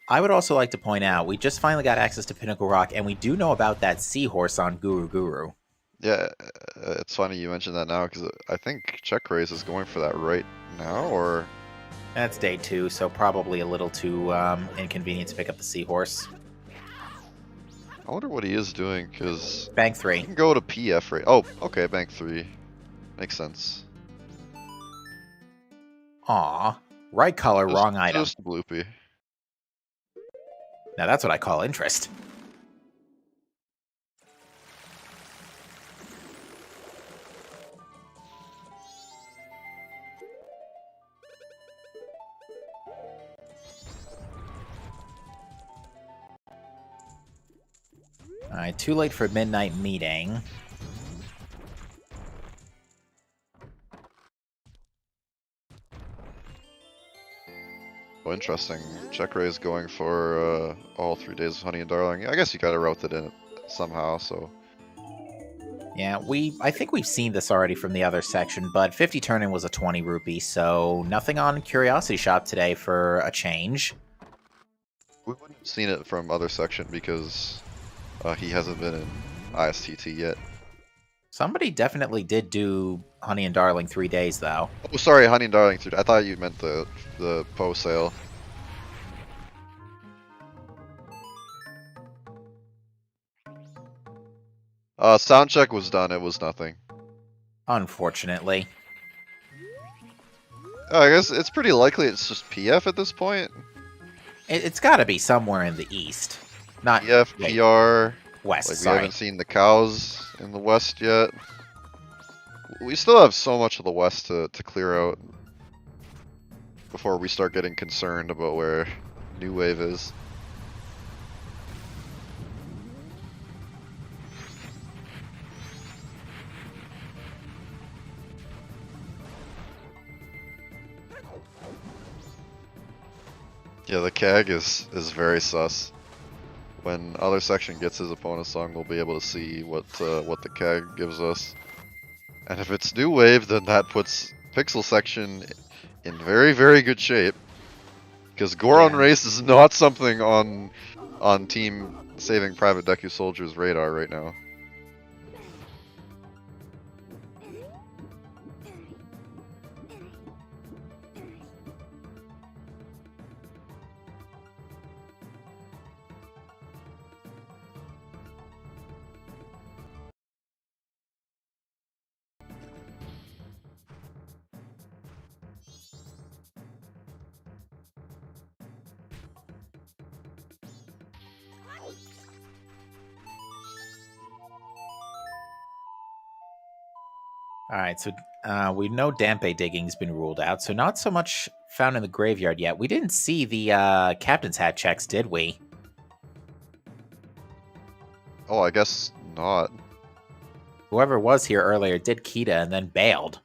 I would also like to point out, we just finally got access to Pinnacle Rock, and we do know about that seahorse on Guru Guru. Yeah, it's funny you mentioned that now, because I think Check Raise is going for that right now, or... That's day 2, so probably a little too inconvenient to pick up the seahorse. I wonder what he is doing, because... Bank You 3. can go to PF right... Oh, okay, Bank 3. Makes sense. Aw. Right color, wrong item. Just bloopy. Now that's what I call interest. Alright, too late for midnight meeting. Oh, interesting. Check Raise going for all 3 days of Honey and Darling. I guess you gotta route it in somehow, so... Yeah, I think we've seen this already from the other section, but 50 turn-in was a 20 rupee, so nothing on Curiosity Shop today for a change. We wouldn't have seen it from other section because he hasn't been in ISTT yet. Somebody definitely did do Honey and Darling 3 days, though. Oh, sorry, Honey and Darling. I thought you meant the Poe sale. Sound check was done. It was nothing. Unfortunately. I guess it's pretty likely it's just PF at this point. It's got to be somewhere in the east. Not PF, wait, PR. west, Like, we sorry. haven't seen the cows in the west yet. We still have so much of the west to clear out before we start getting concerned about where New Wave is. Yeah, the CAG is very sus. When other section gets his opponent's song, we'll be able to see what the CAG gives us. And if it's New Wave, then that puts PixelSection in very, very good shape. Because Goron Race is not something on Team Saving Private DekuSoldier's radar right now. Alright, so we know Dampe digging's been ruled out, so not so much found in the graveyard yet. We didn't see the Captain's Hat checks, did we? Oh, I guess not. Whoever was here earlier did Kita and then bailed.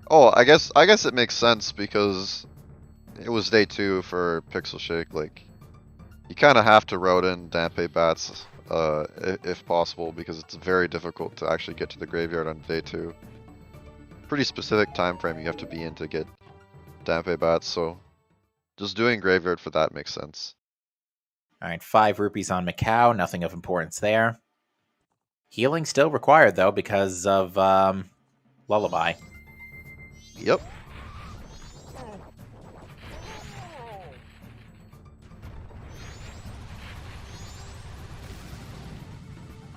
Oh, I guess it makes sense because it was day 2 for Pixel Shake. Like, you kind of have to route in Dampe bats if possible, because it's very difficult to actually get to the graveyard on day 2. Pretty specific time frame you have to be in to get Dampe bats, so just doing graveyard for that makes sense. Alright, 5 rupees on Macau, nothing of importance there. Healing still required, though, because of Lullaby. Yep.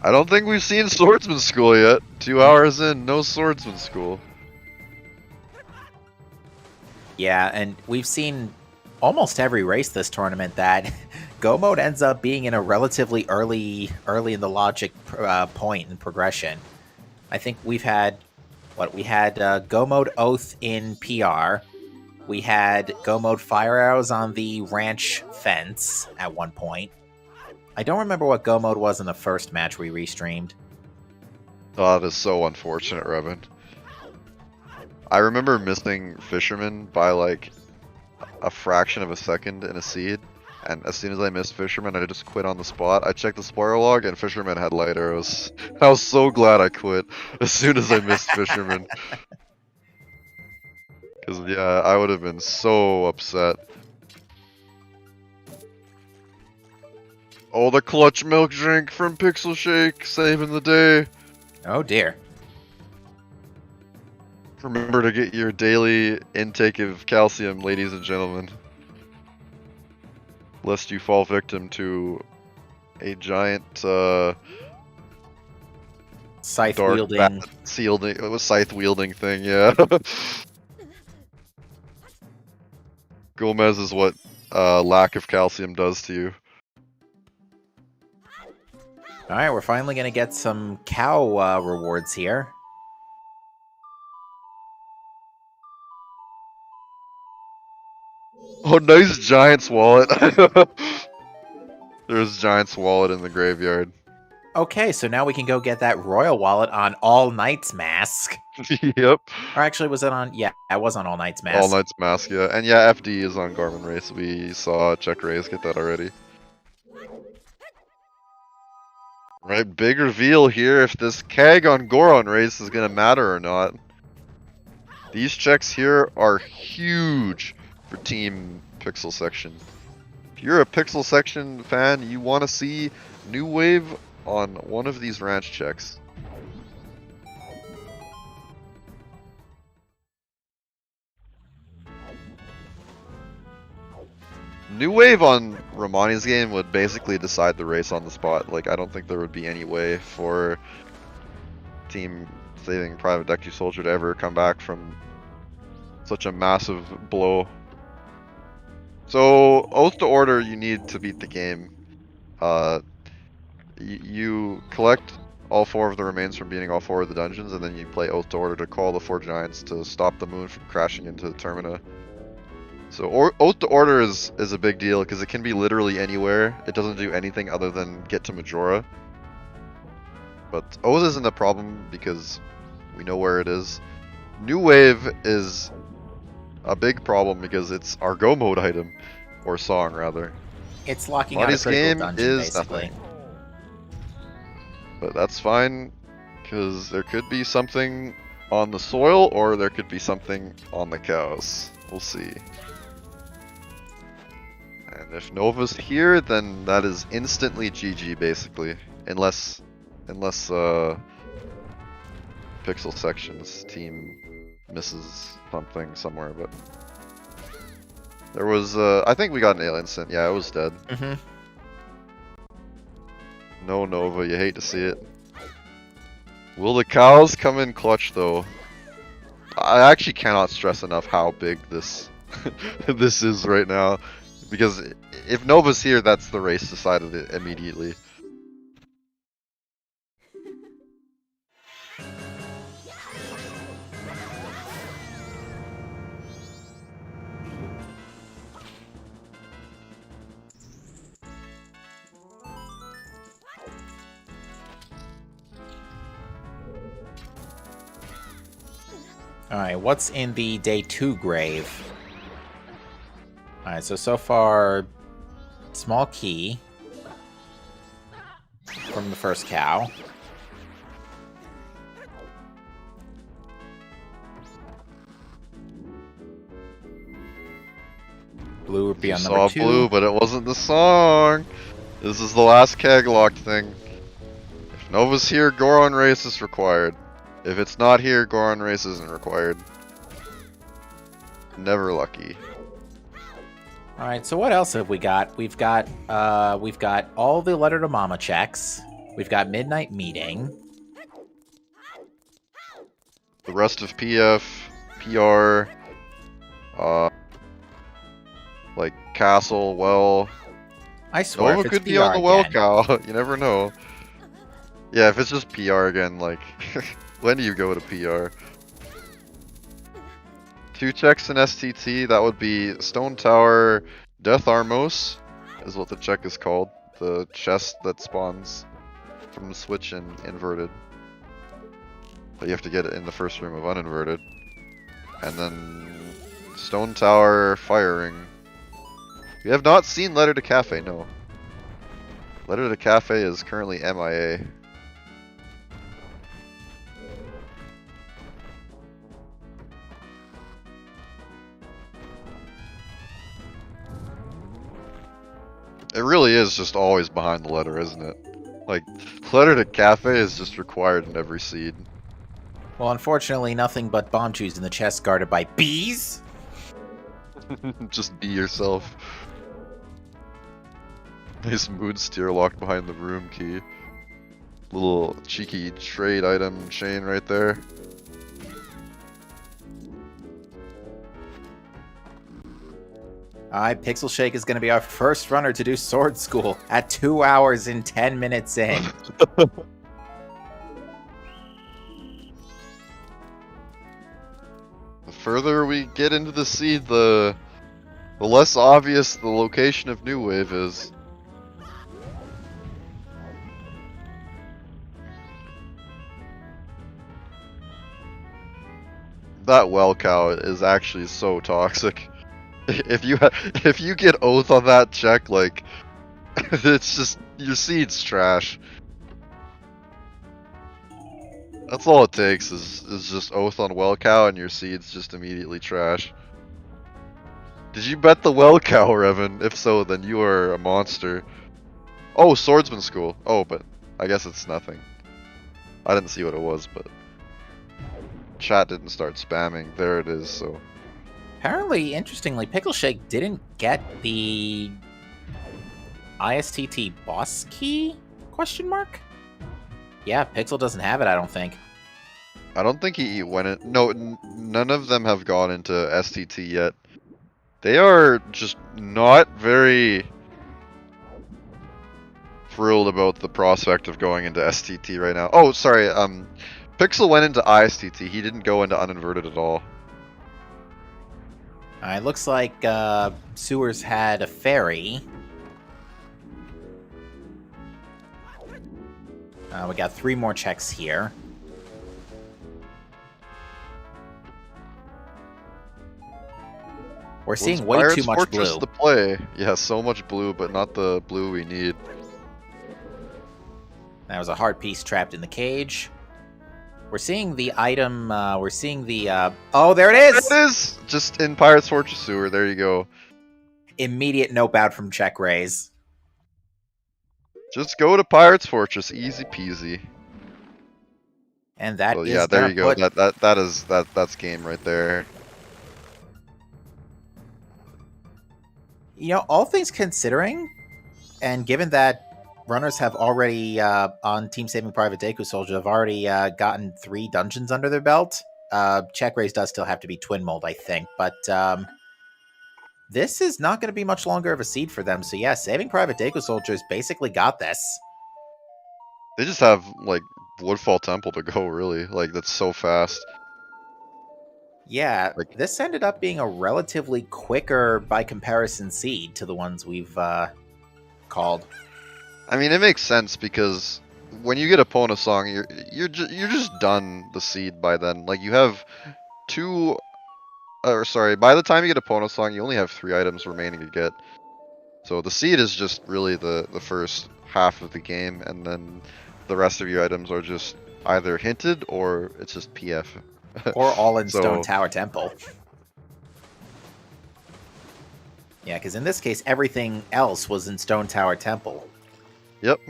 I don't think we've seen Swordsman School yet. 2 hours in, no Swordsman School. Yeah, and we've seen almost every race this tournament that Go Mode ends up being in a relatively early in the logic point in progression. I think we've had, we had Go Mode Oath in PR. We had Go Mode Fire Arrows on the ranch fence at one point. I don't remember what go mode was in the first match we restreamed. Oh, that is so unfortunate, Revan. I remember missing Fisherman by like a fraction of a second in a seed, and as soon as I missed Fisherman, I just quit on the spot. I checked the spoiler log, and Fisherman had light arrows. I was so glad I quit as soon as I missed Fisherman. Because, yeah, I would have been so upset. Oh, the clutch milk drink from Pixel Shake, saving the day. Oh dear. Remember to get your daily intake of calcium, ladies and gentlemen. Lest you fall victim to a giant Scythe dark wielding. it was scythe wielding thing, yeah. Gomez is what lack of calcium does to you. Alright, we're finally gonna get some cow rewards here. Oh, nice Giant's wallet. There's Giant's wallet in the graveyard. Okay, so now we can go get that royal wallet on All Knight's Mask. Yep. Or actually, was it on? Yeah, it was on All Knight's Mask. All Knight's Mask, yeah. And yeah, FD is on Garmin Race. We saw Check Race get that already. Right, big reveal here if this keg on Goron Race is gonna matter or not. These checks here are huge for Team PixelSection. If you're a PixelSection fan, you want to see New Wave on one of these ranch checks. New Wave on Romani's game would basically decide the race on the spot. Like, I don't think there would be any way for Team Saving Private DekuSoldier to ever come back from such a massive blow. So, Oath to Order, you need to beat the game. You collect all 4 of the remains from beating all 4 of the dungeons, and then you play Oath to Order to call the 4 giants to stop the moon from crashing into the Termina. So Oath to Order is a big deal because it can be literally anywhere. It doesn't do anything other than get to Majora. But Oath isn't a problem because we know where it is. New Wave is a big problem because it's our go mode item, or song rather. It's locking Marty's out a critical game dungeon, is basically. nothing. But that's fine, because there could be something on the soil, or there could be something on the cows. We'll see. And if Nova's here, then that is instantly GG, basically. Unless PixelSection's team misses something somewhere, but... There was, I think we got an alien scent. Yeah, it was dead. Mm-hmm. No Nova, you hate to see it. Will the cows come in clutch, though? I actually cannot stress enough how big this this is right now. Because if Nova's here, that's the race decided it immediately. Alright, what's in the day 2 grave? Alright, so far, small key from the first cow. Blue would be on number 2. Saw blue, but it wasn't the song. This is the last keg locked thing. If Nova's here, Goron Race is required. If it's not here, Goron Race isn't required. Never lucky. Alright, so what else have we got? We've got all the Letter to Mama checks. We've got Midnight Meeting. The rest of PF, PR, like Castle, Well. I swear, Nova if it's could be PR on the Well again. cow. You never know. Yeah, if it's just PR again, like, when do you go to PR? 2 checks in STT, that would be Stone Tower Death Armos, is what the check is called. the chest that spawns from the switch and inverted. But you have to get it in the first room of uninverted. And then stone tower firing. We have not seen Letter to Cafe, no. Letter to Cafe is currently MIA. It really is just always behind the letter, isn't it? Like, Letter to Cafe is just required in every seed. Well, unfortunately, nothing but bomb chews in the chest guarded by bees. Just be yourself. Nice mood steer locked behind the room key. Little cheeky trade item chain right there. Alright, Pixel Shake is going to be our first runner to do Sword School at 2 hours and 10 minutes in. The further we get into the seed, the less obvious the location of New Wave is. That well cow is actually so toxic. If you get oath on that check, like, it's just, your seed's trash. That's all it takes is just oath on well cow and your seed's just immediately trash. Did you bet the well cow, Revan? If so, then you are a monster. Oh, swordsman school. Oh, but I guess it's nothing. I didn't see what it was, but chat didn't start spamming. There it is, so. Apparently, interestingly, Pickle Shake didn't get the ISTT boss key? Question mark? Yeah, Pixel doesn't have it, I don't think. I don't think he went in. No, none of them have gone into STT yet. They are just not very thrilled about the prospect of going into STT right now. Oh, sorry. Pixel went into ISTT. He didn't go into uninverted at all. It looks like Sewers had a fairy. We got 3 more checks here. We're seeing way too much Fortress blue. to play. Yeah, so much blue, but not the blue we need. That was a hard piece trapped in the cage. We're seeing the item, we're seeing the, oh, there it is! There it is! Just in Pirate's Fortress Sewer, there you go. Immediate nope out from check raise. Just go to Pirate's Fortress, easy peasy. And that So, is yeah, there gonna you go. put- That's game right there. You know, all things considering, and given that runners have already, on Team Saving Private DekuSoldier, have already gotten 3 dungeons under their belt, check raise does still have to be twin mold, I think, but this is not going to be much longer of a seed for them, so yeah, Saving Private DekuSoldiers basically got this. They just have, like, Woodfall Temple to go, really. Like, that's so fast. Yeah, Like, this ended up being a relatively quicker, by comparison, seed to the ones we've called. I mean, it makes sense because when you get a Pona song, you're just done the seed by then. Like, you have 2, or sorry, by the time you get a Pona song, you only have 3 items remaining to get. So the seed is just really the first half of the game, and then the rest of your items are just either hinted or it's just PF. Or all in So- Stone Tower Temple. Yeah, because in this case, everything else was in Stone Tower Temple. Yep.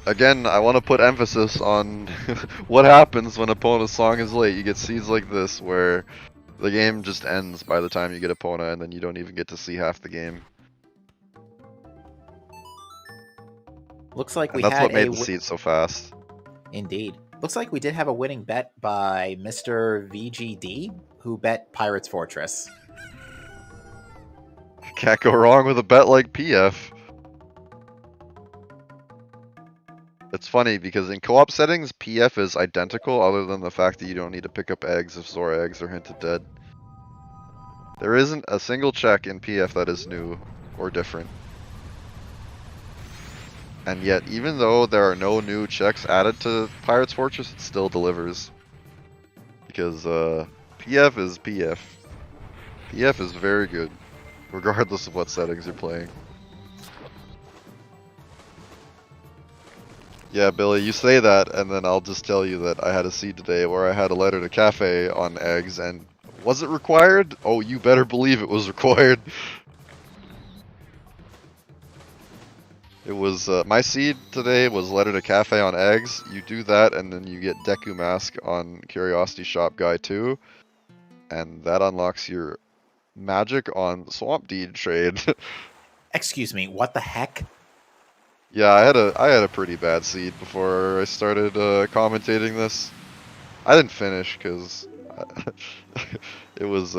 Again, I want to put emphasis on what happens when a Pona song is late. You get seeds like this where the game just ends by the time you get a Pona, and then you don't even get to see half the game. Looks like And we that's had what made the seed so fast. Indeed. Looks like we did have a winning bet by Mr. VGD, who bet Pirate's Fortress. Can't go wrong with a bet like PF. It's funny because in co-op settings, PF is identical other than the fact that you don't need to pick up eggs if Zora eggs are hinted dead. There isn't a single check in PF that is new or different. And yet, even though there are no new checks added to Pirate's Fortress, it still delivers. Because PF is PF. PF is very good, regardless of what settings you're playing. Yeah, Billy, you say that, and then I'll just tell you that I had a seed today where I had a letter to cafe on eggs, and was it required? Oh, you better believe it was required. It was, my seed today was letter to cafe on eggs. You do that, and then you get Deku Mask on Curiosity Shop Guy 2. And that unlocks your magic on Swamp Deed trade. Excuse me, what the heck? Yeah, I had a pretty bad seed before I started commentating this. I didn't finish because it was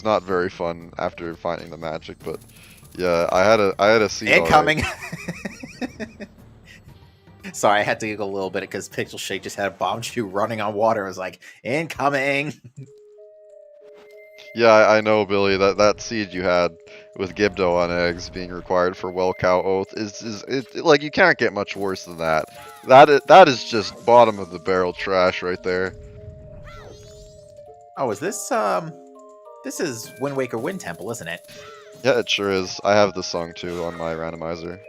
not very fun after finding the magic, but yeah, I had a seed. Incoming! Sorry, I had to giggle a little bit because Pixel Shake just had a bomb shoe running on water. I was like, incoming! Yeah, I know, Billy. That seed you had with Gibdo on eggs being required for Well Cow Oath is like you can't get much worse than that. That is just bottom of the barrel trash right there. Oh, is this, this is Wind Waker Wind Temple, isn't it? Yeah, it sure is. I have this song too on my randomizer.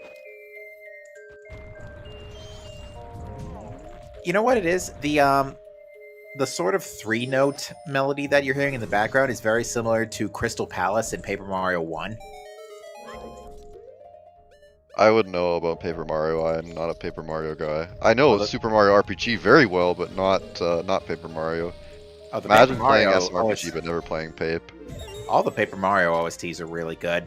You know what it is? The sort of 3-note melody that you're hearing in the background is very similar to Crystal Palace in Paper Mario 1. I would know about Paper Mario. I'm not a Paper Mario guy. I know Well, Super Mario RPG very well, but not Paper Mario. Oh, the Imagine Paper playing Mario SMRPG but never playing Pape. all the Paper Mario OSTs are really good.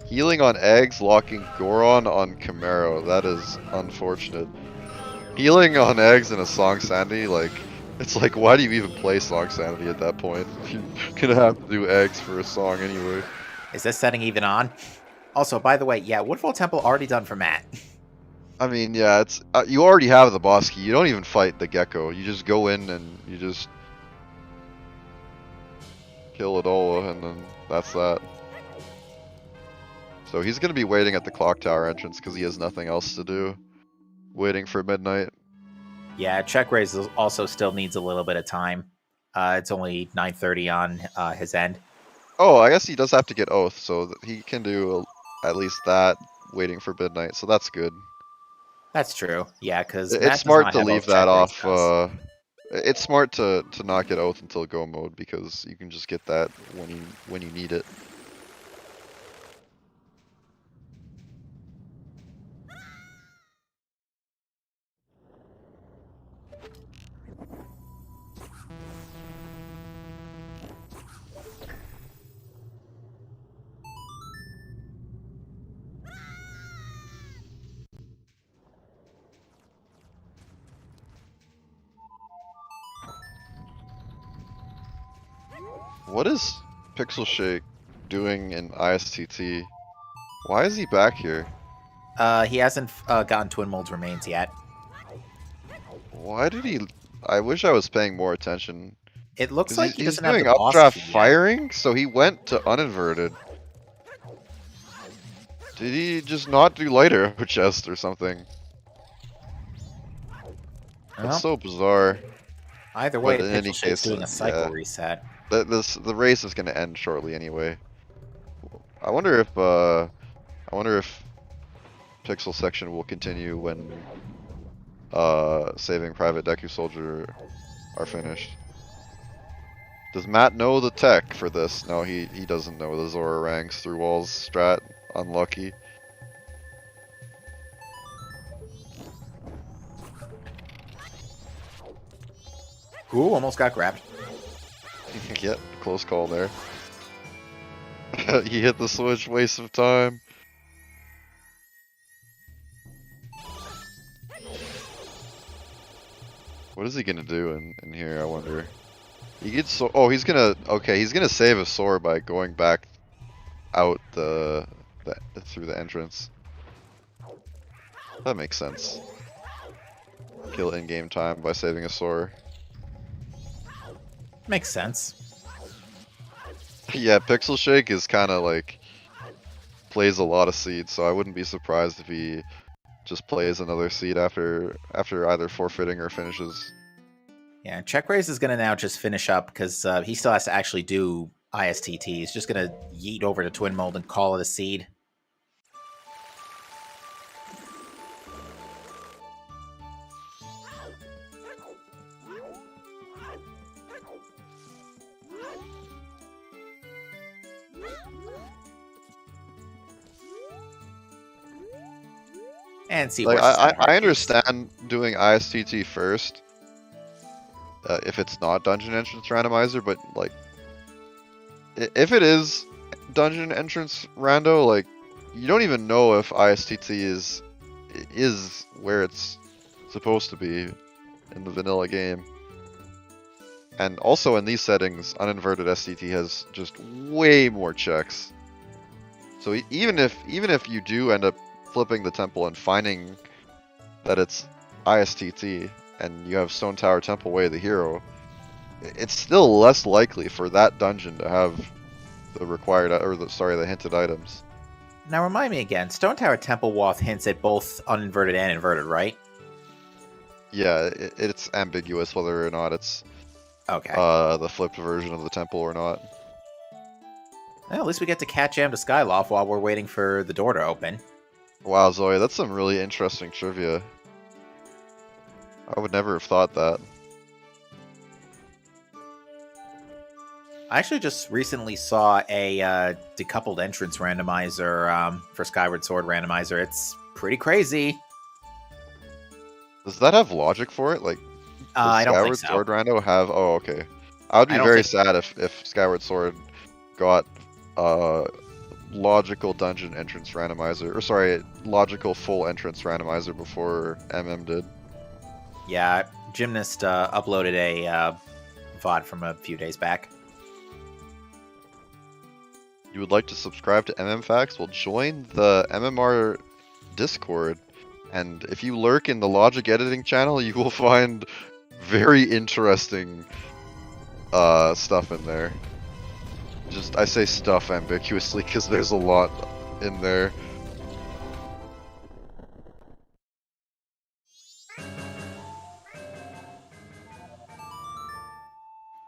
Healing on eggs, locking Goron on Camaro. That is unfortunate. Healing on eggs in a Song Sandy, like, it's like, why do you even play Song Sanity at that point? You're gonna have to do eggs for a song anyway. Is this setting even on? Also, by the way, yeah, Woodfall Temple already done for Matt. I mean, yeah, it's you already have the boss key. You don't even fight the gecko. You just go in and you just kill Adola, and then that's that. So he's gonna be waiting at the clock tower entrance because he has nothing else to do. Waiting for midnight. Yeah, check raise also still needs a little bit of time. It's only 9:30 on his end. Oh, I guess he does have to get oath, so he can do at least that. Waiting for midnight, so that's good. That's true. Yeah, because It's smart to leave that off. It's smart to not get oath until go mode because you can just get that when you need it. What is Pixel Shake doing in ISTT? Why is he back here? He hasn't gotten Twin Mold's remains yet. Why did he? I wish I was paying more attention. It looks like he He's doesn't have doing the boss updraft key yet. firing, so he went to uninverted. Did he just not do lighter chest or something? Well, That's so bizarre. either way, but in any Pixel Shake's case, doing a cycle yeah. reset. The race is going to end shortly anyway. I wonder if PixelSection will continue when saving Private DekuSoldier are finished. Does Matt know the tech for this? No, he doesn't know the Zora ranks through walls strat. Unlucky. Ooh, almost got grabbed. Yep, close call there. He hit the switch, waste of time. What is he gonna do in here, I wonder? He gets so he's gonna save a sword by going back out through the entrance. That makes sense. Kill in-game time by saving a sword. Makes sense. Yeah, Pixel Shake is kind of like plays a lot of seeds, so I wouldn't be surprised if he just plays another seed after either forfeiting or finishes. Yeah, Check Raise is going to now just finish up because he still has to actually do ISTT. He's just going to yeet over to Twin Mold and call it a seed. And see Like horses and I heartbeats. understand doing ISTT first if it's not Dungeon Entrance Randomizer, but like if it is Dungeon Entrance Rando, like you don't even know if ISTT is where it's supposed to be in the vanilla game. And also in these settings, uninverted STT has just way more checks. So even if you do end up flipping the temple and finding that it's ISTT and you have Stone Tower Temple Way the hero, it's still less likely for that dungeon to have the required the hinted items. Now remind me again, Stone Tower Temple Wath hints at both uninverted and inverted, right? Yeah, it's ambiguous whether or not it's Okay. the flipped version of the temple or not. Well, at least we get to catch Jam to Skyloft while we're waiting for the door to open. Wow, Zoe, that's some really interesting trivia. I would never have thought that. I actually just recently saw a decoupled entrance randomizer for Skyward Sword randomizer. It's pretty crazy. Does that have logic for it? Like, does I don't think Skyward so. Sword Rando have? Oh, okay. I would be I don't very think- sad if Skyward Sword got logical dungeon entrance randomizer, or sorry, logical full entrance randomizer before MM did. Yeah, Gymnast uploaded a VOD from a few days back. You would like to subscribe to MM Facts? Well, join the MMR Discord, and if you lurk in the logic editing channel, you will find very interesting stuff in there. I say stuff ambiguously because there's a lot in there.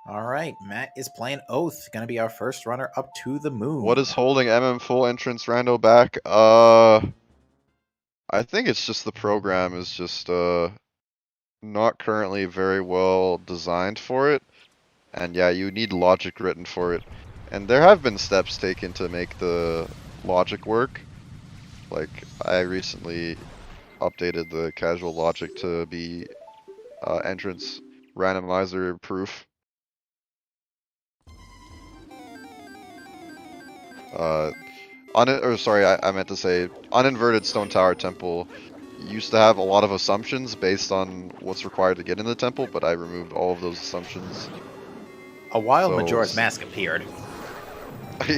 Alright, Matt is playing Oath. Gonna be our first runner up to the moon. What is holding MM full entrance rando back? I think it's just the program is just not currently very well designed for it. And yeah, you need logic written for it. And there have been steps taken to make the logic work. Like, I recently updated the casual logic to be entrance randomizer proof. I meant to say, uninverted Stone Tower Temple used to have a lot of assumptions based on what's required to get in the temple, but I removed all of those assumptions. A wild So- Majora's Mask appeared.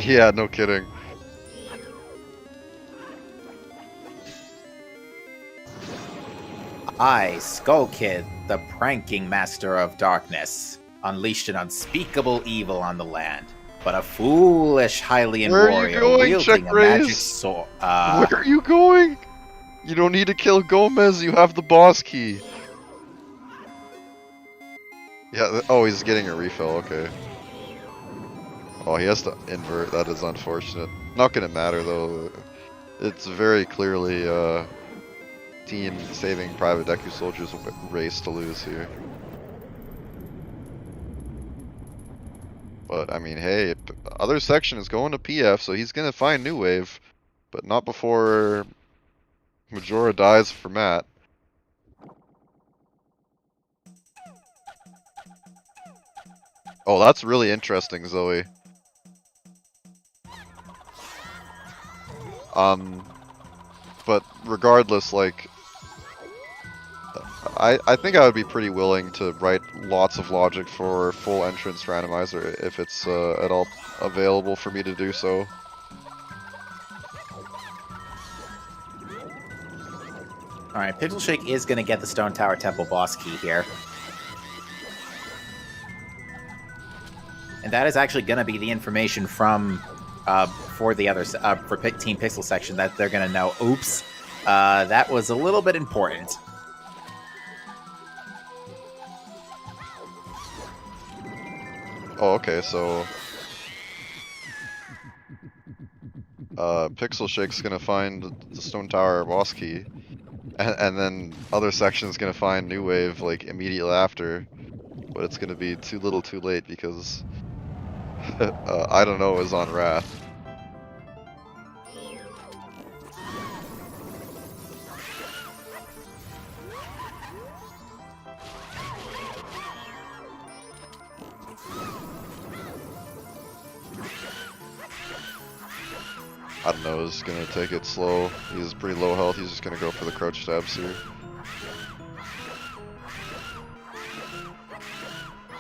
Yeah, no kidding. I, Skull Kid, the pranking master of darkness, unleashed an unspeakable evil on the land. But a foolish Hylian Where are you warrior going, wielding Check a magic Raise? sword. Where are you going? You don't need to kill Gomez, you have the boss key. Yeah, oh, he's getting a refill, okay. Oh, he has to invert, that is unfortunate. Not gonna matter though. It's very clearly team saving Private DekuSoldier's race to lose here. But I mean, hey, other section is going to PF, so he's gonna find New Wave, but not before Majora dies for Matt. Oh, that's really interesting, Zoe. But regardless, like, I think I would be pretty willing to write lots of logic for full entrance randomizer if it's at all available for me to do so. Alright, Pixel Shake is going to get the Stone Tower Temple boss key here. And that is actually going to be the information from for the others for Team Pixel Section that they're going to know. Oops, that was a little bit important. Oh, okay, so Pixel Shake's gonna find the Stone Tower boss key, and then other section's gonna find New Wave like immediately after, but it's gonna be too little too late because I don't know is on Wrath. I don't know, is gonna take it slow. He's pretty low health, he's just gonna go for the crouch stabs here.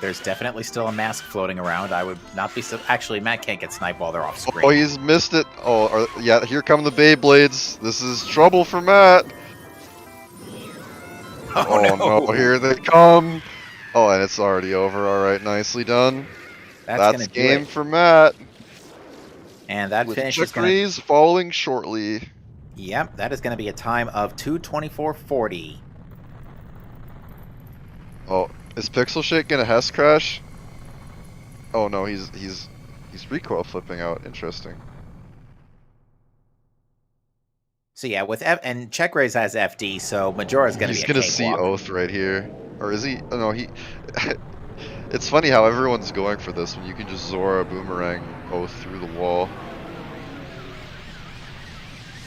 There's definitely still a mask floating around. I would not be actually, Matt can't get sniped while they're off screen. Oh, he's missed it. Oh, yeah, here come the Beyblades. This is trouble for Matt. Oh no, here they come. Oh, and it's already over. Alright, nicely done. That's game for Matt. And that with finish is going to... following shortly. Yep, that is going to be a time of 2:24:40. Oh, is Pixel Shake gonna Hess crash? Oh no, he's recoil flipping out. Interesting. So yeah, with and Check Raise has FD, so Majora's gonna be a cakewalk. He's gonna see Oath right here, or is he? Oh no, he. It's funny how everyone's going for this when you can just Zora Boomerang Oath through the wall.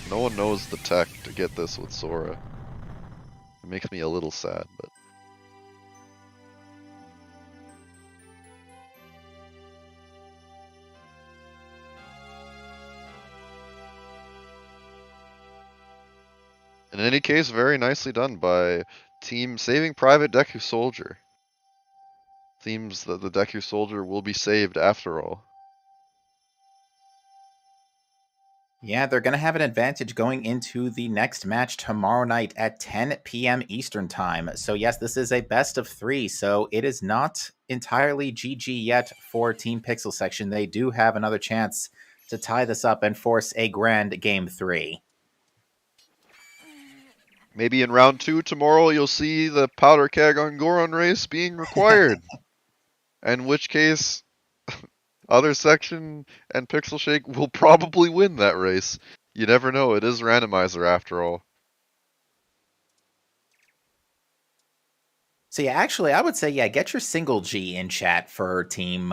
No one knows the tech to get this with Zora. It makes me a little sad, but. In any case, very nicely done by Team Saving Private DekuSoldier. Seems that the DekuSoldier will be saved after all. Yeah, they're going to have an advantage going into the next match tomorrow night at 10 p.m. Eastern Time. So yes, this is a best of 3, so it is not entirely GG yet for Team Pixel Section. They do have another chance to tie this up and force a grand Game 3. Maybe in round 2 tomorrow you'll see the powder keg on Goron race being required. In which case, other section and Pixel Shake will probably win that race. You never know, it is Randomizer after all. So yeah, actually, I would say get your single G in chat for Team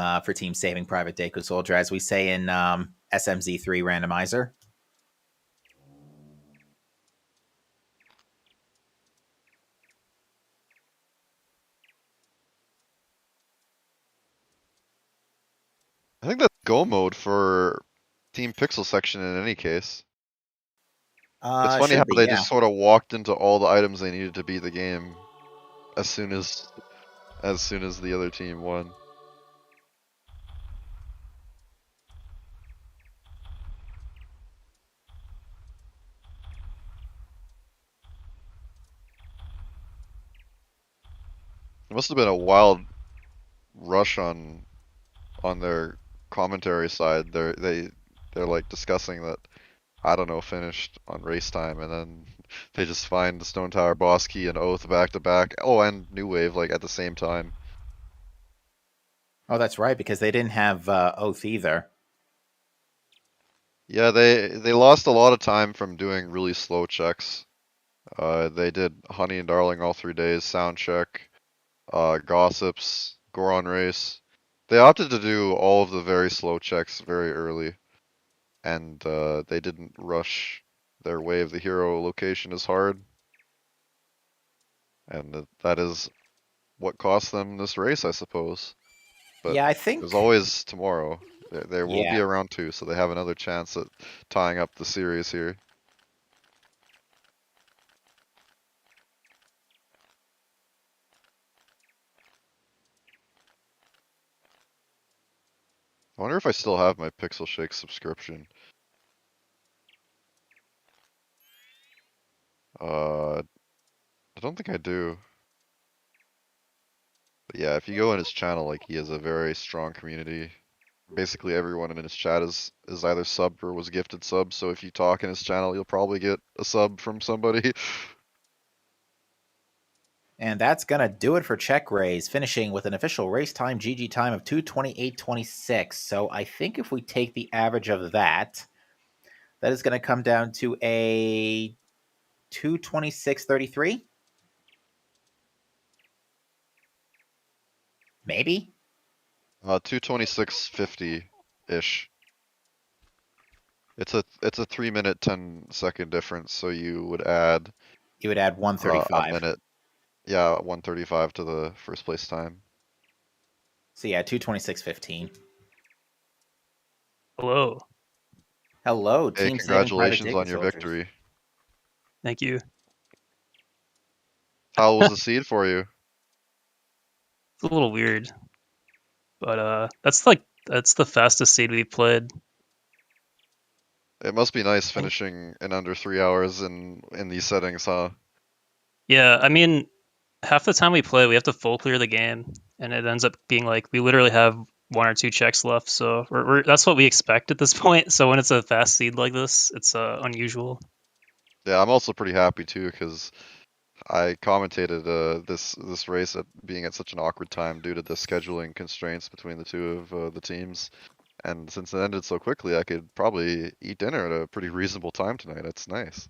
Saving Private DekuSoldier, as we say in SMZ3 Randomizer. I think that's go mode for Team Pixel Section in any case. It's funny how they just sort of walked into all the items they needed to beat the game as soon as the other team won. It must have been a wild rush on their commentary side. They're like discussing that, I don't know, finished on race time, and then they just find the Stone Tower boss key and Oath back to back. Oh, and New Wave like at the same time. Oh, that's right, because they didn't have Oath either. Yeah, they lost a lot of time from doing really slow checks. They did Honey and Darling all 3 days, sound check, gossips, Goron race. They opted to do all of the very slow checks very early, and they didn't rush their wave. The hero location is hard, and that is what cost them this race, I suppose. But yeah, I think there's always tomorrow. There will be a round 2, so they have another chance at tying up the series here. I wonder if I still have my Pixel Shake subscription. I don't think I do. But yeah, if you go in his channel, like he has a very strong community. Basically everyone in his chat is either subbed or was gifted subs. So if you talk in his channel, you'll probably get a sub from somebody. And that's going to do it for Check Raise, finishing with an official race time GG time of 2:28.26. So I think if we take the average of that, that is going to come down to a 2:26.33. Maybe? 2:26.50 ish. It's a 3-minute 10-second difference, so you would add You would add a 135. minute. Yeah, 1:35 to the first place time. So yeah, 2:26.15. Hello. Hello, Hey, Team Saving Private congratulations on your DekuSoldiers. victory. Thank you. How was the seed for you? It's a little weird, but that's the fastest seed we've played. It must be nice finishing in under 3 hours in these settings, huh? Yeah, I mean, half the time we play, we have to full clear the game, and it ends up being like we literally have 1 or 2 checks left. So that's what we expect at this point. So when it's a fast seed like this, it's unusual. Yeah, I'm also pretty happy too, because I commentated this race at being at such an awkward time due to the scheduling constraints between the two of the teams. And since it ended so quickly, I could probably eat dinner at a pretty reasonable time tonight. That's nice.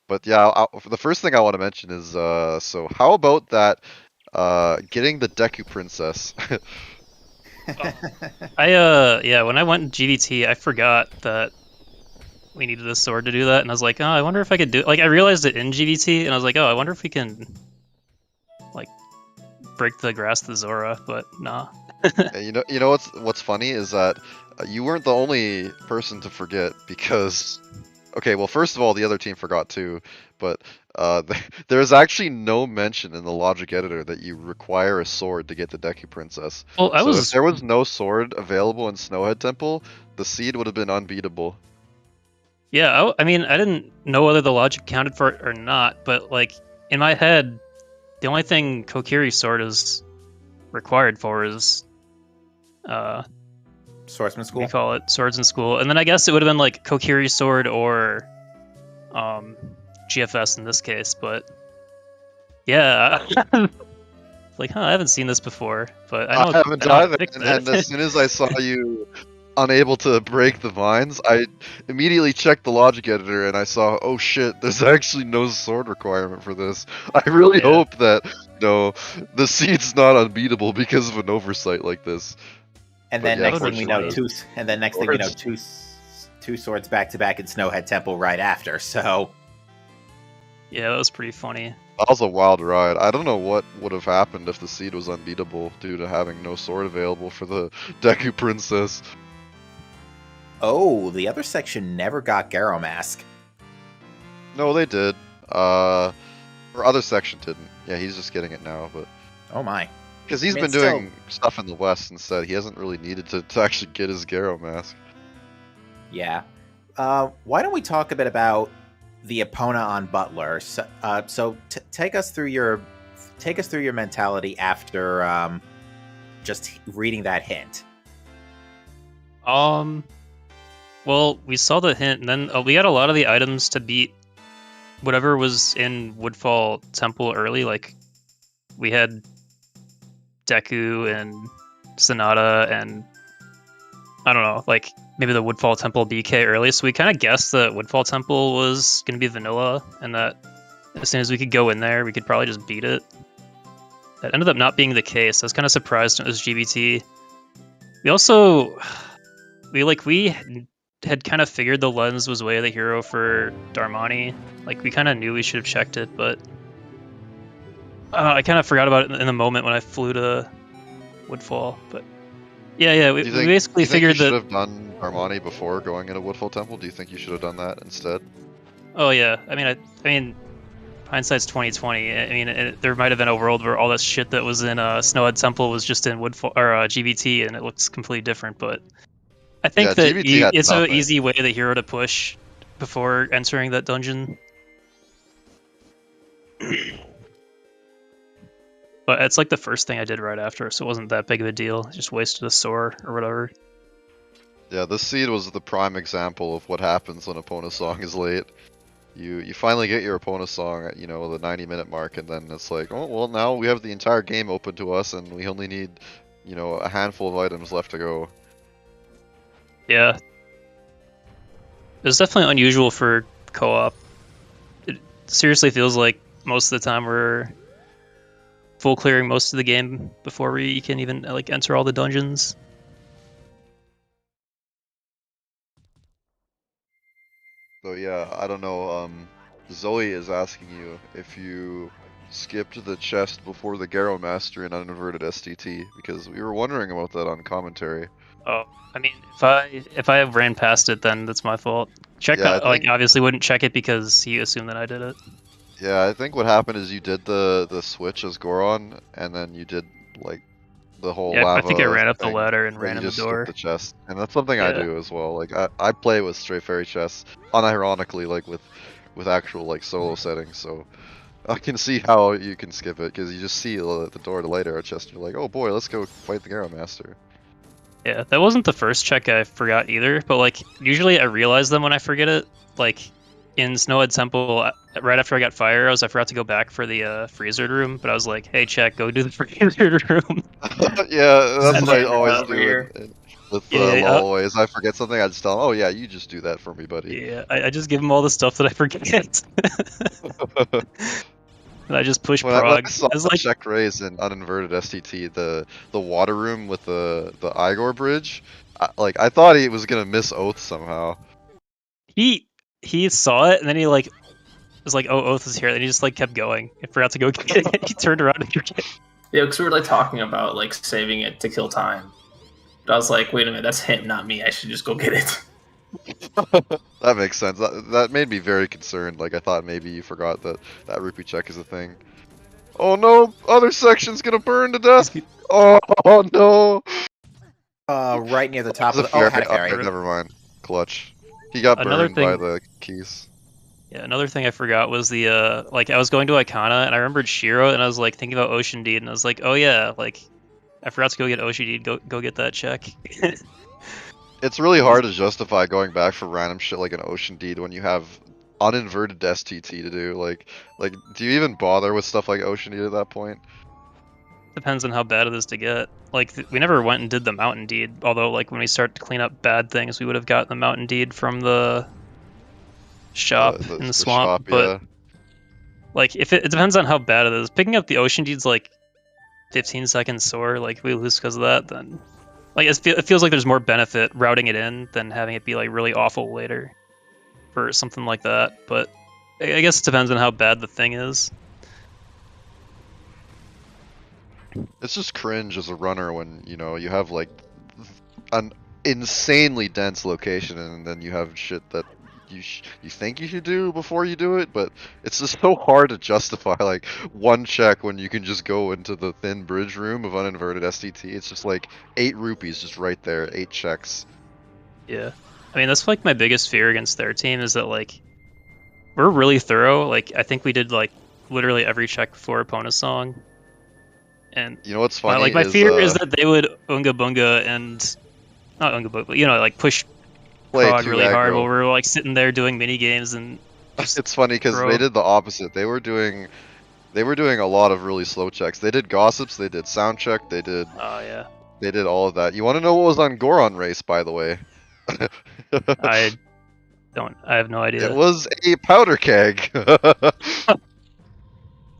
But yeah, the first thing I want to mention is so how about that getting the Deku Princess? Yeah, when I went in GDT, I forgot that we needed a sword to do that, and I was like, oh, I wonder if I could do it. Like, I realized it in GDT, and I was like, oh, I wonder if we can like break the grass to Zora, but nah. And you know what's funny is that you weren't the only person to forget, because okay, well, first of all, the other team forgot too, but there's actually no mention in the logic editor that you require a sword to get the Deku Princess. Well, So if there was no sword available in Snowhead Temple, the seed would have been unbeatable. Yeah, I mean, I didn't know whether the logic counted for it or not, but like in my head, the only thing Kokiri's sword is required for is Swordsman we School? call it swords in school, and then I guess it would have been like Kokiri's sword or GFS in this case, but yeah. Like, huh, I haven't seen this before, but I know I haven't I know how to either, fix and it. as soon as I saw you unable to break the vines, I immediately checked the logic editor and I saw, oh shit, there's actually no sword requirement for this. I really Yeah. hope that the seed's not unbeatable because of an oversight like this. And But then yeah, next thing we know, unfortunately. two swords back to back in Snowhead Temple right after. So Yeah, that was pretty funny. That was a wild ride. I don't know what would have happened if the seed was unbeatable due to having no sword available for the Deku Princess. oh, the other section never got Garo Mask. No, they did. Or other section didn't. Yeah, he's just getting it now, but Oh my. because he's I mean, been still- doing stuff in the West instead. He hasn't really needed to actually get his Garo mask. Yeah. Why don't we talk a bit about the opponent on Butler? So take us through your mentality after just reading that hint. Well, we saw the hint, and then we had a lot of the items to beat whatever was in Woodfall Temple early. Like, we had Deku and Sonata, and I don't know, like maybe the Woodfall Temple BK early. So we kind of guessed that Woodfall Temple was going to be vanilla, and that as soon as we could go in there, we could probably just beat it. That ended up not being the case. I was kind of surprised when it was GBT. We had kind of figured the lens was Way of the Hero for Darmani. Like, we kind of knew we should have checked it, but I kind of forgot about it in the moment when I flew to Woodfall. But yeah, we basically figured you that. should have done Armani before going into Woodfall Temple. Do you think you should have done that instead? Oh yeah, I mean, hindsight's 2020. I mean, there might have been a world where all that shit that was in Snowhead Temple was just in Woodfall or GBT, and it looks completely different. But I think Yeah, that GBT had it's an nothing. easy way of the hero to push before entering that dungeon. But it's like the first thing I did right after, so it wasn't that big of a deal. I just wasted a sword or whatever. Yeah, this seed was the prime example of what happens when opponent's song is late. You finally get your opponent's song at, the 90-minute mark, and then it's like, oh, well, now we have the entire game open to us, and we only need, a handful of items left to go. Yeah. It's definitely unusual for co-op. It seriously feels like most of the time we're full clearing most of the game before we can even like enter all the dungeons. So yeah, I don't know, Zoe is asking you if you skipped the chest before the Garrow Master in uninverted STT, because we were wondering about that on commentary. Oh, I mean, if I ran past it, then that's my fault. Yeah, I think, obviously wouldn't check it because he assumed that I did it. yeah, I think what happened is you did the switch as Goron, and then you did like the whole Yeah, lava I think I ran up the thing, ladder and where ran you in the just skip door. the chest, and that's something I Yeah. do as well. Like I play with straight fairy chests, unironically, like with actual like solo settings, so I can see how you can skip it, because you just see the door to light arrow chest, and you're like, oh boy, let's go fight the Garrow Master. Yeah, that wasn't the first check I forgot either, but like usually I realize them when I forget it. Like in Snowhead Temple, right after I got fire arrows, I forgot to go back for the freezer room, but I was like, hey, check, go do the freezer room. Yeah, that's And what I then, always over do here. with Yeah, LOL. Is I forget something, I just tell them, oh yeah, you just do that for me, buddy. yeah, I just give them all the stuff that I forget. And I just push When I prog. saw It's the like, check raise in uninverted STT, the water room with the Igor bridge, I thought he was gonna miss Oath somehow. he saw it, and then he like was like, oh, Oath is here, and he just like kept going. I forgot to go get it. He turned around and forget. Yeah, because we were like talking about like saving it to kill time. But I was like, wait a minute, that's him, not me. I should just go get it. That makes sense. That made me very concerned. Like I thought maybe you forgot that rupee check is a thing. Oh no! Other section's gonna burn to death. Oh no! Right near the top of There's the. a Oh, fairy. had a fairy. Okay, never mind. Clutch. He got Another burned by thing- the keys. Yeah, another thing I forgot was the like I was going to Icona and I remembered Shiro and I was like thinking about Ocean Deed and I was like, oh yeah, like I forgot to go get Ocean Deed. Go get that check. It's really hard to justify going back for random shit like an Ocean Deed when you have uninverted STT to do. Like, do you even bother with stuff like Ocean Deed at that point? Depends on how bad it is to get. Like we never went and did the Mountain Deed. Although like when we start to clean up bad things, we would have gotten the Mountain Deed from the shop in the swamp. Shop, but yeah. like if it depends on how bad it is. Picking up the Ocean Deed's like 15 seconds sore. Like if we lose because of that, then like it feels like there's more benefit routing it in than having it be like really awful later for something like that. But I guess it depends on how bad the thing is. It's just cringe as a runner when, you have like an insanely dense location and then you have shit that you think you should do before you do it, but it's just so hard to justify like one check when you can just go into the thin bridge room of uninverted STT. It's just like 8 rupees just right there, 8 checks. Yeah. I mean, that's like my biggest fear against their team is that like we're really thorough. Like I think we did like literally every check before opponent's song. And You know what's funny? like my fear is that they would Unga Bunga and not Unga Bunga, but like push play prog too really hard aggro. while we're like sitting there doing mini games and It's funny because throw. they did the opposite. They were doing a lot of really slow checks. They did gossips, they did sound check, they did Oh yeah. all of that. You want to know what was on Goron Race, by the way? I have no idea. It was a powder keg.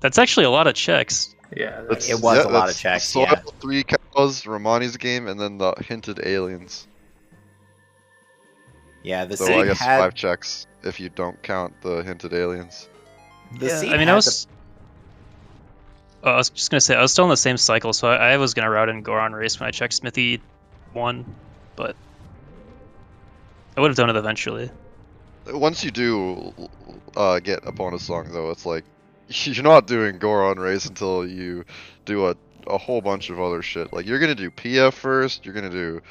That's actually a lot of checks. Yeah, That's- It was a lot that's of checks, Soil, yeah. 3 cows, Romani's game, and then the hinted aliens. Yeah, the So seed I guess had 5 checks if you don't count the hinted aliens. the Yeah, seed I mean, had I was just gonna say I was still in the same cycle, so I was gonna route in Goron Race when I checked Smithy 1, but I would have done it eventually. Once you do get opponent's song, though, it's like you're not doing Goron Race until you do a whole bunch of other shit. Like you're gonna do PF first. You're gonna do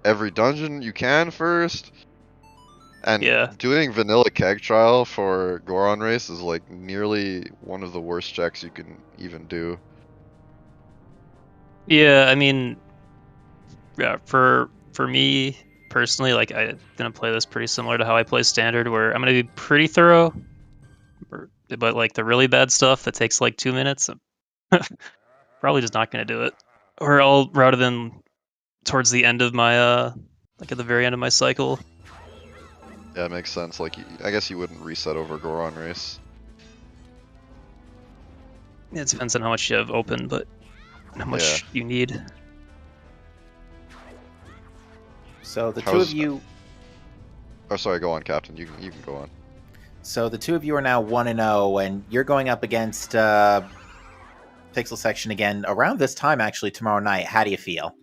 every dungeon you can first. And Yeah. doing vanilla keg trial for Goron Race is like nearly one of the worst checks you can even do. Yeah, I mean, yeah, for me personally, like I'm gonna play this pretty similar to how I play standard, where I'm gonna be pretty thorough, but like the really bad stuff that takes like 2 minutes, I'm probably just not gonna do it. Or I'll route it in towards the end of my like at the very end of my cycle. Yeah, it makes sense. Like, I guess you wouldn't reset over Goron race. It depends on how much you have open, but how much you need. So the two of you. Oh, sorry. Go on, Captain. You can go on. So the two of you are now 1-0, and you're going up against PixelSection again around this time, actually, tomorrow night. How do you feel?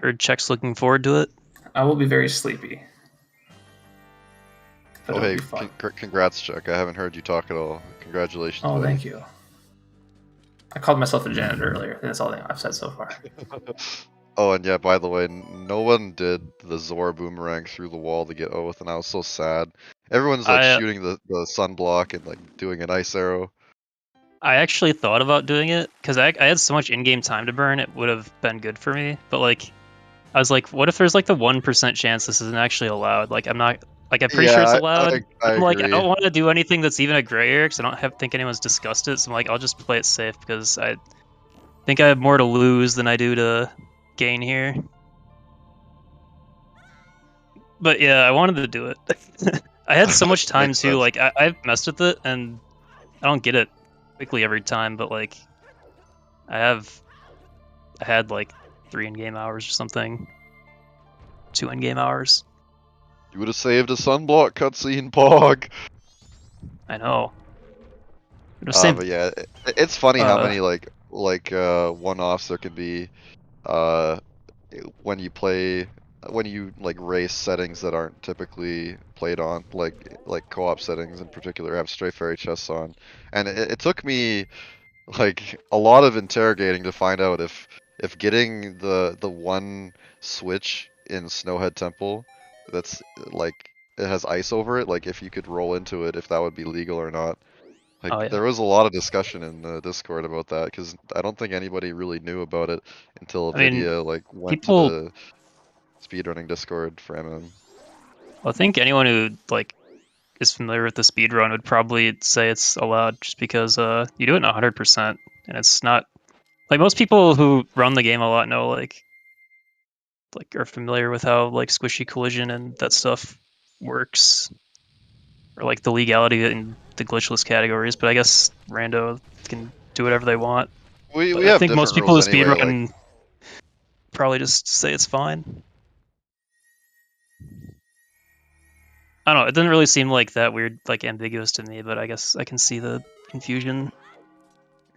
Heard Check's looking forward to it. I will be very sleepy. But Oh, it'll hey, be fun. congrats, Chuck. I haven't heard you talk at all. Congratulations. Oh, buddy. thank you. I called myself a janitor earlier. That's all I've said so far. Oh, and yeah, by the way, no one did the Zora boomerang through the wall to get Oath, and I was so sad. Everyone's like shooting the sunblock and like doing an ice arrow. I actually thought about doing it because I had so much in-game time to burn. It would have been good for me, but like I was like, what if there's like the 1% chance this isn't actually allowed? Like I'm not like I'm pretty sure it's allowed. I'm like I don't want to do anything that's even a gray area because I don't think anyone's discussed it. So I'm like I'll just play it safe because I think I have more to lose than I do to gain here. But yeah, I wanted to do it. I had so much time too. Like I've messed with it and I don't get it quickly every time, but like I had like 3 in-game hours or something, 2 in-game hours. You would have saved a sunblock cutscene, Pog. I know. But yeah, it's funny how many like one-offs there could be when you like race settings that aren't typically played on, like co-op settings in particular have stray fairy chests on, and it took me like a lot of interrogating to find out if getting the one switch in Snowhead Temple that's like it has ice over it, like if you could roll into it, if that would be legal or not. Like there was a lot of discussion in the Discord about that because I don't think anybody really knew about it until Vidya like went to the speedrunning Discord for MM. I think anyone who like is familiar with the speedrun would probably say it's allowed just because you do it in 100% and it's not like most people who run the game a lot know like are familiar with how like squishy collision and that stuff works, or like the legality in the glitchless categories. But I guess Rando can do whatever they want. We I have think most people who anyway, speedrun probably just say it's fine. I don't know. It didn't really seem like that weird, like ambiguous to me, but I guess I can see the confusion.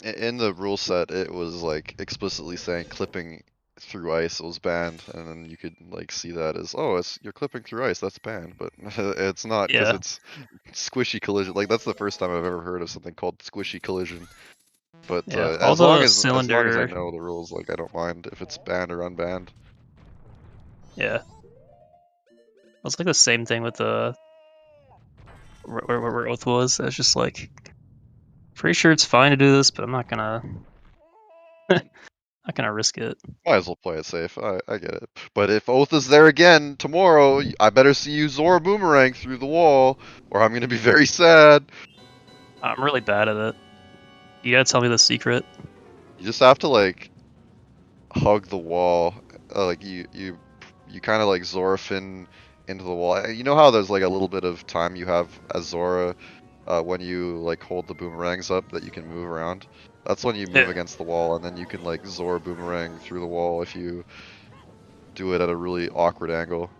In the rule set, it was like explicitly saying clipping through ice was banned, and then you could like see that as, oh, you're clipping through ice, that's banned, but it's not because it's squishy collision. Like that's the first time I've ever heard of something called squishy collision. But as long as I know the rules, like I don't mind if it's banned or unbanned. Yeah. It's like the same thing with the where Oath was. I was just like, pretty sure it's fine to do this, but I'm not gonna risk it. Might as well play it safe. I get it. But if Oath is there again tomorrow, I better see you Zora boomerang through the wall, or I'm gonna be very sad. I'm really bad at it. You gotta tell me the secret. You just have to like hug the wall, like you kind of like Zora fin into the wall. You know how there's like a little bit of time you have as Zora when you like hold the boomerangs up that you can move around. That's when you move against the wall, and then you can like Zora boomerang through the wall if you do it at a really awkward angle.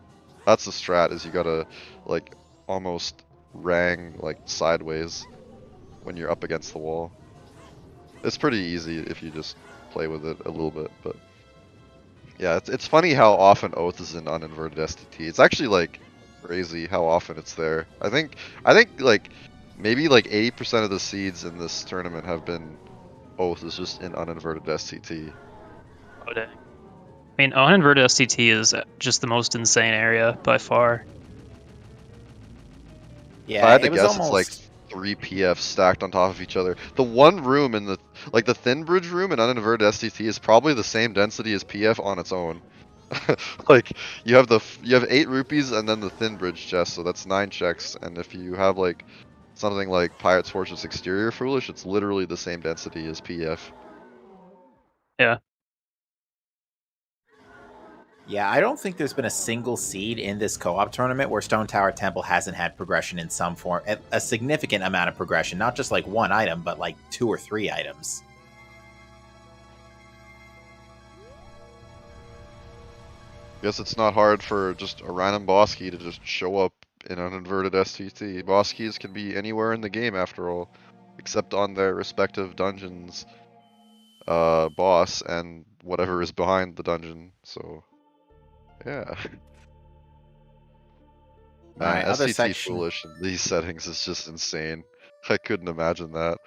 That's the strat, is you gotta like almost rang like sideways when you're up against the wall. It's pretty easy if you just play with it a little bit, but yeah, it's funny how often Oath is in uninverted STT. It's actually like crazy how often it's there. I think like maybe like 80% of the seeds in this tournament have been Oath is just in uninverted STT. Oh dang. I mean, uninverted STT is just the most insane area by far. Yeah, if I had to guess, it's like 3 PFs stacked on top of each other. The one room in the Like the thin bridge room in uninverted STT is probably the same density as PF on its own. Like you have 8 rupees and then the thin bridge chest, so that's 9 checks. And if you have like something like Pirate's Fortress Exterior Foolish, it's literally the same density as PF. Yeah, I don't think there's been a single seed in this co-op tournament where Stone Tower Temple hasn't had progression in some form, a significant amount of progression, not just like one item, but like 2 or 3 items. Guess it's not hard for just a random boss key to just show up in an inverted STT. Boss keys can be anywhere in the game after all, except on their respective dungeons, boss and whatever is behind the dungeon. So, yeah. Man, Alright, other STT section. Foolish in these settings is just insane. I couldn't imagine that.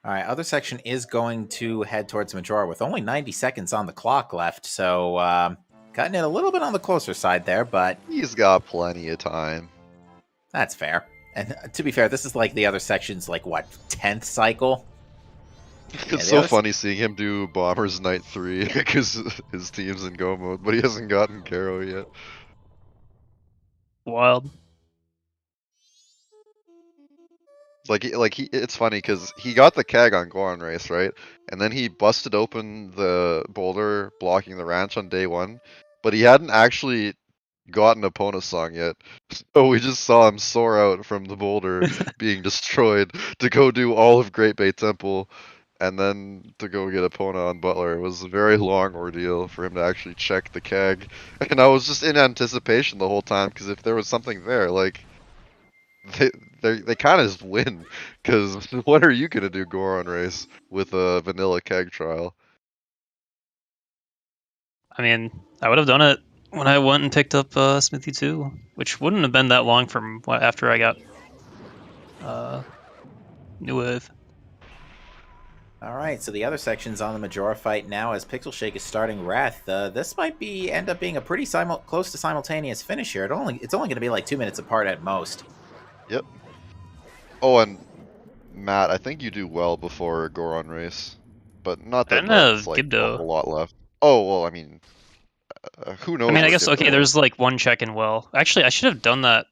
Alright, other section is going to head towards Majora with only 90 seconds on the clock left, so cutting it a little bit on the closer side there, but He's got plenty of time. that's fair. And to be fair, this is like the other section's like what, 10th cycle? It's so funny seeing him do Bombers Night 3 because his team's in go mode, but he hasn't gotten Caro yet. Wild. It's funny because he got the keg on Goron Race, right? And then he busted open the boulder blocking the ranch on day 1, but he hadn't actually gotten Epona song yet. So we just saw him soar out from the boulder being destroyed to go do all of Great Bay Temple and then to go get Epona on Butler. It was a very long ordeal for him to actually check the keg. And I was just in anticipation the whole time because if there was something there, like they kind of just win, because what are you gonna do Goron Race with a vanilla keg trial? I mean, I would have done it when I went and picked up Smithy 2, which wouldn't have been that long from after I got New Wave. Alright, so the other section's on the Majora fight now as PixelShake is starting Wrath. This might end up being a pretty close to simultaneous finish here. It's only going to be like 2 minutes apart at most. Yep. Oh, and Matt, I think you do well before Goron Race, but not that there's like a whole lot left. Oh well, I mean, who knows? I mean, I guess okay. There's like 1 check in well. Actually, I should have done that.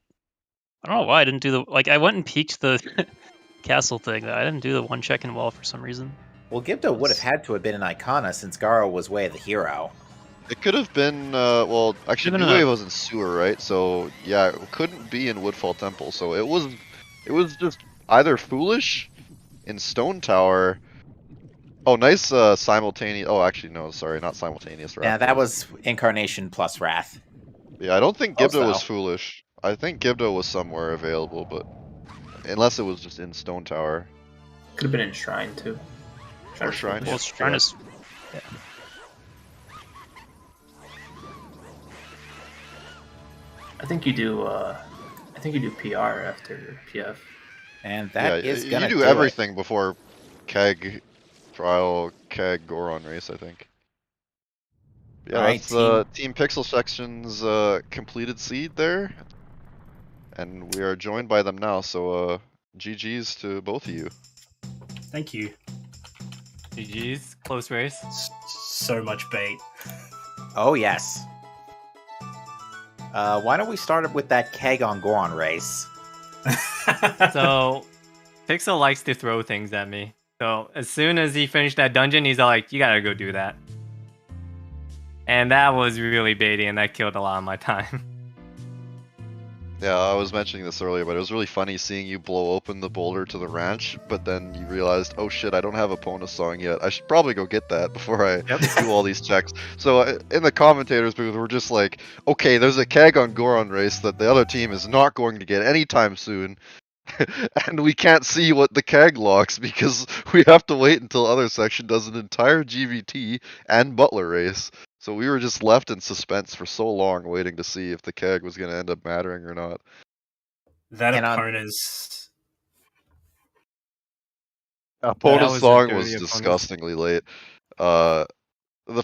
I don't know why I didn't do the I went and peeked the castle thing. I didn't do the 1 check in well for some reason. Well, Gibdo would have had to have been an Icona since Garo was way the hero. It could have been, well, actually, New Wave was in Sewer, right? So, yeah, it couldn't be in Woodfall Temple. So it was just either Foolish in Stone Tower. Oh, nice simultaneous. Oh, actually, no, sorry, not simultaneous Wrath. Yeah, that was Incarnation plus Wrath. Yeah, I don't think Gibdo was Foolish. I think Gibdo was somewhere available, but unless it was just in Stone Tower. Could have been in Shrine too. Or Shrine. Well, Shrine is. Yeah. I think you do PR after PF. And that is gonna you do everything before keg trial, keg Goron Race, I think. Yeah, right, that's Team PixelSection's completed seed there. And we are joined by them now, so GG's to both of you. Thank you. GG's, close race. So much bait. Oh yes. Why don't we start with that keg on Goron Race? So, Pixel likes to throw things at me. So, as soon as he finished that dungeon, he's all like, you gotta go do that. And that was really baity, and that killed a lot of my time. Yeah, I was mentioning this earlier, but it was really funny seeing you blow open the boulder to the ranch, but then you realized, oh shit, I don't have Epona song yet. I should probably go get that before I do all these checks. So in the commentators booth, we're just like, okay, there's a keg on Goron Race that the other team is not going to get anytime soon. And we can't see what the keg locks because we have to wait until other section does an entire GVT and Butler race. So we were just left in suspense for so long waiting to see if the keg was going to end up mattering or not. That Epona's song was disgustingly late. The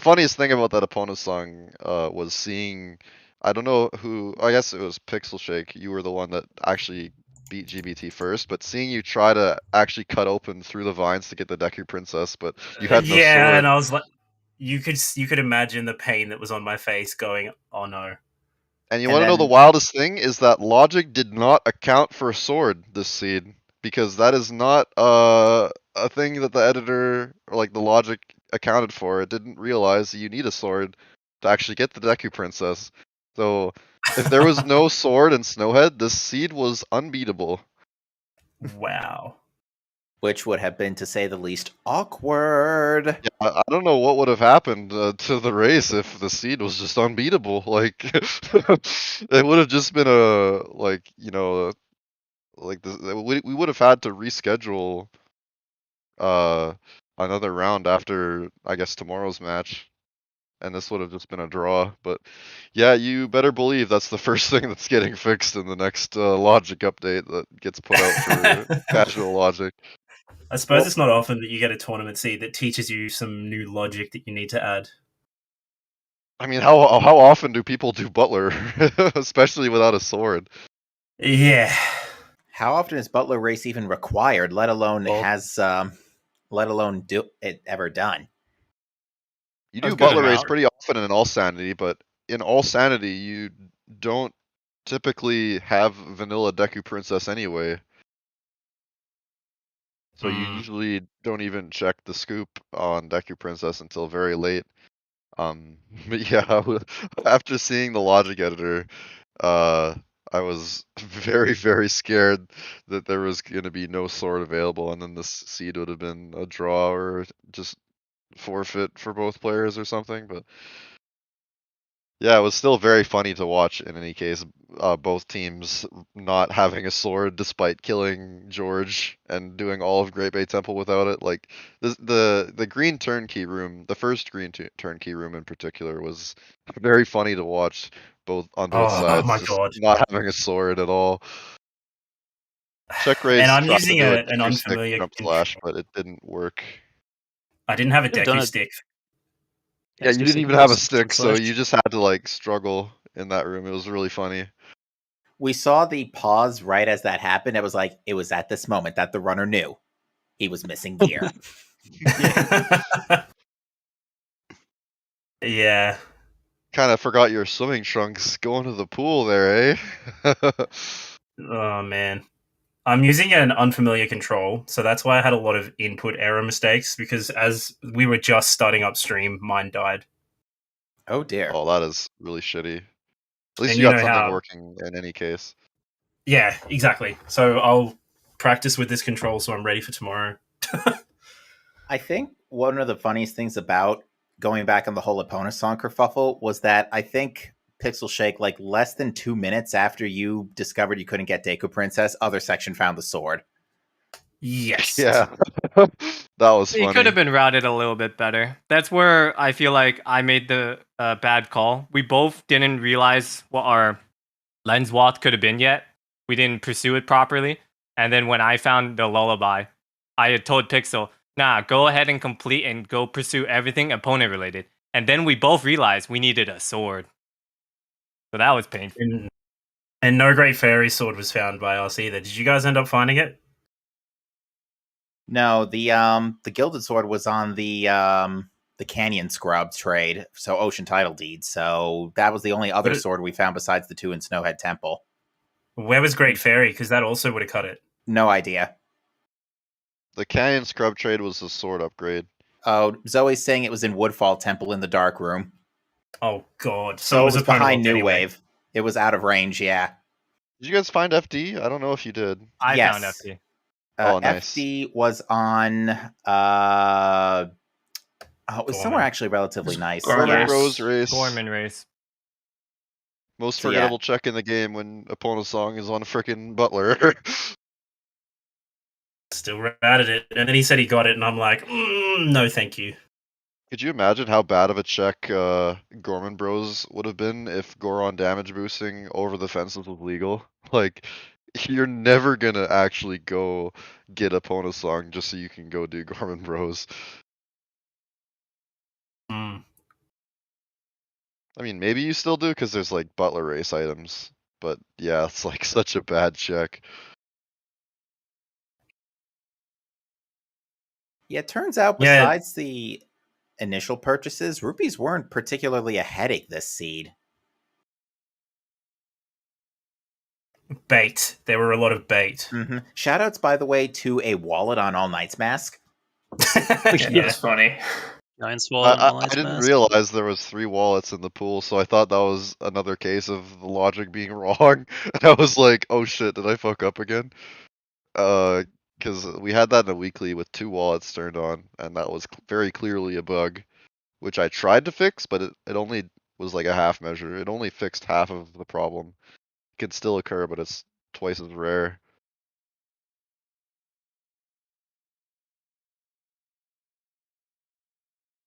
funniest thing about that Epona song was seeing, I don't know who, I guess it was PixelShake. You were the one that actually beat GBT first, but seeing you try to actually cut open through the vines to get the Deku Princess, but you had no Yeah, sword. and I was like, you could imagine the pain that was on my face going, oh no. And you And want to know the then- wildest thing is that logic did not account for a sword this seed, because that is not a thing that the editor or like the logic accounted for. It didn't realize that you need a sword to actually get the Deku Princess. So if there was no sword in Snowhead, this seed was unbeatable. Wow. Which would have been, to say the least, awkward. Yeah, I don't know what would have happened to the race if the seed was just unbeatable. Like, it would have just been a like like we would have had to reschedule another round after I guess tomorrow's match, and this would have just been a draw. But yeah, you better believe that's the first thing that's getting fixed in the next logic update that gets put out for casual logic. I suppose Well, it's not often that you get a tournament seed that teaches you some new logic that you need to add. I mean, how often do people do Butler, especially without a sword? Yeah. How often is Butler race even required, let alone do it ever done? You That's do a good Butler race amount. pretty often in All Sanity, but in All Sanity you don't typically have vanilla Deku Princess anyway. So you usually don't even check the scoop on Deku Princess until very late. But yeah, after seeing the logic editor, I was very, very scared that there was gonna be no sword available, and then this seed would have been a draw or just forfeit for both players or something. But yeah, it was still very funny to watch in any case, both teams not having a sword despite killing George and doing all of Great Bay Temple without it. Like the green turnkey room, the first green turnkey room in particular was very funny to watch both on both Oh sides my just god. not having a sword at all. Check And race I'm tried to using do a an Deku stick unfamiliar jump control. slash, but it didn't work. I didn't have a Could've done Deku it. stick. Yeah, you Just didn't like even have a this stick, so slash. you just had to like struggle in that room. It was really funny. We saw the pause right as that happened. It was at this moment that the runner knew he was missing gear. Yeah. Kind of forgot your swimming trunks going to the pool there, eh? Oh man. I'm using an unfamiliar control, so that's why I had a lot of input error mistakes, because as we were just starting upstream, mine died. Oh dear. Oh, that is really shitty. At least And you you got know something how. working in any case. Yeah, exactly. So I'll practice with this control so I'm ready for tomorrow. I think one of the funniest things about going back on the whole opponent song kerfuffle was that I think Pixel Shake, like less than 2 minutes after you discovered you couldn't get Deku Princess, other section found the sword. Yes. Yeah. That was He could funny. have been routed a little bit better. That's where I feel like I made the bad call. We both didn't realize what our lens watt could have been yet. We didn't pursue it properly. And then when I found the lullaby, I had told Pixel, nah, go ahead and complete and go pursue everything opponent related. And then we both realized we needed a sword. So that was painful. And no Great Fairy sword was found by us either. Did you guys end up finding it? No, the Gilded Sword was on the Canyon Scrub trade, so Ocean Title Deed. So that was the only other sword we found besides the two in Snowhead Temple. Where was Great Fairy? Because that also would have cut it. No idea. The Canyon Scrub trade was a sword upgrade. Oh, Zoe's saying it was in Woodfall Temple in the dark room. Oh god. So it was opponent behind locked New anyway. Wave. It was out of range, yeah. Did you guys find FD? I don't know if you did. I Yes. found FD. Oh, nice. FD was on it was somewhere actually relatively nice. Gorman Yeah. Rose race. Gorman race. Most So, yeah. forgettable check in the game when opponent's song is on frickin' Butler. Still ratted it. And then he said he got it, and I'm like, no, thank you. Could you imagine how bad of a check Gorman Bros would have been if Goron damage boosting over the fences was legal? Like, you're never gonna actually go get opponent's song just so you can go do Gorman Bros. Mm. I mean, maybe you still do because there's like Butler race items, but yeah, it's like such a bad check. Yeah, it turns out Yeah. besides the initial purchases, rupees weren't particularly a headache this seed. Bait. There were a lot of bait. Mm-hmm. Shoutouts, by the way, to a wallet on All Knight's Mask. That Yeah. was funny. Giant swallow and all I Knight's didn't Mask. realize there was 3 wallets in the pool, so I thought that was another case of the logic being wrong. And I was like, oh shit, did I fuck up again? Because we had that in a weekly with 2 wallets turned on, and that was very clearly a bug, which I tried to fix, but it only was like a half measure. It only fixed half of the problem. It can still occur, but it's twice as rare.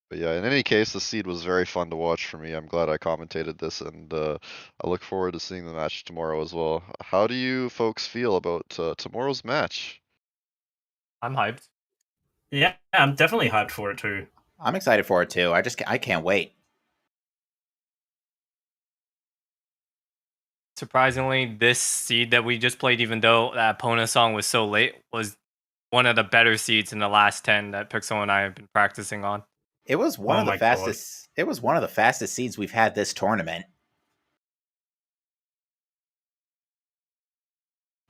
But yeah, in any case, the seed was very fun to watch for me. I'm glad I commentated this, and I look forward to seeing the match tomorrow as well. How do you folks feel about tomorrow's match? I'm hyped. Yeah, I'm definitely hyped for it too. I'm excited for it too. I can't wait. Surprisingly, this seed that we just played, even though that opponent song was so late, was one of the better seeds in the last 10 that Pixel and I have been practicing on. It was one Oh of the my God. fastest. It was one of the fastest seeds we've had this tournament.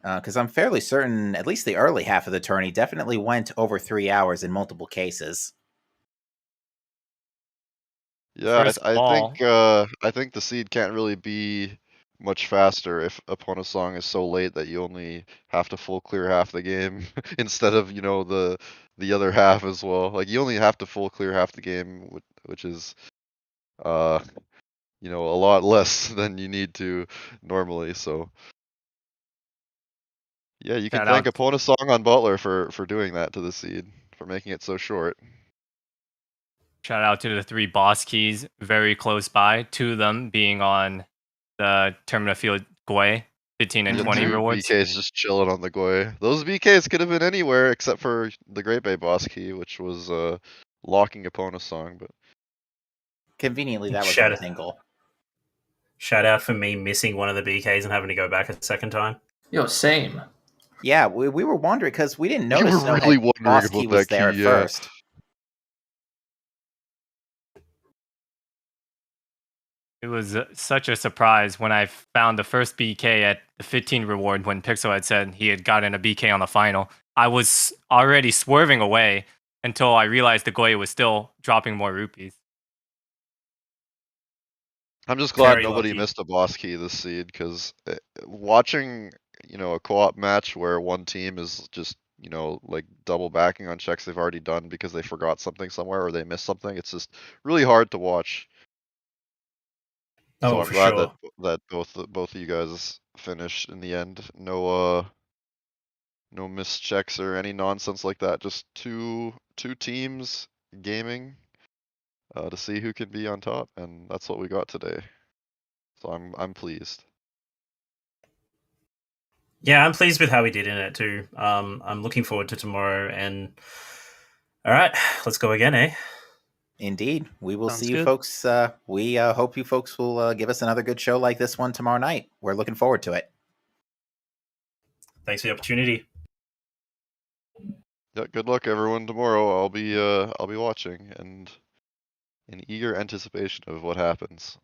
Because I'm fairly certain, at least the early half of the tourney definitely went over 3 hours in multiple cases. Yeah, First I ball. think I think the seed can't really be much faster if opponent song is so late that you only have to full clear half the game instead of, you know, the other half as well. Like you only have to full clear half the game, which is you know, a lot less than you need to normally. So yeah, you can Shout thank out. opponent song on Butler for doing that to the seed, for making it so short. Shout out to the 3 boss keys very close by, 2 of them being on the Terminal Field Gui, 15 and Yeah, 20 2 rewards. BKs just chilling on the Gui. Those BKs could have been anywhere except for the Great Bay boss key, which was locking opponent song. But Conveniently, that was Shout on out. Tingle. Shout out for me missing one of the BKs and having to go back a second time. Yo, same. Yeah, we were wondering because we didn't you notice were really wondering boss key about was that there key, at yeah. first. It was such a surprise when I found the first BK at the 15 reward when Pixel had said he had gotten a BK on the final. I was already swerving away until I realized the Goya was still dropping more rupees. I'm just glad Very nobody lucky. missed a boss key this seed, because watching, you know, a co-op match where one team is just, you know, like double backing on checks they've already done because they forgot something somewhere or they missed something, it's just really hard to watch. So Oh, I'm for glad sure. that both of you guys finished in the end. No no missed checks or any nonsense like that. Just two teams gaming to see who can be on top, and that's what we got today. So I'm pleased. Yeah, I'm pleased with how we did in it too. I'm looking forward to tomorrow. And all right, let's go again, eh? Indeed. We will Sounds see you good. folks. We hope you folks will give us another good show like this one tomorrow night. We're looking forward to it. Thanks for the opportunity. Yeah, good luck everyone tomorrow. I'll be watching and in eager anticipation of what happens.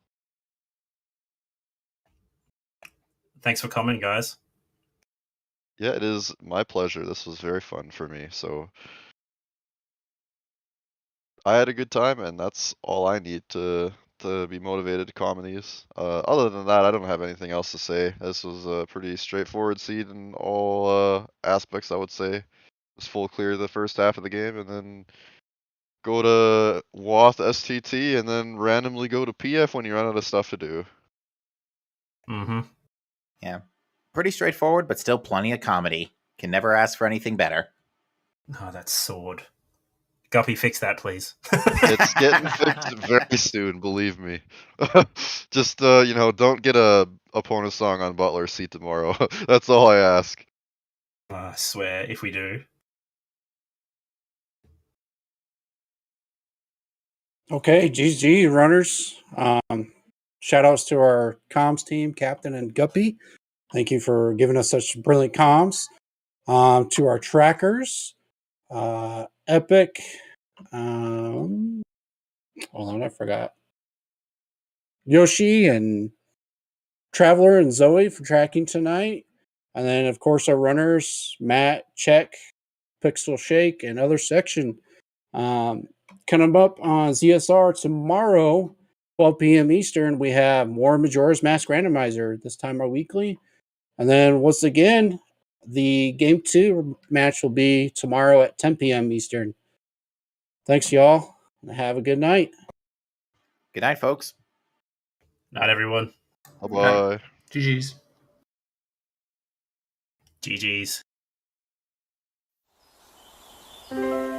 Thanks for coming, guys. Yeah, it is my pleasure. This was very fun for me. So I had a good time, and that's all I need to be motivated to comment these. Other than that, I don't have anything else to say. This was a pretty straightforward seed in all aspects, I would say. Just full clear the first half of the game, and then go to WOTH STT, and then randomly go to PF when you run out of stuff to do. Mm-hmm. Yeah. Pretty straightforward, but still plenty of comedy. Can never ask for anything better. Oh, that sword. Guppy, fix that, please. It's getting fixed very soon, believe me. Just you know, don't get a opponent song on Butler's seat tomorrow. That's all I ask. I swear, if we do. Okay, GG runners. Shout outs to our comms team, Captain and Guppy. Thank you for giving us such brilliant comms. To our trackers, Epic. Hold on, I forgot. Yoshi and Traveler and Zoe for tracking tonight. And then, of course, our runners, Matt, Check, Pixel Shake, and other section. Coming up on ZSR tomorrow, 12 p.m. Eastern, we have more Majora's Mask Randomizer, this time our weekly. And then, once again, the Game 2 match will be tomorrow at 10 p.m. Eastern. Thanks, y'all, and have a good night. Good night, folks. Not everyone. Bye-bye. GG's. GG's.